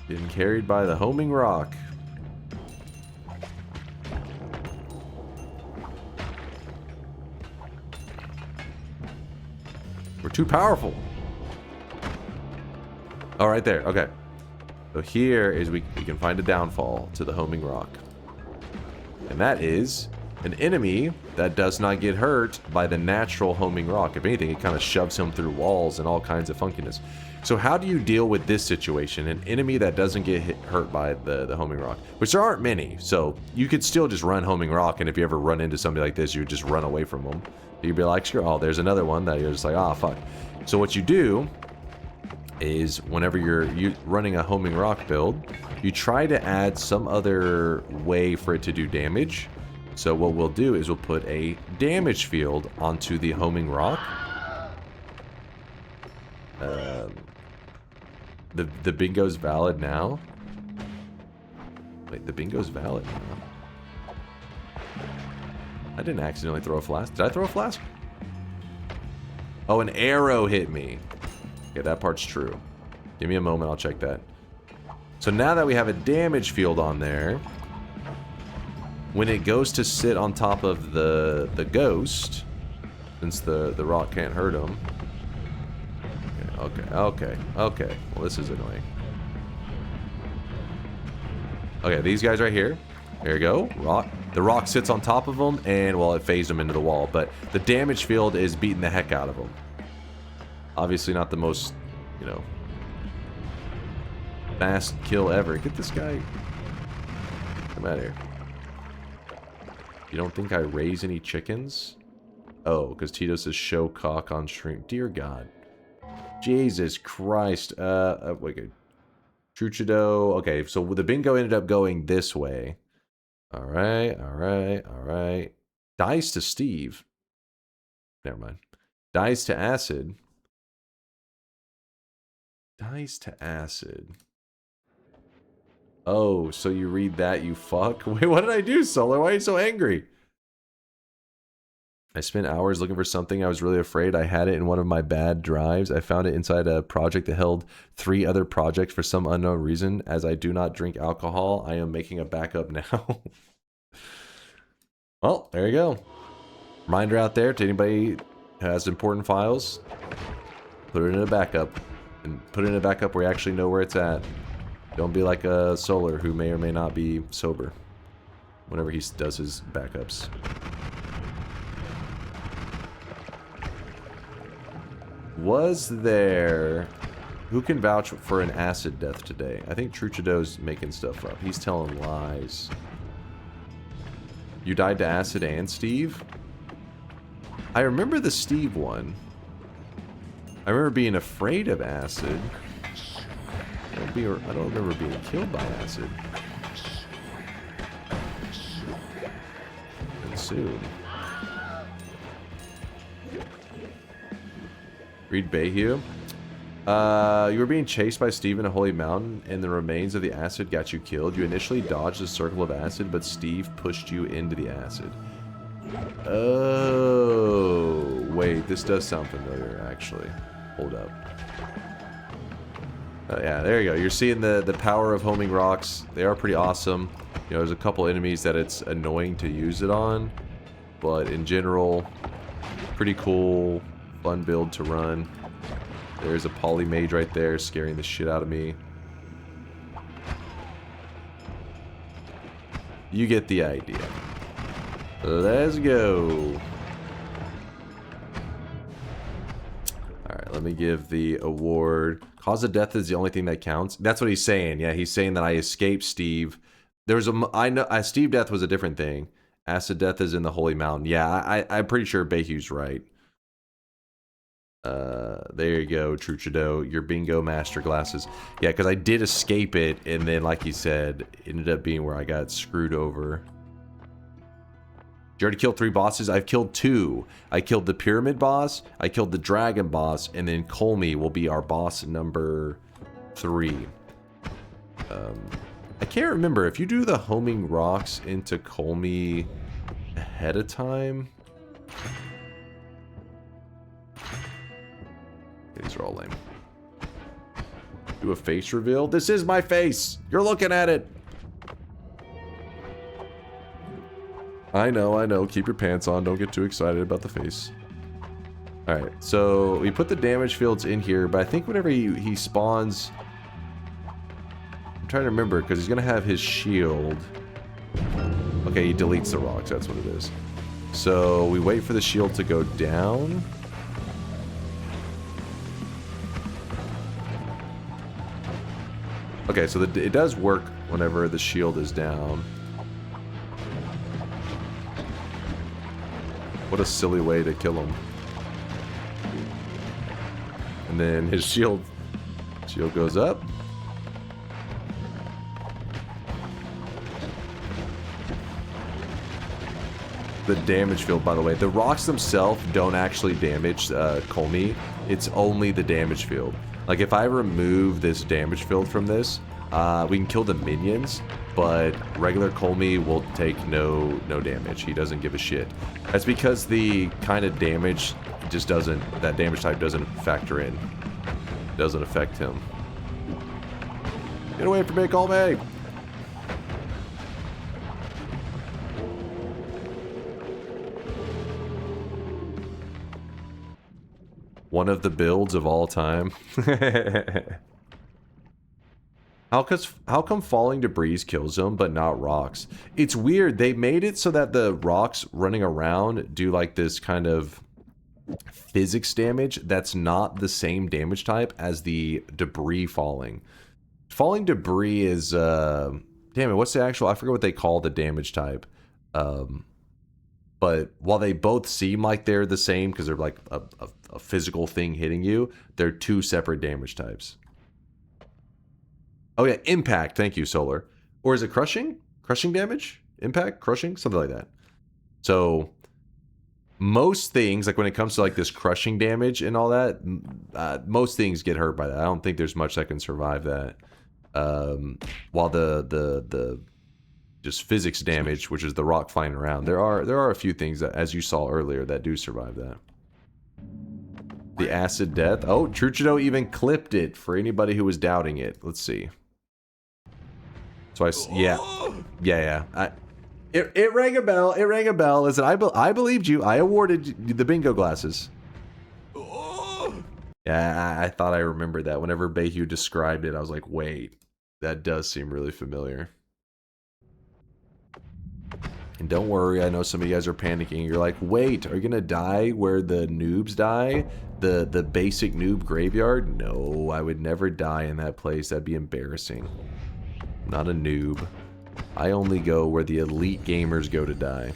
Getting carried by the homing rock. We're too powerful. Oh, right there. Okay. So here is we can find a downfall to the homing rock. And that is an enemy that does not get hurt by the natural homing rock. If anything, it kind of shoves him through walls and all kinds of funkiness. So how do you deal with this situation? An enemy that doesn't get hurt by the homing rock, which there aren't many. So you could still just run homing rock, and if you ever run into somebody like this, you would just run away from them. You'd be like, sure, oh, there's another one that you're just like, ah, oh, fuck. So what you do is whenever you're running a homing rock build, you try to add some other way for it to do damage. So what we'll do is we'll put a damage field onto the homing rock. The bingo's valid now. Wait, the bingo's valid now. I didn't accidentally throw a flask. Did I throw a flask? Oh, an arrow hit me. Okay, that part's true. Give me a moment, I'll check that. So now that we have a damage field on there, when it goes to sit on top of the ghost, since the rock can't hurt him. Okay. Well, this is annoying. Okay, these guys right here. There you go. Rock. The rock sits on top of them, and, well, it phased them into the wall. But the damage field is beating the heck out of them. Obviously not the most, you know, fast kill ever. Get this guy. Come out here. You don't think I raise any chickens? Oh, because Tito says show cock on stream. Dear God. Jesus Christ. Wait. Truchido. Okay, so the bingo ended up going this way. Alright. Dice to Steve. Never mind. Dice to acid. Dice to acid. Oh, so you read that, you fuck? Wait, what did I do, Solar? Why are you so angry? I spent hours looking for something. I was really afraid. I had it in one of my bad drives. I found it inside a project that held 3 other projects for some unknown reason. As I do not drink alcohol, I am making a backup now. Well, there you go. Reminder out there to anybody who has important files. Put it in a backup. And put it in a backup where you actually know where it's at. Don't be like a Solar who may or may not be sober whenever he does his backups. Was there... Who can vouch for an acid death today? I think Truchido's making stuff up. He's telling lies. You died to acid and Steve? I remember the Steve one. I remember being afraid of acid. I don't remember being killed by acid. And soon. Read Bayhue. You were being chased by Steve in a holy mountain, and the remains of the acid got you killed. You initially dodged the circle of acid, but Steve pushed you into the acid. Oh, wait, this does sound familiar, actually. Hold up. Yeah, there you go. You're seeing the power of homing rocks. They are pretty awesome. You know, there's a couple enemies that it's annoying to use it on, but in general, pretty cool, fun build to run. There's a poly mage right there scaring the shit out of me. You get the idea. Let's go. Alright, let me give the award. Cause of death is the only thing that counts. That's what he's saying. Yeah, he's saying that I escaped Steve. There was I know Steve death was a different thing. Acid death is in the Holy Mountain. Yeah, I'm pretty sure Bayhue's right. There you go, Truchido. Your bingo master glasses. Yeah, because I did escape it, and then, like he said, it ended up being where I got screwed over. You already killed 3 bosses? I've killed 2. I killed the pyramid boss, I killed the dragon boss, and then Kolmi will be our boss number 3. I can't remember. If you do the homing rocks into Kolmi ahead of time... These are all lame. Do a face reveal? This is my face! You're looking at it! I know. Keep your pants on. Don't get too excited about the face. Alright, so we put the damage fields in here, but I think whenever he spawns... I'm trying to remember, because he's going to have his shield. Okay, he deletes the rocks. That's what it is. So we wait for the shield to go down. Okay, so it does work whenever the shield is down. What a silly way to kill him. And then his shield goes up. The damage field, by the way. The rocks themselves don't actually damage Kolmi. It's only the damage field. Like, if I remove this damage field from this, we can kill the minions, but regular Kolmi will take no damage. He doesn't give a shit. That's because the kind of damage just doesn't... That damage type doesn't factor in. Doesn't affect him. Get away from me, Kolmi! One of the builds of all time. How come falling debris kills them, but not rocks? It's weird. They made it so that the rocks running around do like this kind of physics damage that's not the same damage type as the debris falling. Falling debris is, damn it, what's the actual, I forget what they call the damage type. But while they both seem like they're the same because they're like a physical thing hitting you, they're two separate damage types. Oh yeah, impact. Thank you, Solar. Or is it crushing? Crushing damage? Impact? Crushing? Something like that. So most things, like when it comes to like this crushing damage and all that, most things get hurt by that. I don't think there's much that can survive that. While the just physics damage, which is the rock flying around, there are a few things that, as you saw earlier, that do survive that. The acid death. Oh, Truchido even clipped it for anybody who was doubting it. Let's see. So yeah. It rang a bell. It rang a bell. Listen, I believed you. I awarded you the bingo glasses. Yeah, I thought I remembered that. Whenever Bayhu described it, I was like, wait, that does seem really familiar. And don't worry, I know some of you guys are panicking. You're like, wait, are you gonna die where the noobs die? The basic noob graveyard? No, I would never die in that place. That'd be embarrassing. I'm not a noob. I only go where the elite gamers go to die.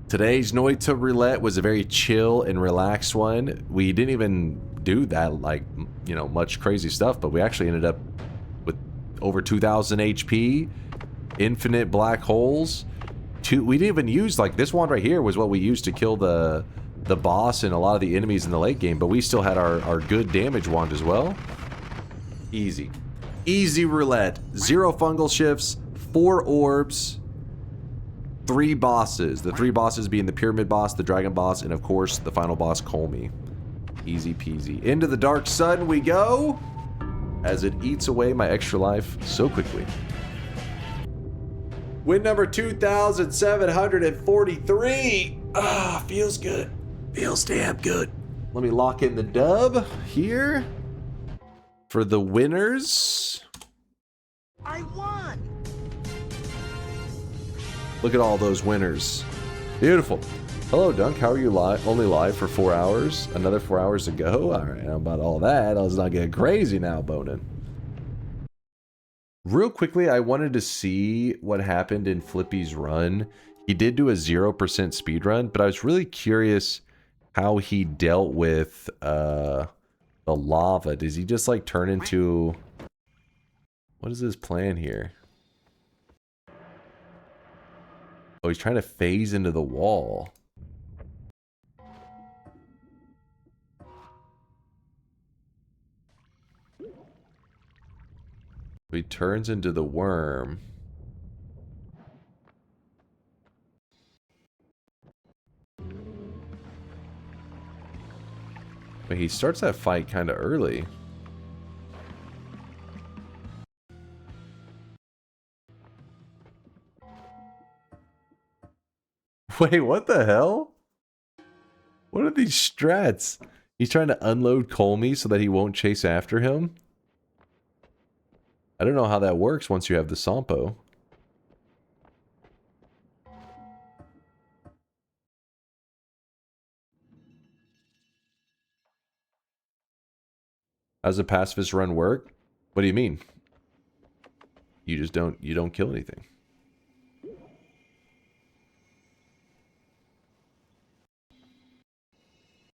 Today's Noita Roulette was a very chill and relaxed one. We didn't even do that, like, you know, much crazy stuff, but we actually ended up with over 2,000 HP, infinite black holes. We didn't even use, like, this wand right here was what we used to kill the boss and a lot of the enemies in the late game, but we still had our good damage wand as well. Easy. Easy roulette. 0 fungal shifts, 4 orbs, 3 bosses. The 3 bosses being the pyramid boss, the dragon boss, and of course the final boss, Kolmi. Easy peasy. Into the dark sun we go, as it eats away my extra life so quickly. Win number 2,743. Ah, feels good. Feels damn good. Let me lock in the dub here for the winners. I won. Look at all those winners. Beautiful. Hello, Dunk. How are you only live for 4 hours? Another 4 hours to go? Alright, how about all that? I was not getting crazy now, Bonin. Real quickly, I wanted to see what happened in Flippy's run. He did do a 0% speedrun, but I was really curious how he dealt with the lava. Does he just like turn into... What is his plan here? Oh, he's trying to phase into the wall. He turns into the worm. But he starts that fight kind of early. Wait, what the hell? What are these strats? He's trying to unload Kolmi so that he won't chase after him? I don't know how that works once you have the Sampo. How's a pacifist run work? What do you mean? You just don't kill anything.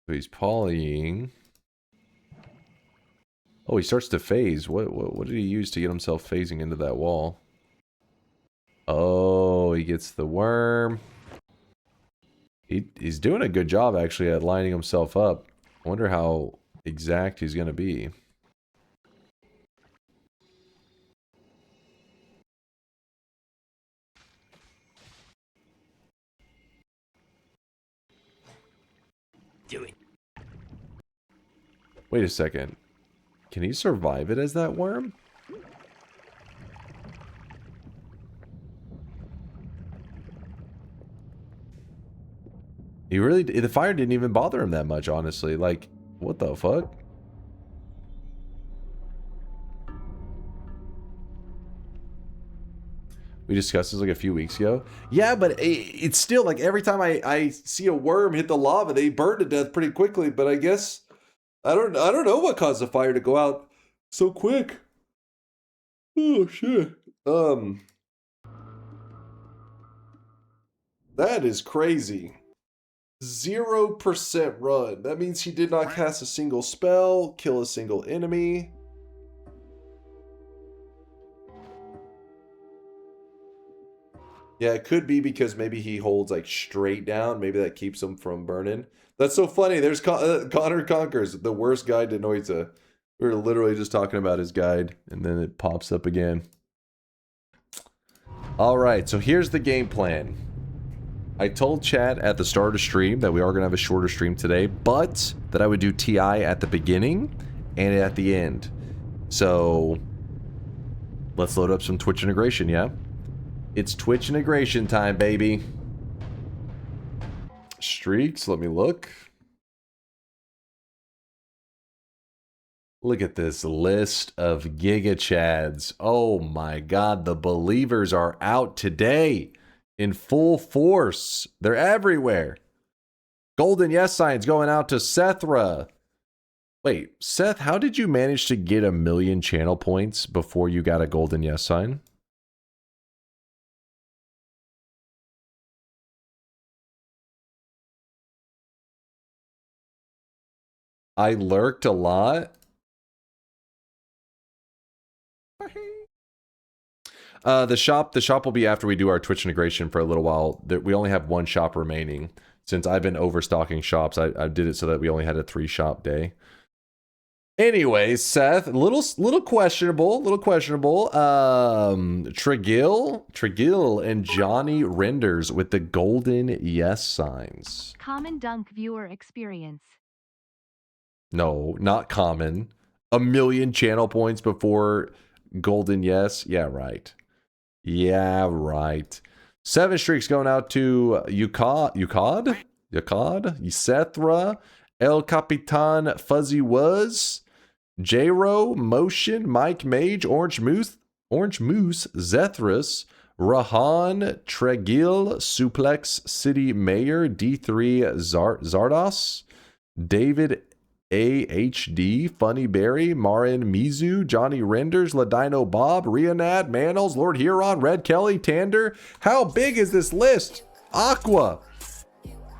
So he's polying. Oh, he starts to phase. What did he use to get himself phasing into that wall? Oh, he gets the worm. He's doing a good job actually at lining himself up. I wonder how exact he's gonna be. Do it. Wait a second. Can he survive it as that worm? He really, the fire didn't even bother him that much, honestly. Like, what the fuck? We discussed this like a few weeks ago. Yeah, but it's still like every time I see a worm hit the lava, they burn to death pretty quickly. But I guess I don't know what caused the fire to go out so quick. Oh shit. That is crazy. 0% run. That means he did not cast a single spell, kill a single enemy. Yeah, it could be because maybe he holds like straight down. Maybe that keeps him from burning. That's so funny. There's Connor Conquers, the worst guide to Noita. We were literally just talking about his guide, and then it pops up again. All right, so here's the game plan. I told chat at the start of stream that we are going to have a shorter stream today, but that I would do TI at the beginning and at the end. So let's load up some Twitch integration, yeah? It's Twitch integration time, baby. Streaks, let me look. Look at this list of Giga Chads. Oh my god, the believers are out today in full force. They're everywhere. Golden yes signs going out to Sethra. Wait, Seth, how did you manage to get 1 million channel points before you got a golden yes sign? I lurked a lot. The shop will be after we do our Twitch integration for a little while. We only have 1 shop remaining. Since I've been overstocking shops, I did it so that we only had a 3 shop day. Anyway, Seth, little questionable. Tregill and Johnny Renders with the golden yes signs. Common dunk viewer experience. No, not common. 1 million channel points before golden yes. Yeah, right. Yeah, right. 7 streaks going out to Yukad, Sethra, El Capitan Fuzzy Was, J-Ro, Motion, Mike Mage, Orange Moose, Zethras, Rahan, Tregill, Suplex City Mayor, D3 Zardos, David AHD, Funny Berry, Marin Mizu, Johnny Renders, Ladino Bob, Rionad, Manals, Lord Huron, Red Kelly, Tander. How big is this list? Aqua,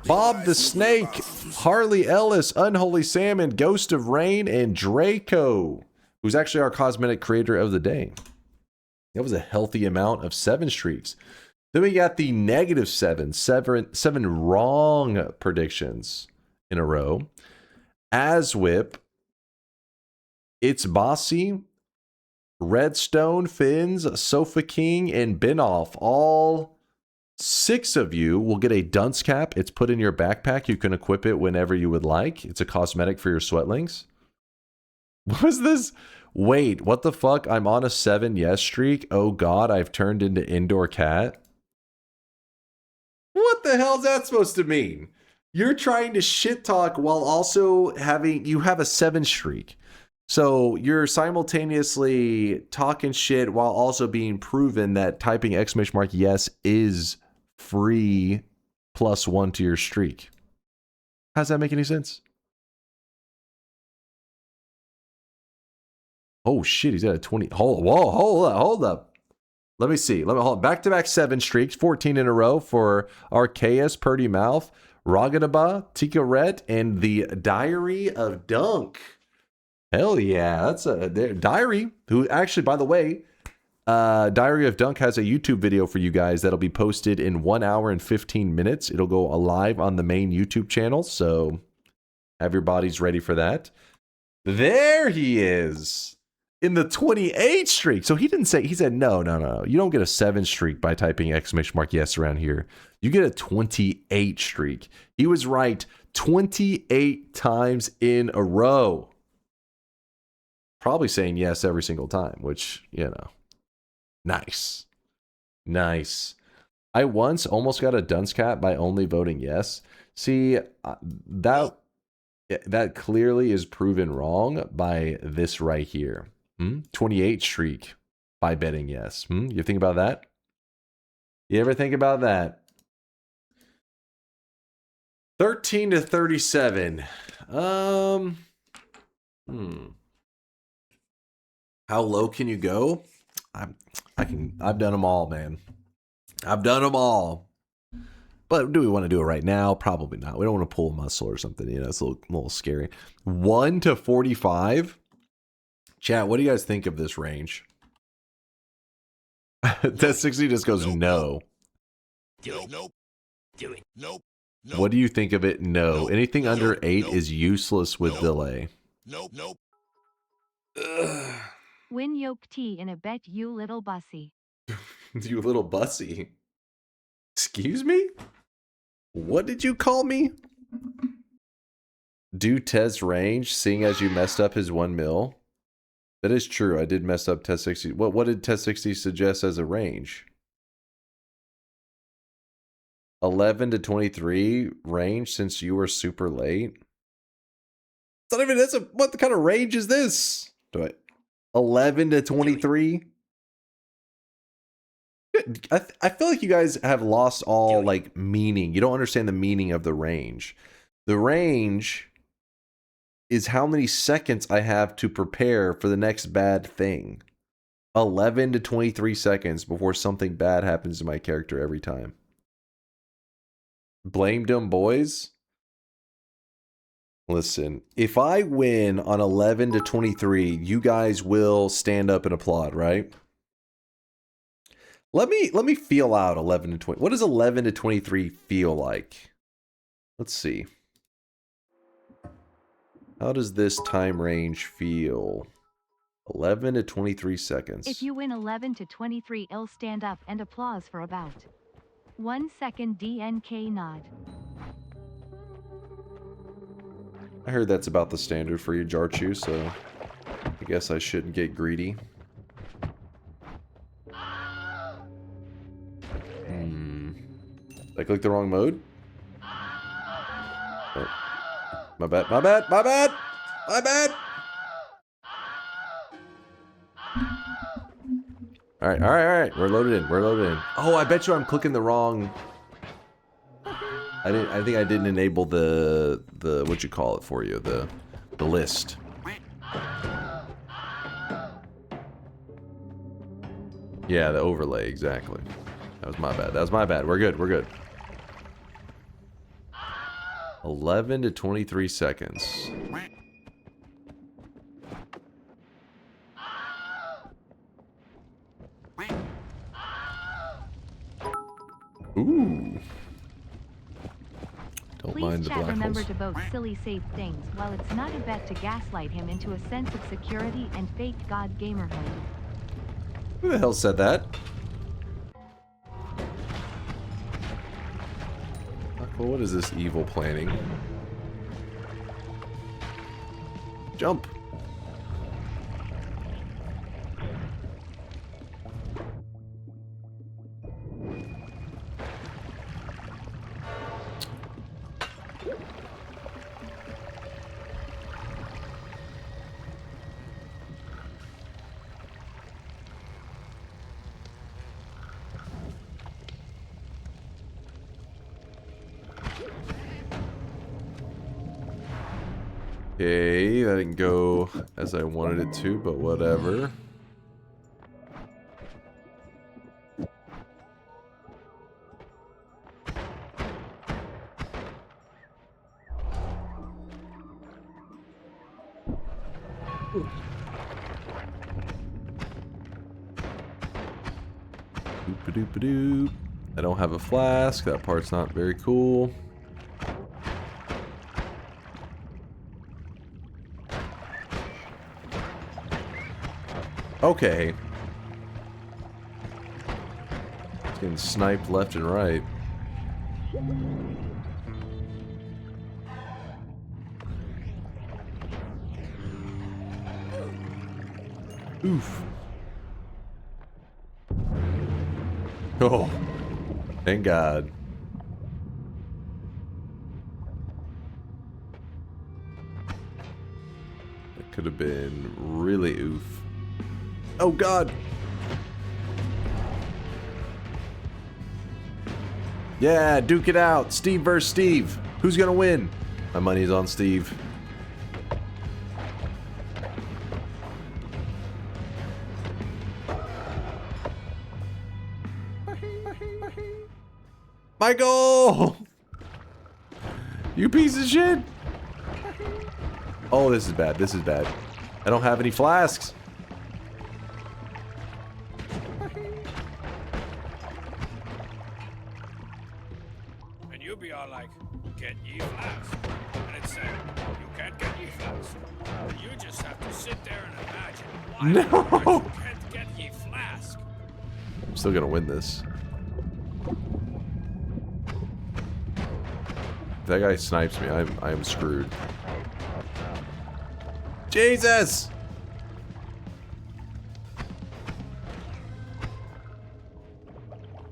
Bob the Snake, Harley Ellis, Unholy Salmon, Ghost of Rain, and Draco, who's actually our cosmetic creator of the day. That was a healthy amount of 7 streaks. Then we got the -7 wrong predictions in a row. Aswhip, It's Bossy, Redstone, Finns, Sofa King, and Binoff. All 6 of you will get a dunce cap. It's put in your backpack. You can equip it whenever you would like. It's a cosmetic for your sweatlings. What is this? Wait, what the fuck? I'm on a 7 yes streak. Oh god, I've turned into indoor cat. What the hell is that supposed to mean? You're trying to shit talk while also you have a 7 streak. So you're simultaneously talking shit while also being proven that typing !yes is free +1 to your streak. How does that make any sense? Oh shit, he's at a 20. Hold up. Let me see. Hold back-to-back 7 streaks, 14 in a row for Arceus, Purdy Mouth, Raganaba, Tika Ret, and the Diary of Dunk. Hell yeah, that's a Diary, who actually, by the way, Diary of Dunk has a YouTube video for you guys that'll be posted in 1 hour and 15 minutes. It'll go live on the main YouTube channel, so have your bodies ready for that. There he is. In the 28 streak. So he didn't say, he said, no. You don't get a 7 streak by typing !yes around here. You get a 28 streak. He was right 28 times in a row. Probably saying yes every single time, which, you know, nice. I once almost got a dunce cap by only voting yes. See, that clearly is proven wrong by this right here. 28 streak by betting yes. You think about that? You ever think about that? 13 to 37. How low can you go? I've done them all, man. I've done them all. But do we want to do it right now? Probably not. We don't want to pull a muscle or something. You know, it's a little scary. 1 to 45. Chat, what do you guys think of this range? Test 60 just goes no. Do it. Nope. Do it. Nope. Nope. What do you think of it? No. Nope. Anything under 8 Nope. is useless with Nope. delay. Nope. Nope. Win yoke tea in a bet, you little bussy. You little bussy. Excuse me? What did you call me? Do Tez range, seeing as you messed up his 1 mil? That is true. I did mess up Test 60. What did Test 60 suggest as a range? 11 to 23 range since you were super late? It's not even, what kind of range is this? 11 to 23? I feel like you guys have lost all like meaning. You don't understand the meaning of the range. The range is how many seconds I have to prepare for the next bad thing. 11 to 23 seconds before something bad happens to my character every time. Blame them boys. Listen, if I win on 11 to 23, you guys will stand up and applaud, right? Let me feel out 11 to 20. What does 11 to 23 feel like? Let's see. How does this time range feel? 11 to 23 seconds. If you win 11 to 23, I'll stand up and applause for about 1 second. DNK nod. I heard that's about the standard for you, Jarchu, so I guess I shouldn't get greedy. I clicked the wrong mode? Oh. My bad, my bad, my bad! My bad! Alright, alright, alright. We're loaded in, we're loaded in. Oh, I bet you I'm clicking the wrong... I think I didn't enable the what you call it for you, the list. Yeah, the overlay, exactly. That was my bad. That was my bad. We're good. We're good. 11 to 23 seconds. Ooh. Don't Please mind the chat black remember holes. to vote silly safe things while it's not a bet to gaslight him into a sense of security and fake god gamerhood. Who the hell said that? Well, what is this evil planning? Jump! Okay, that didn't go as I wanted it to, but whatever. Doop-a-doop-a-doop. I don't have a flask. That part's not very cool. Okay. It's getting sniped left and right. Oof. Oh. Thank God. That could have been really oof. Oh God! Yeah, duke it out. Steve versus Steve. Who's gonna win? My money's on Steve. Michael! You piece of shit! Oh, this is bad. This is bad. I don't have any flasks. And you'll be all like, get ye flask. And it's saying, you can't get ye flask. You just have to sit there and imagine why on earth you can't get ye flask. I'm still gonna win this. If that guy snipes me, I am screwed. Jesus!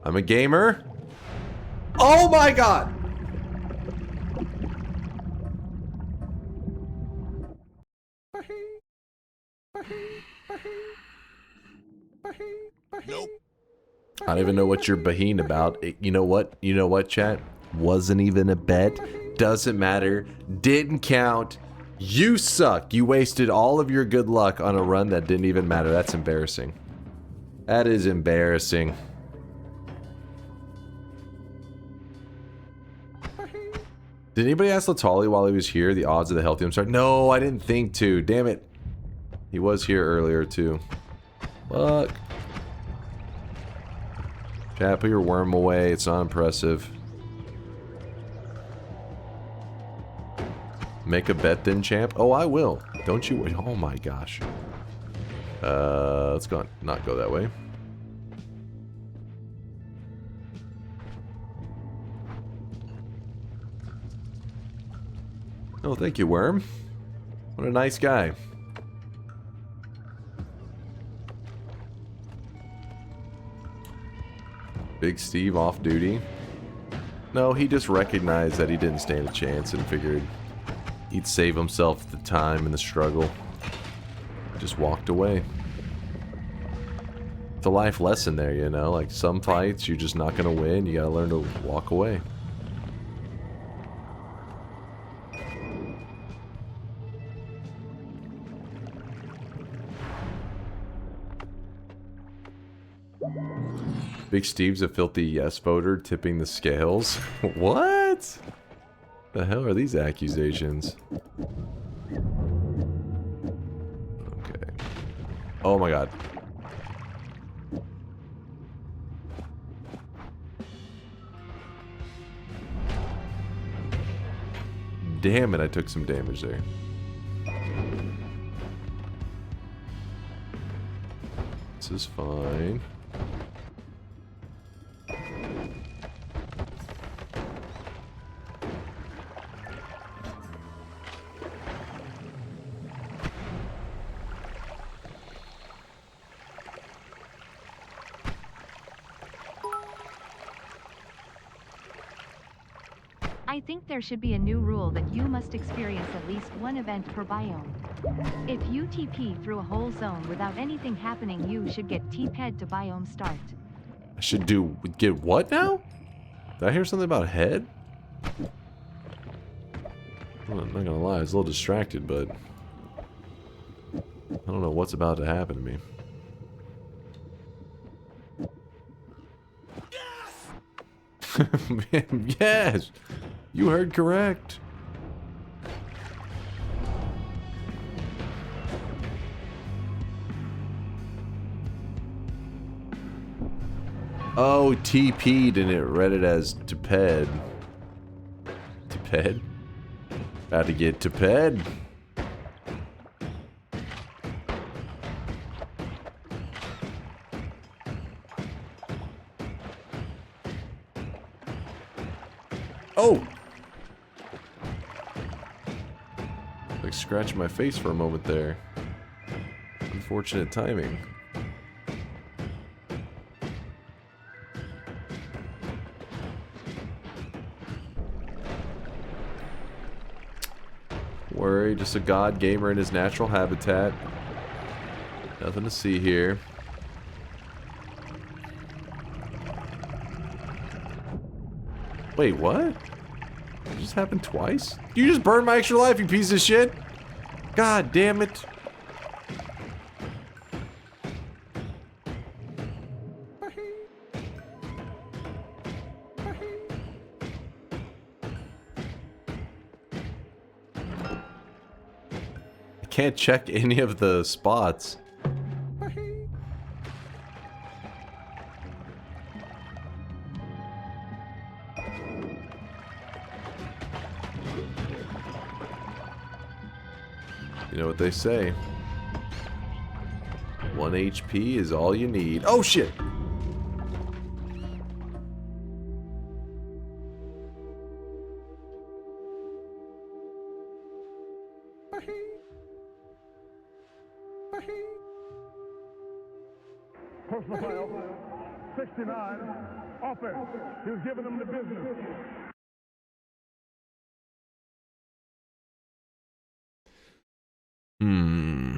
I'm a gamer. Oh my God! Nope. I don't even know what you're baheen about. You know what? You know what, chat? Wasn't even a bet. Doesn't matter. Didn't count. You suck. You wasted all of your good luck on a run that didn't even matter. That's embarrassing. That is embarrassing. Did anybody ask Latali while he was here the odds of the healthy? I'm sorry. No, I didn't think to. Damn it. He was here earlier too. Fuck. Chat, put your worm away. It's not impressive. Make a bet then, champ? Oh, I will. Don't you? Oh my gosh. Let's go. Not go that way. Oh, thank you, worm. What a nice guy. Big Steve off duty. No, he just recognized that he didn't stand a chance and figured he'd save himself the time and the struggle. Just walked away. It's a life lesson there, you know? Like, some fights you're just not gonna win. You gotta learn to walk away. Big Steve's a filthy yes voter, tipping the scales. What? The hell are these accusations? Okay. Oh my God. Damn it, I took some damage there. This is fine. I think there should be a new rule that you must experience at least one event per biome. If you TP through a whole zone without anything happening, you should get TP'd to biome start. I should get what now? Did I hear something about head? Well, I'm not gonna lie, I was a little distracted, but I don't know what's about to happen to me. Yes! You heard correct. Oh, TP'd and it read it as Teped. Teped? About to get Teped. Oh! Like scratching my face for a moment there. Unfortunate timing. Don't worry, just a god gamer in his natural habitat. Nothing to see here. Wait, what? It just happened twice? You just burned my extra life, you piece of shit! God damn it. I can't check any of the spots. You know what they say. 1 HP is all you need. Oh shit! Personal file, 69, offense. He was giving them the business. Hmm.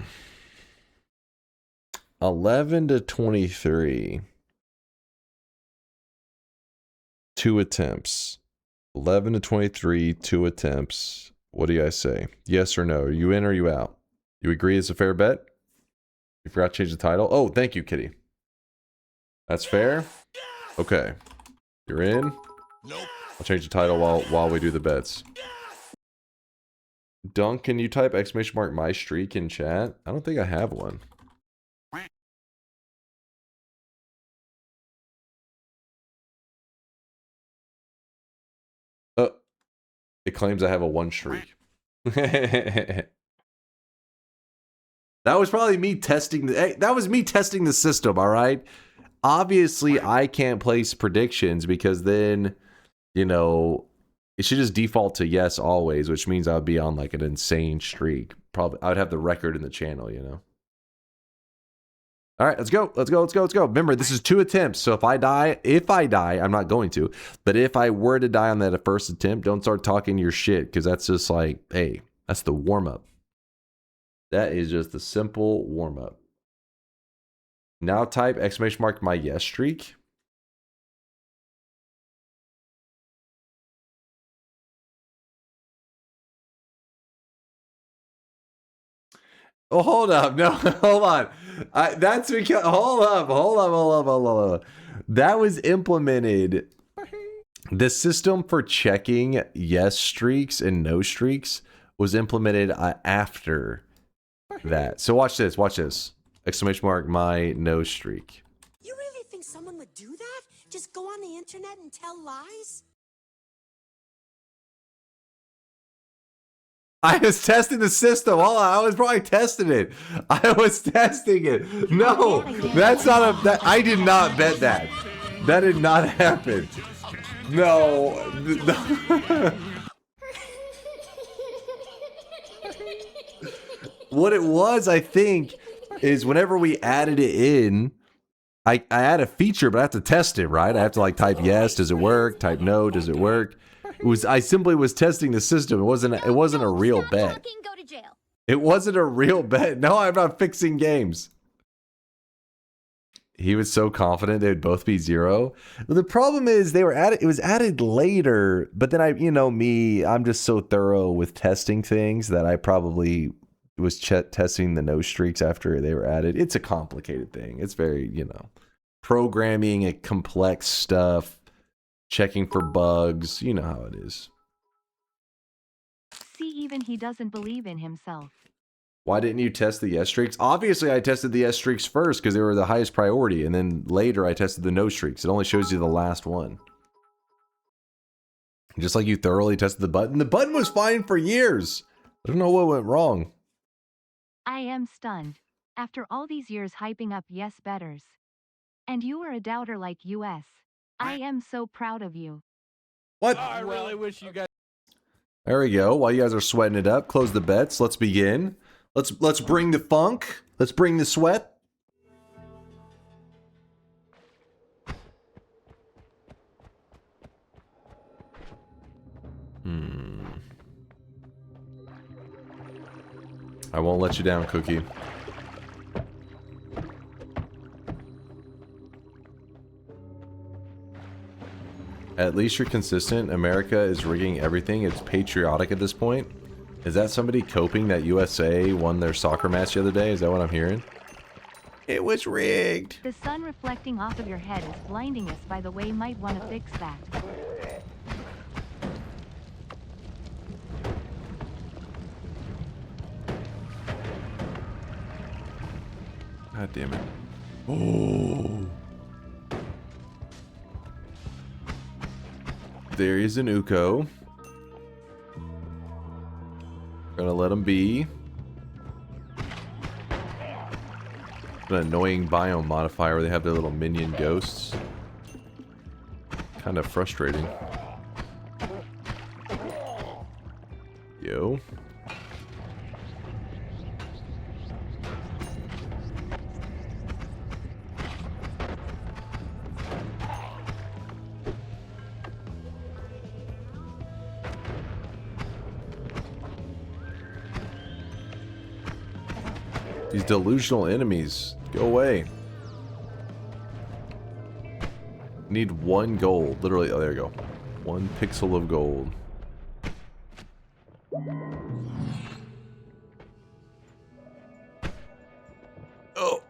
11 to 23. 2 attempts. 11 to 23, 2 attempts. What do you guys say? Yes or no? Are you in or are you out? You agree it's a fair bet? You forgot to change the title? Oh, thank you, Kitty. That's fair? Okay. You're in? Nope. I'll change the title while we do the bets. Dunk, can you type !! my streak in chat? I don't think I have one. It claims I have a 1 streak. That was probably me testing the hey, that was me testing the system, all right? Obviously, I can't place predictions because then, you know, it should just default to yes always, which means I would be on like an insane streak. Probably I would have the record in the channel, you know. All right, let's go. Let's go. Let's go. Let's go. Remember, this is 2 attempts. So if I die, I'm not going to. But if I were to die on that first attempt, don't start talking your shit because that's just like, hey, that's the warm up. That is just a simple warm up. Now type ! my yes streak. Oh, hold up. No, hold on. That's because, hold up. That was implemented. The system for checking yes streaks and no streaks was implemented after that. So watch this, watch this. ! my no streak. You really think someone would do that? Just go on the internet and tell lies? I was testing the system. Hold on, I was probably testing it. I was testing it. No, that's not a. I did not bet that. That did not happen. No. What it was, I think, is whenever we added it in, I add a feature, but I have to test it, right? I have to like type yes, does it work? Type no, does it work? I simply was testing the system. It wasn't a real bet. It wasn't a real bet. No, I'm not fixing games. He was so confident they would both be 0. Well, the problem is they were added. It was added later, but then I'm just so thorough with testing things that I probably was testing the no streaks after they were added. It's a complicated thing. It's very, programming and complex stuff. Checking for bugs, you know how it is. See, even he doesn't believe in himself. Why didn't you test the yes streaks? Obviously, I tested the yes streaks first because they were the highest priority, and then later I tested the no streaks. It only shows you the last one. Just like you thoroughly tested the button. The button was fine for years. I don't know what went wrong. I am stunned. After all these years hyping up yes betters. And you were a doubter like us. I am so proud of you. What? I really wish you guys. There we go. While you guys are sweating it up, close the bets. Let's begin. Let's bring the funk. Let's bring the sweat. I won't let you down, Cookie. At least you're consistent. America is rigging everything. It's patriotic at this point. Is that somebody coping that USA won their soccer match the other day? Is that what I'm hearing? It was rigged. The sun reflecting off of your head is blinding us, by the way. Might want to fix that. God damn it. Oh. There is an Uko. Gonna let him be. An annoying biome modifier where they have their little minion ghosts. Kind of frustrating. Yo. These delusional enemies. Go away. Need 1 gold. Literally, oh, there you go. 1 pixel of gold. Oh.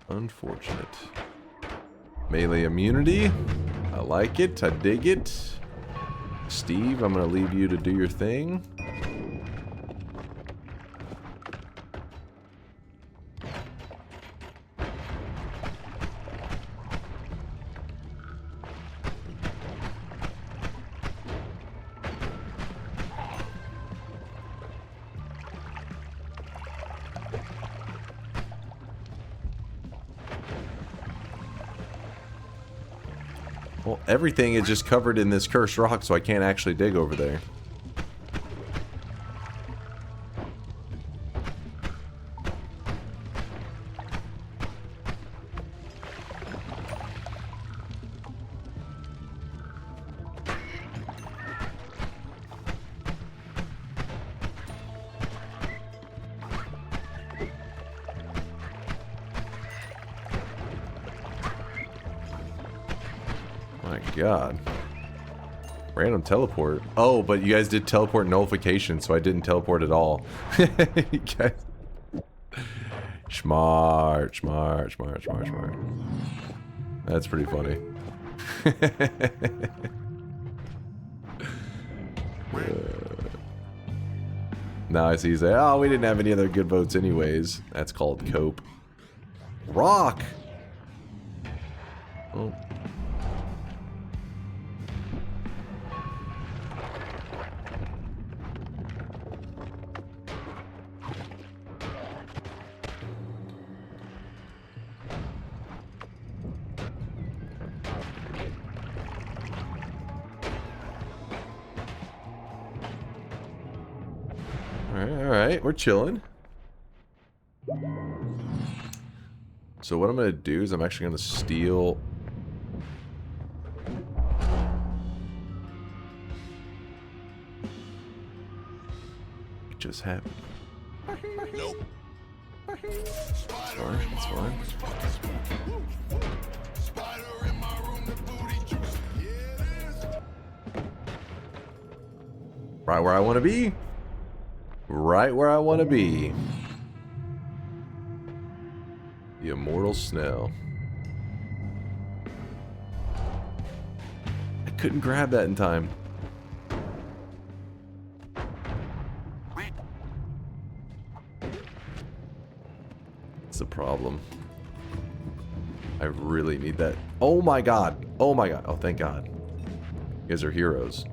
Unfortunate. Melee immunity. I like it. I dig it. Steve, I'm going to leave you to do your thing. Well, everything is just covered in this cursed rock, so I can't actually dig over there. My God. Random teleport. Oh, but you guys did teleport nullification, so I didn't teleport at all. You guys. Smart. That's pretty funny. Now I see you say, oh, we didn't have any other good votes anyways. That's called cope. Rock! Oh. Alright, we're chilling. So what I'm going to do is I'm actually going to steal... What just happened? Nope. That's fine, that's fine. Spider in my room, the booty juice. Yeah, it is. Right where I want to be. Right where I want to be. The immortal Snell. I couldn't grab that in time. It's a problem. I really need that. Oh my God. Oh my God. Oh, thank God. You guys are heroes.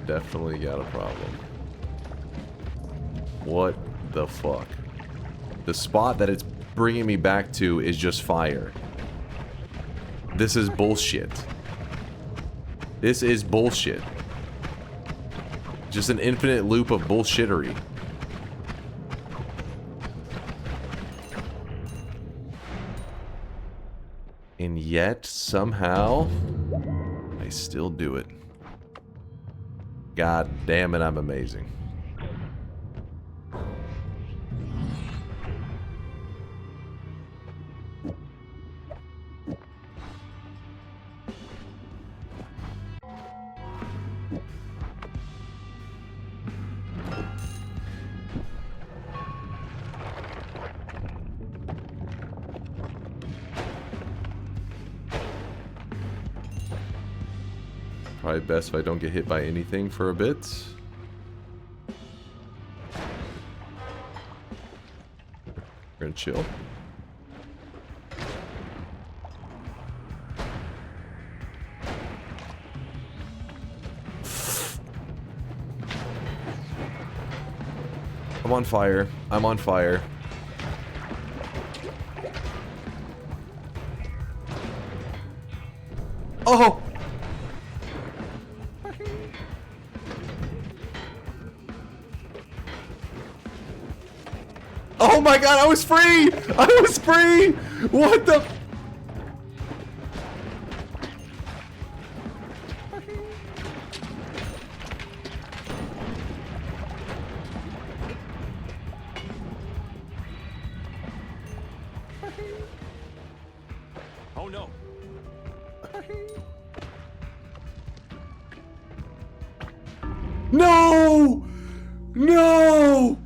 Definitely got a problem. What the fuck? The spot that it's bringing me back to is just fire. This is bullshit. This is bullshit. Just an infinite loop of bullshittery. And yet, somehow, I still do it. God damn it, I'm amazing. Probably best if I don't get hit by anything for a bit. We're gonna chill. I'm on fire. I'm on fire. Oh! Oh my god, I was free! I was free! What the... Oh no. No! No!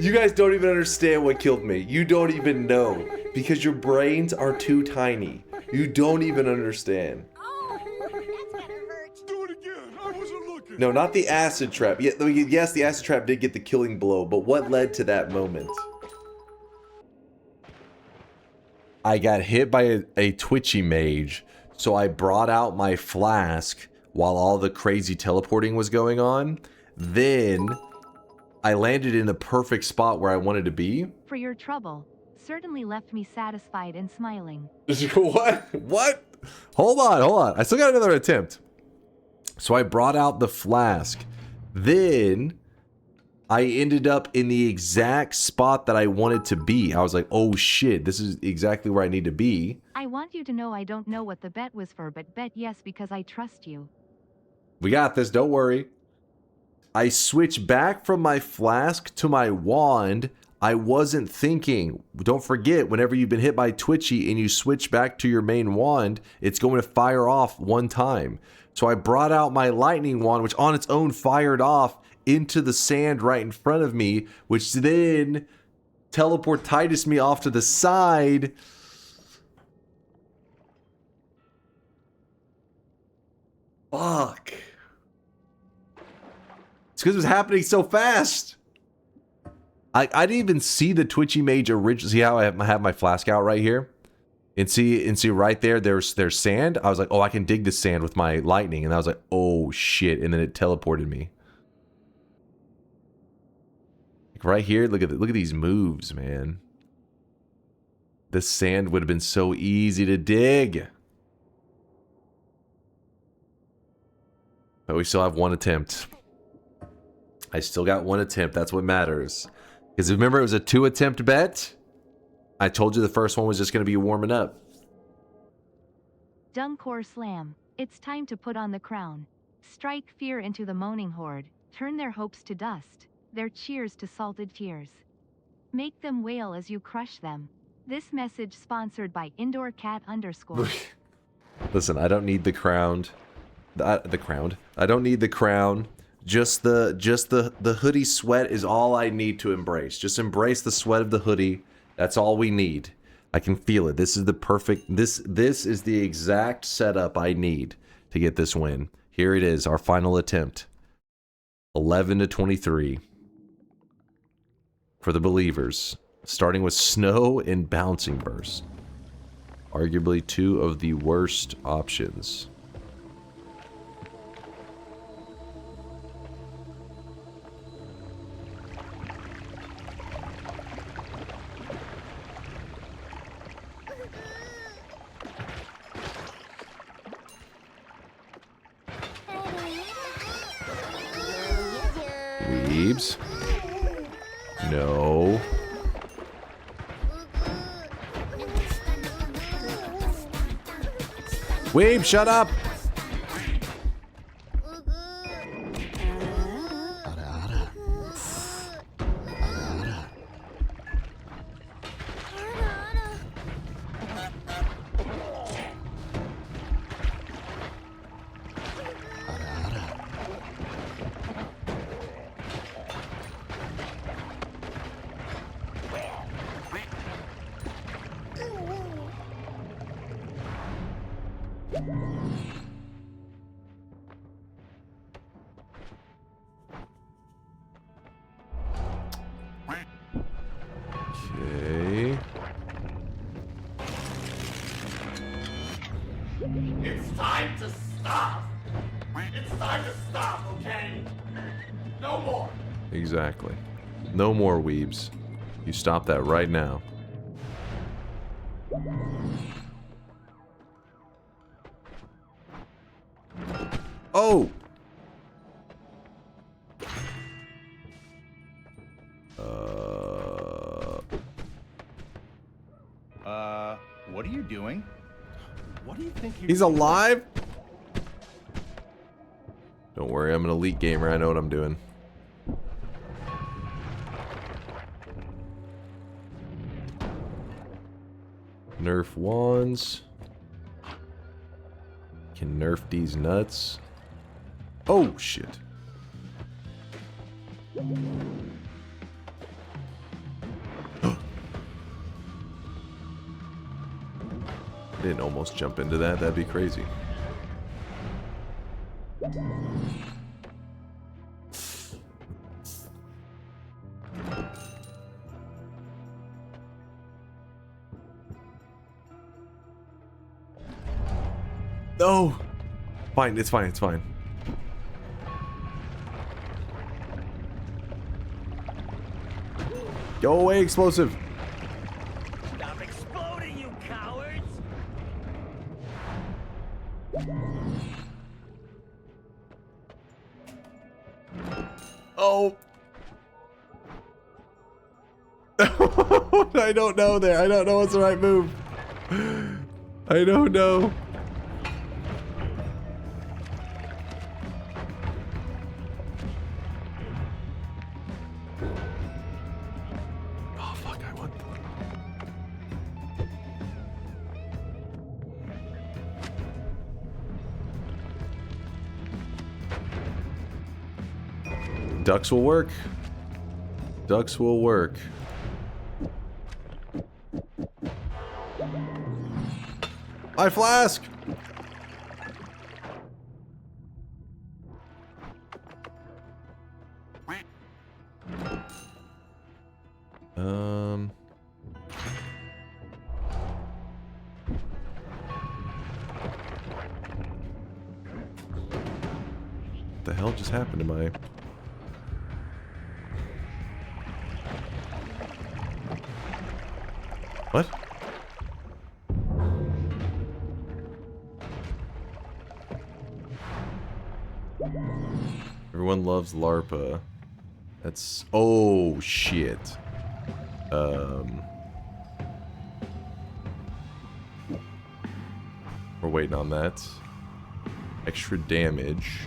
You guys don't even understand what killed me. You don't even know. Because your brains are too tiny. You don't even understand. Oh, that's gonna hurt. Do it again. I wasn't looking. No, not the acid trap. Yes, the acid trap did get the killing blow, but what led to that moment? I got hit by a twitchy mage, so I brought out my flask while all the crazy teleporting was going on. Then I landed in the perfect spot where I wanted to be. For your trouble, certainly left me satisfied and smiling. What? What? Hold on, hold on. I still got another attempt. So I brought out the flask. Then I ended up in the exact spot that I wanted to be. I was like, oh shit, this is exactly where I need to be. I want you to know I don't know what the bet was for, but bet yes because I trust you. We got this, don't worry. I switched back from my flask to my wand. I wasn't thinking. Don't forget, whenever you've been hit by twitchy and you switch back to your main wand, it's going to fire off one time. So I brought out my lightning wand, which on its own fired off into the sand right in front of me, which then teleportitis me off to the side. Fuck. It's because it was happening so fast. I didn't even see the twitchy mage originally. See how I have my flask out right here? And see right there, there's sand. I was like, oh, I can dig the sand with my lightning. And I was like, oh shit. And then it teleported me. Like right here, look at these moves, man. This sand would have been so easy to dig. But we still have one attempt. I still got one attempt. That's what matters. Because remember, it was a 2-attempt bet. I told you the first one was just going to be warming up. DunkOrSlam, it's time to put on the crown. Strike fear into the moaning horde. Turn their hopes to dust. Their cheers to salted tears. Make them wail as you crush them. This message sponsored by IndoorCat_. Listen, I don't need the crown. The crown. I don't need the crown. Just the hoodie sweat is all I need to embrace. Just embrace the sweat of the hoodie. That's all we need. I can feel it. This is the perfect. This is the exact setup I need to get this win. Here it is, our final attempt. 11-23 for the believers, starting with snow and bouncing burst. Arguably two of the worst options. weebs. No. Weeb, shut up! Okay. It's time to stop. It's time to stop, okay? No more. Exactly. No more weebs. You stop that right now. Oh! What are you doing? What do you think He's alive? Don't worry, I'm an elite gamer. I know what I'm doing. Nerf wands. Can nerf these nuts. Oh, shit. Didn't almost jump into that. That'd be crazy. No! Fine, it's fine, it's fine. Go away, explosive! Stop exploding, you cowards! Oh! I don't know there. I don't know what's the right move. I don't know. Oh, fuck, I want... Ducks will work. Ducks will work. My flask! What the hell just happened to my... What? Everyone loves LARPA. That's... Oh, shit. We're waiting on that. Extra damage.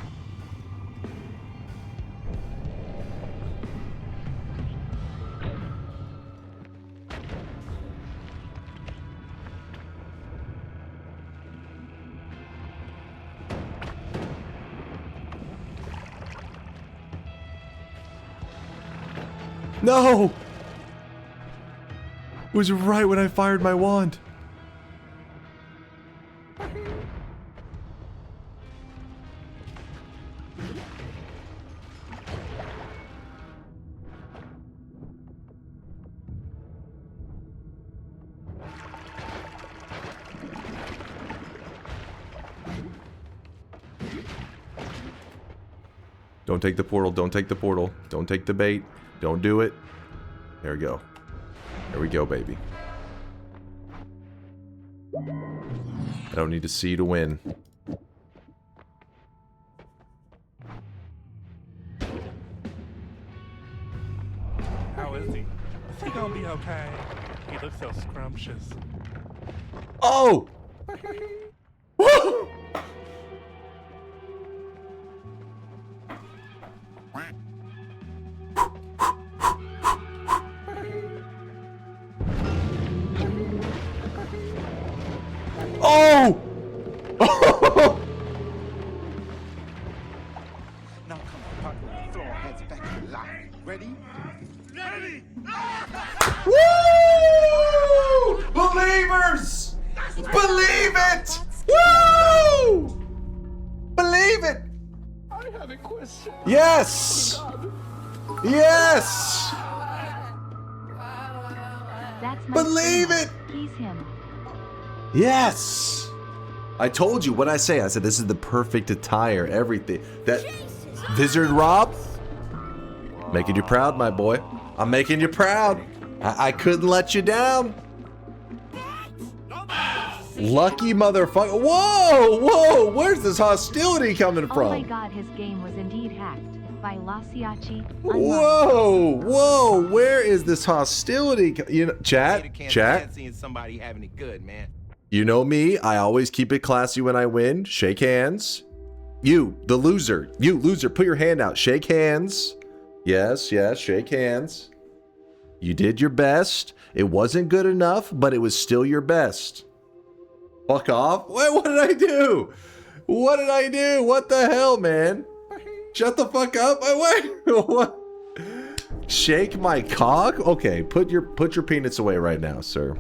No! It was right when I fired my wand. Don't take the portal, don't take the portal, don't take the bait, don't do it. There we go. There we go, baby. I don't need to see to win. He gonna be okay. He looks so scrumptious. Oh! Woo! Oh! Now come on, partner. Throw our heads back in the line. Ready? Ready! Woo! Believers! Believe it! Woo! Believe it! I have a question. Yes! Yes! That's my Believe streamer. it! He's him. Yes! I told you what I say. I said this is the perfect attire, everything. That Wizard Rob, making you proud, my boy. I'm making you proud. I couldn't let you down. Lucky motherfucker. Whoa, whoa, where's this hostility coming from? Oh my god, his game was indeed hacked. By Lasiachi. Whoa, whoa, where is this hostility? You know, chat. Seeing somebody having it good, man. You know me, I always keep it classy when I win. Shake hands. You, the loser. You, loser, put your hand out. Shake hands. Yes, yes, shake hands. You did your best. It wasn't good enough, but it was still your best. Fuck off. Wait, what did I do? What did I do? What the hell, man? Shut the fuck up. Wait, what? Shake my cock? Okay, put your peanuts away right now, sir.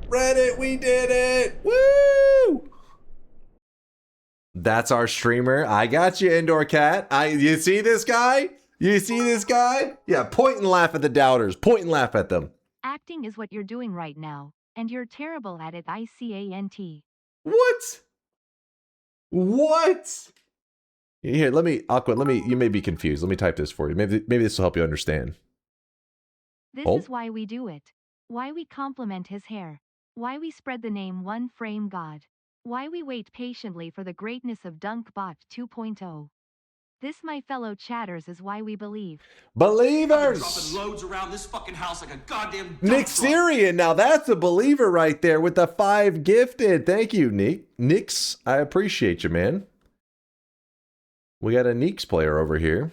Reddit, we did it! Woo! That's our streamer. I got you, Indoor Cat. You see this guy? You see this guy? Yeah, point and laugh at the doubters. Point and laugh at them. Acting is what you're doing right now, and you're terrible at it. ICANT. What? What? Here, let me, Aqua, you may be confused. Let me type this for you. Maybe this will help you understand. This is why we do it. Why we compliment his hair. Why we spread the name One Frame God. Why we wait patiently for the greatness of DunkBot 2.0. This, my fellow chatters, is why we believe. Believers! Dropping loads around this fucking house like a goddamn Nick Syrian, now that's a believer right there with the 5 gifted. Thank you, Nick. Nix, I appreciate you, man. We got a Neeks player over here.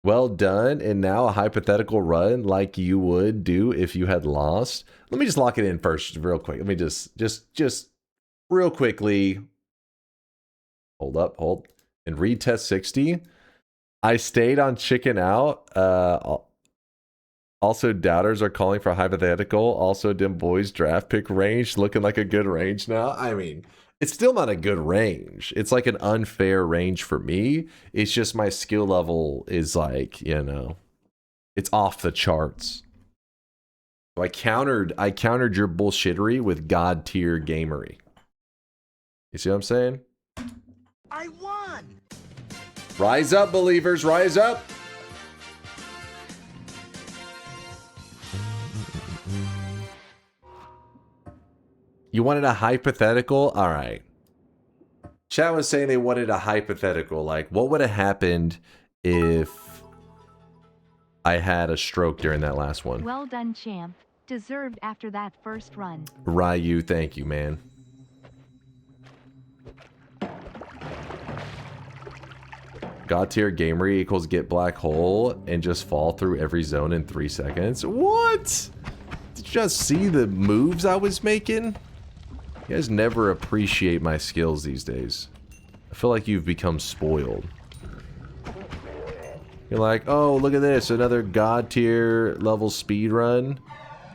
Well done, and now a hypothetical run like you would do if you had lost. Let me just lock it in first, real quick. Let me just real quickly. Hold. And read test 60. I stayed on chicken out. Also, doubters are calling for hypothetical. Also, dim boys draft pick range looking like a good range now. I mean, it's still not a good range. It's like an unfair range for me. It's just my skill level is like, you know, it's off the charts. So I countered your bullshittery with god tier gamery. You see what I'm saying? I won! Rise up, believers, rise up! You wanted a hypothetical? All right. Chat was saying they wanted a hypothetical. Like, what would have happened if I had a stroke during that last one? Well done, champ. Deserved after that first run. Ryu, thank you, man. God tier gamery equals get black hole and just fall through every zone in 3 seconds. What? Did you just see the moves I was making? You guys never appreciate my skills these days. I feel like you've become spoiled. You're like, oh, look at this. Another God tier level speed run.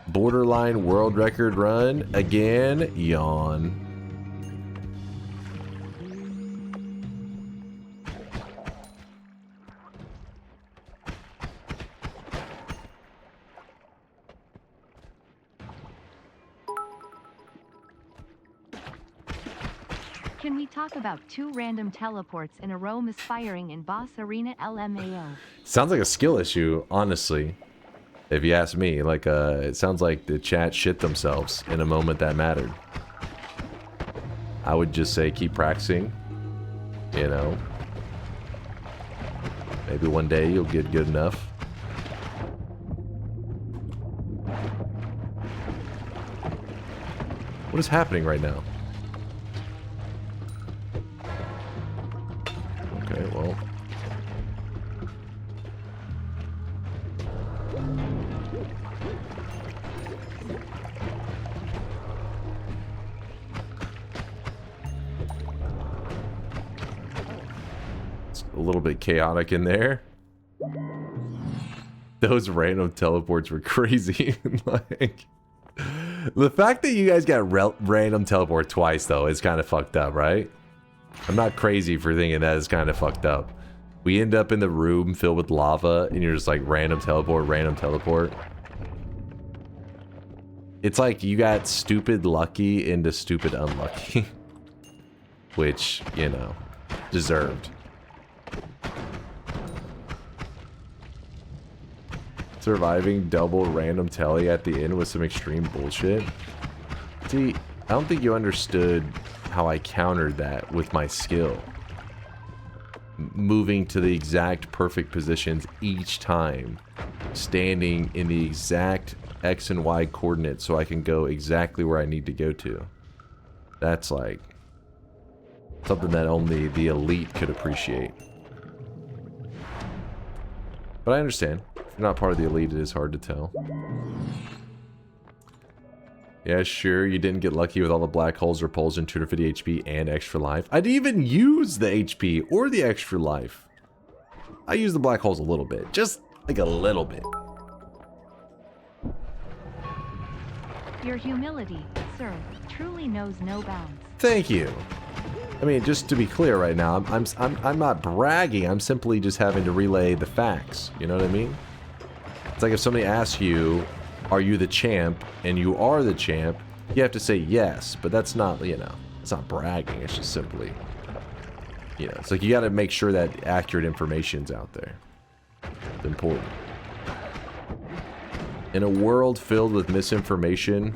Borderline world record run. Again, yawn. Can we talk about 2 random teleports in a row misfiring in Boss Arena LMAO? Sounds like a skill issue, honestly. If you ask me, like, it sounds like the chat shit themselves in a moment that mattered. I would just say keep practicing, you know. Maybe one day you'll get good enough. What is happening right now? Okay, well. It's a little bit chaotic in there. Those random teleports were crazy. Like, the fact that you guys got random teleport twice, though, is kind of fucked up, right? I'm not crazy for thinking that is kind of fucked up. We end up in the room filled with lava, and you're just like, random teleport, random teleport. It's like you got stupid lucky into stupid unlucky. Which, you know, deserved. Surviving double random telly at the end with some extreme bullshit. See, I don't think you understood how I countered that with my skill. Moving to the exact perfect positions each time. Standing in the exact X and Y coordinates so I can go exactly where I need to go to. That's like something that only the elite could appreciate. But I understand. If you're not part of the elite, it is hard to tell. Yeah, sure, you didn't get lucky with all the black holes or poles and 250 HP and extra life. I didn't even use the HP or the extra life. I used the black holes a little bit. Just like a little bit. Your humility, sir, truly knows no bounds. Thank you. I mean, just to be clear right now, I'm not bragging. I'm simply just having to relay the facts. You know what I mean? It's like if somebody asks you, are you the champ? And you are the champ, you have to say yes. But that's not, you know, it's not bragging. It's just simply, you know, it's like you got to make sure that accurate information's out there. It's important. In a world filled with misinformation,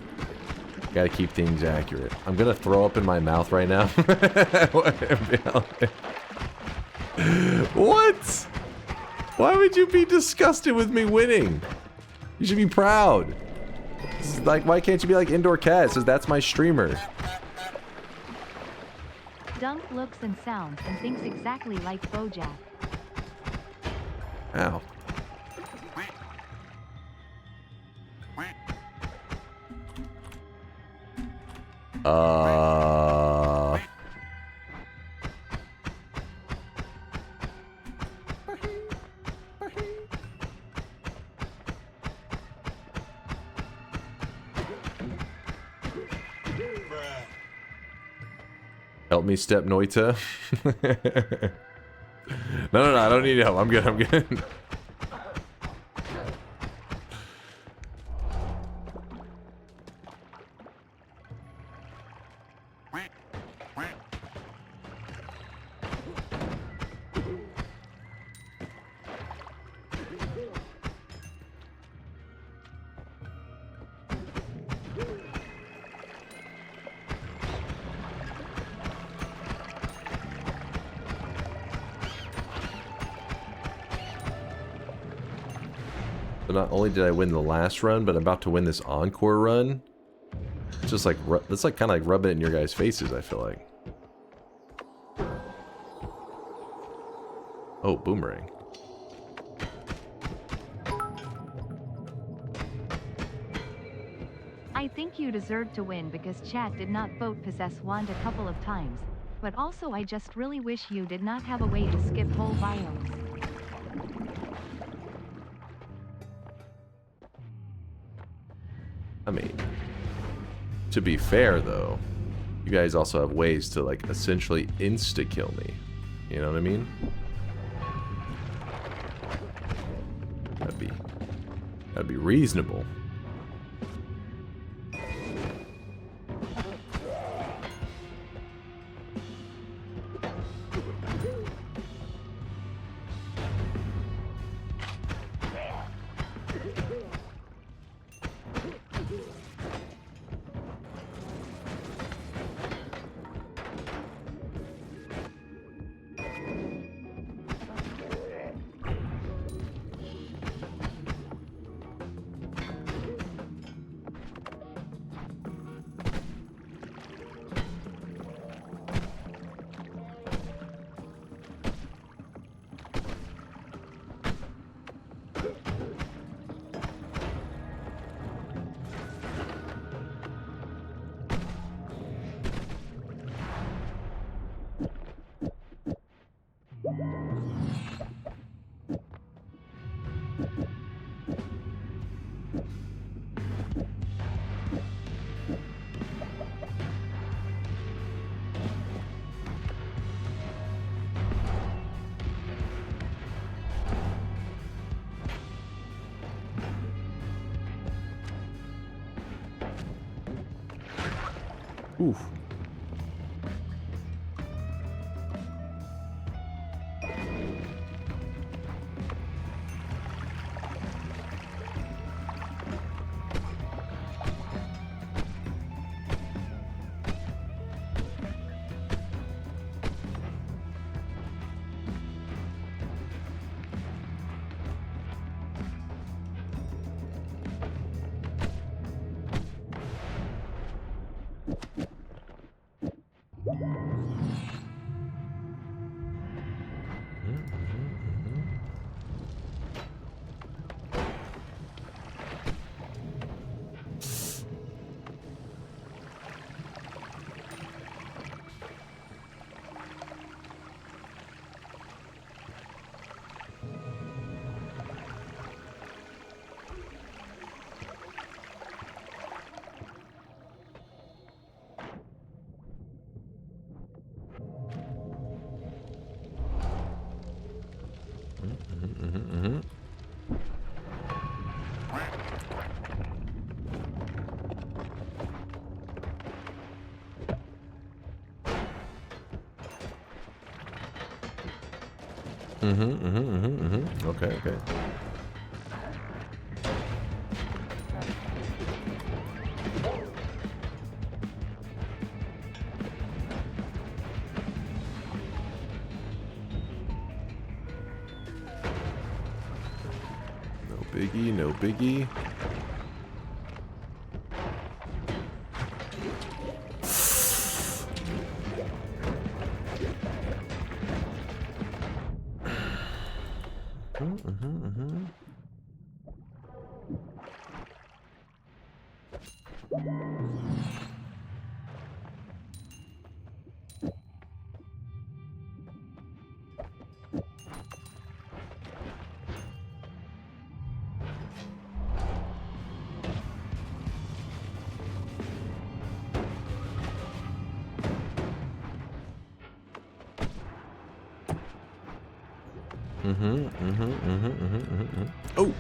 you gotta keep things accurate. I'm gonna throw up in my mouth right now. What? Why would you be disgusted with me winning? You should be proud. This is like, why can't you be like Indoor Cat? It says that's my streamer. Dunk looks and sounds and thinks exactly like Bojack. Ow. Help me, step Noita. No, I don't need help. I'm good, I'm good. Not only did I win the last run, but I'm about to win this encore run. It's just like, it's like kind of like rubbing it in your guys' faces, I feel like. Oh, boomerang. I think you deserve to win because chat did not vote possess wand a couple of times. But also I just really wish you did not have a way to skip whole biomes. I mean, to be fair though, you guys also have ways to like essentially insta-kill me. You know what I mean? That'd be reasonable. Oof. Okay, okay. No biggie, no biggie. Oh!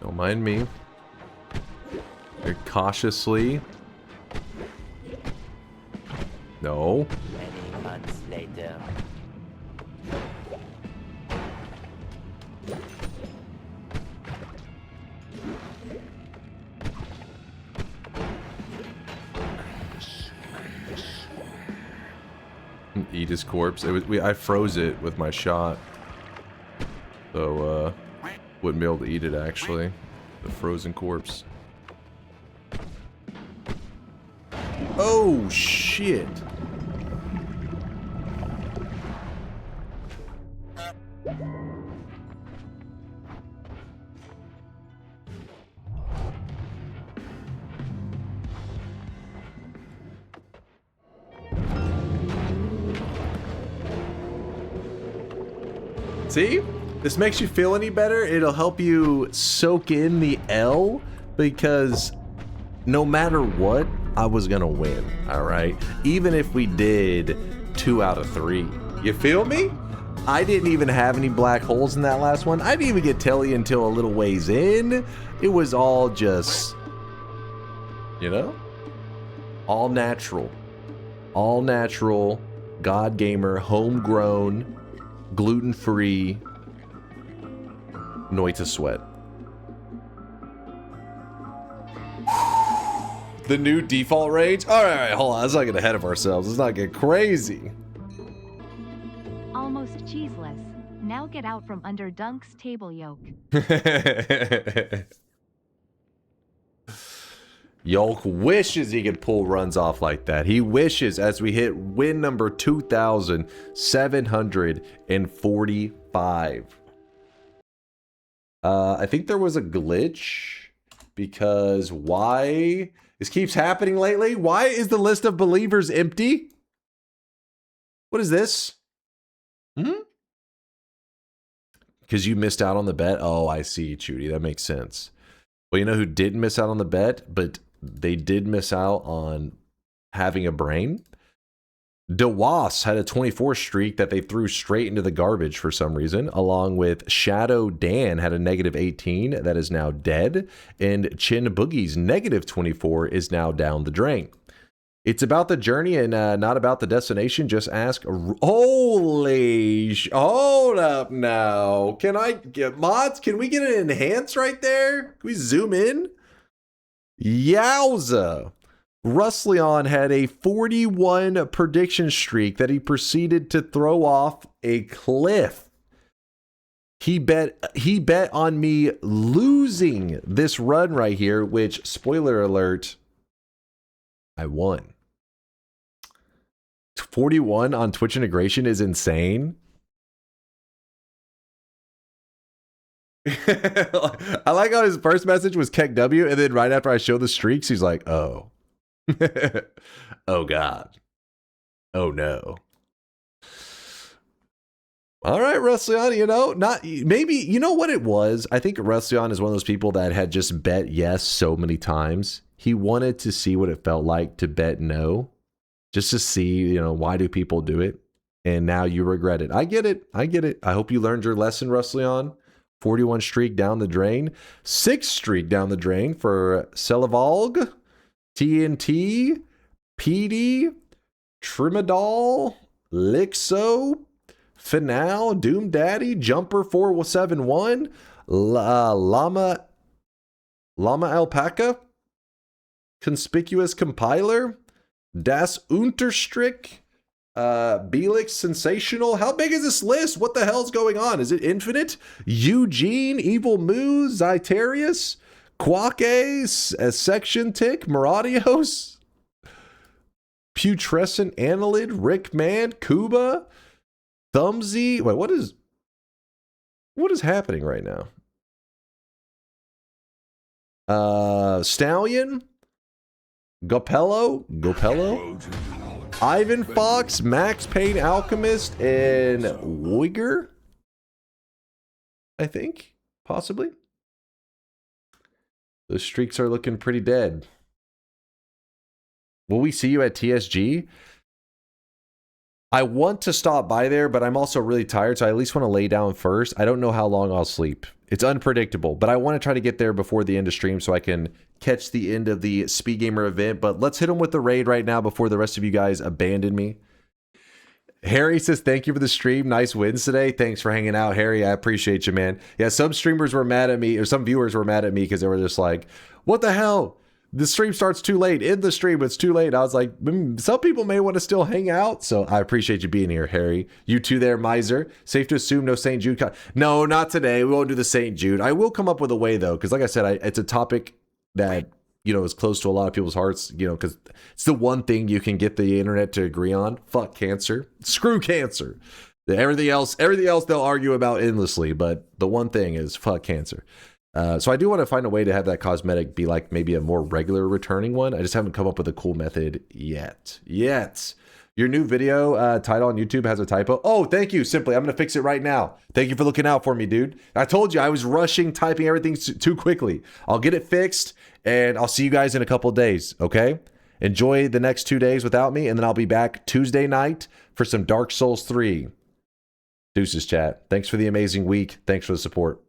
Don't mind me. Very cautiously. No. Many months later. Eat his corpse. I froze it with my shot. So, wouldn't be able to eat it, actually. The frozen corpse. Oh, shit! See? This makes you feel any better? It'll help you soak in the L, because no matter what, I was gonna win, alright? Even if we did 2 out of 3. You feel me? I didn't even have any black holes in that last one. I didn't even get telly until a little ways in. It was all just, you know? All natural. All natural, God Gamer, homegrown, gluten-free, Noita sweat. The new default range? Alright, hold on. Let's not get ahead of ourselves. Let's not get crazy. Almost cheeseless. Now get out from under Dunk's table yoke. Yolk wishes he could pull runs off like that. He wishes as we hit win number 2,745. I think there was a glitch because why this keeps happening lately? Why is the list of believers empty? What is this? Because you missed out on the bet? Oh, I see, Chudy. That makes sense. Well, you know who didn't miss out on the bet, but they did miss out on having a brain? DeWass had a 24 streak that they threw straight into the garbage for some reason, along with Shadow Dan had a negative 18 that is now dead, and Chin Boogie's negative 24 is now down the drain. It's about the journey and not about the destination. Just ask. Holy hold up now. Can I get mods? Can we get an enhance right there? Can we zoom in? Yowza. Rusleon had a 41 prediction streak that he proceeded to throw off a cliff. He bet on me losing this run right here, which, spoiler alert, I won. 41 on Twitch integration is insane. I like how his first message was Keck W, and then right after I show the streaks, he's like, oh. Oh God. Oh no. All right, Rusleon, you know, not maybe, you know what it was? I think Rusleon is one of those people that had just bet yes so many times. He wanted to see what it felt like to bet no, just to see, you know, why do people do it? And now you regret it. I get it. I get it. I hope you learned your lesson, Rusleon. 41 streak down the drain. 6 streak down the drain for Celavalg, TNT, PD, Trimadol, Lixo, Finale, Doom Daddy, Jumper 471, Llama Alpaca, Conspicuous Compiler, Das Unterstrich, Belix Sensational. How big is this list? What the hell's going on? Is it infinite? Eugene, Evil Moose, Zyterius, Quake, Section Tick, Maradios, Putrescent Annelid, Rick Man, Kuba, Thumbsy. Wait, what is happening right now? Stallion, Gopello, Ivan Fox, Max Payne Alchemist, and Wigger, I think, possibly. Those streaks are looking pretty dead. Will we see you at TSG? I want to stop by there, but I'm also really tired, so I at least want to lay down first. I don't know how long I'll sleep. It's unpredictable, but I want to try to get there before the end of stream so I can catch the end of the Speed Gamer event. But let's hit them with the raid right now before the rest of you guys abandon me. Harry says, thank you for the stream. Nice wins today. Thanks for hanging out, Harry. I appreciate you, man. Yeah, some streamers were mad at me, or some viewers were mad at me because they were just like, what the hell? The stream starts too late. In the stream, it's too late. I was like, some people may want to still hang out. So I appreciate you being here, Harry. You too there, Miser. Safe to assume no St. Jude. No, not today. We won't do the St. Jude. I will come up with a way, though, because like I said, it's a topic that, you know, is close to a lot of people's hearts, you know, because it's the one thing you can get the internet to agree on. Fuck cancer. Screw cancer. Everything else they'll argue about endlessly, but the one thing is fuck cancer. So I do want to find a way to have that cosmetic be like maybe a more regular returning one. I just haven't come up with a cool method yet. Your new video title on YouTube has a typo. Oh, thank you. Simply, I'm going to fix it right now. Thank you for looking out for me, dude. I told you I was rushing, typing everything too quickly. I'll get it fixed, and I'll see you guys in a couple of days, okay? Enjoy the next 2 days without me, and then I'll be back Tuesday night for some Dark Souls 3. Deuces, chat. Thanks for the amazing week. Thanks for the support.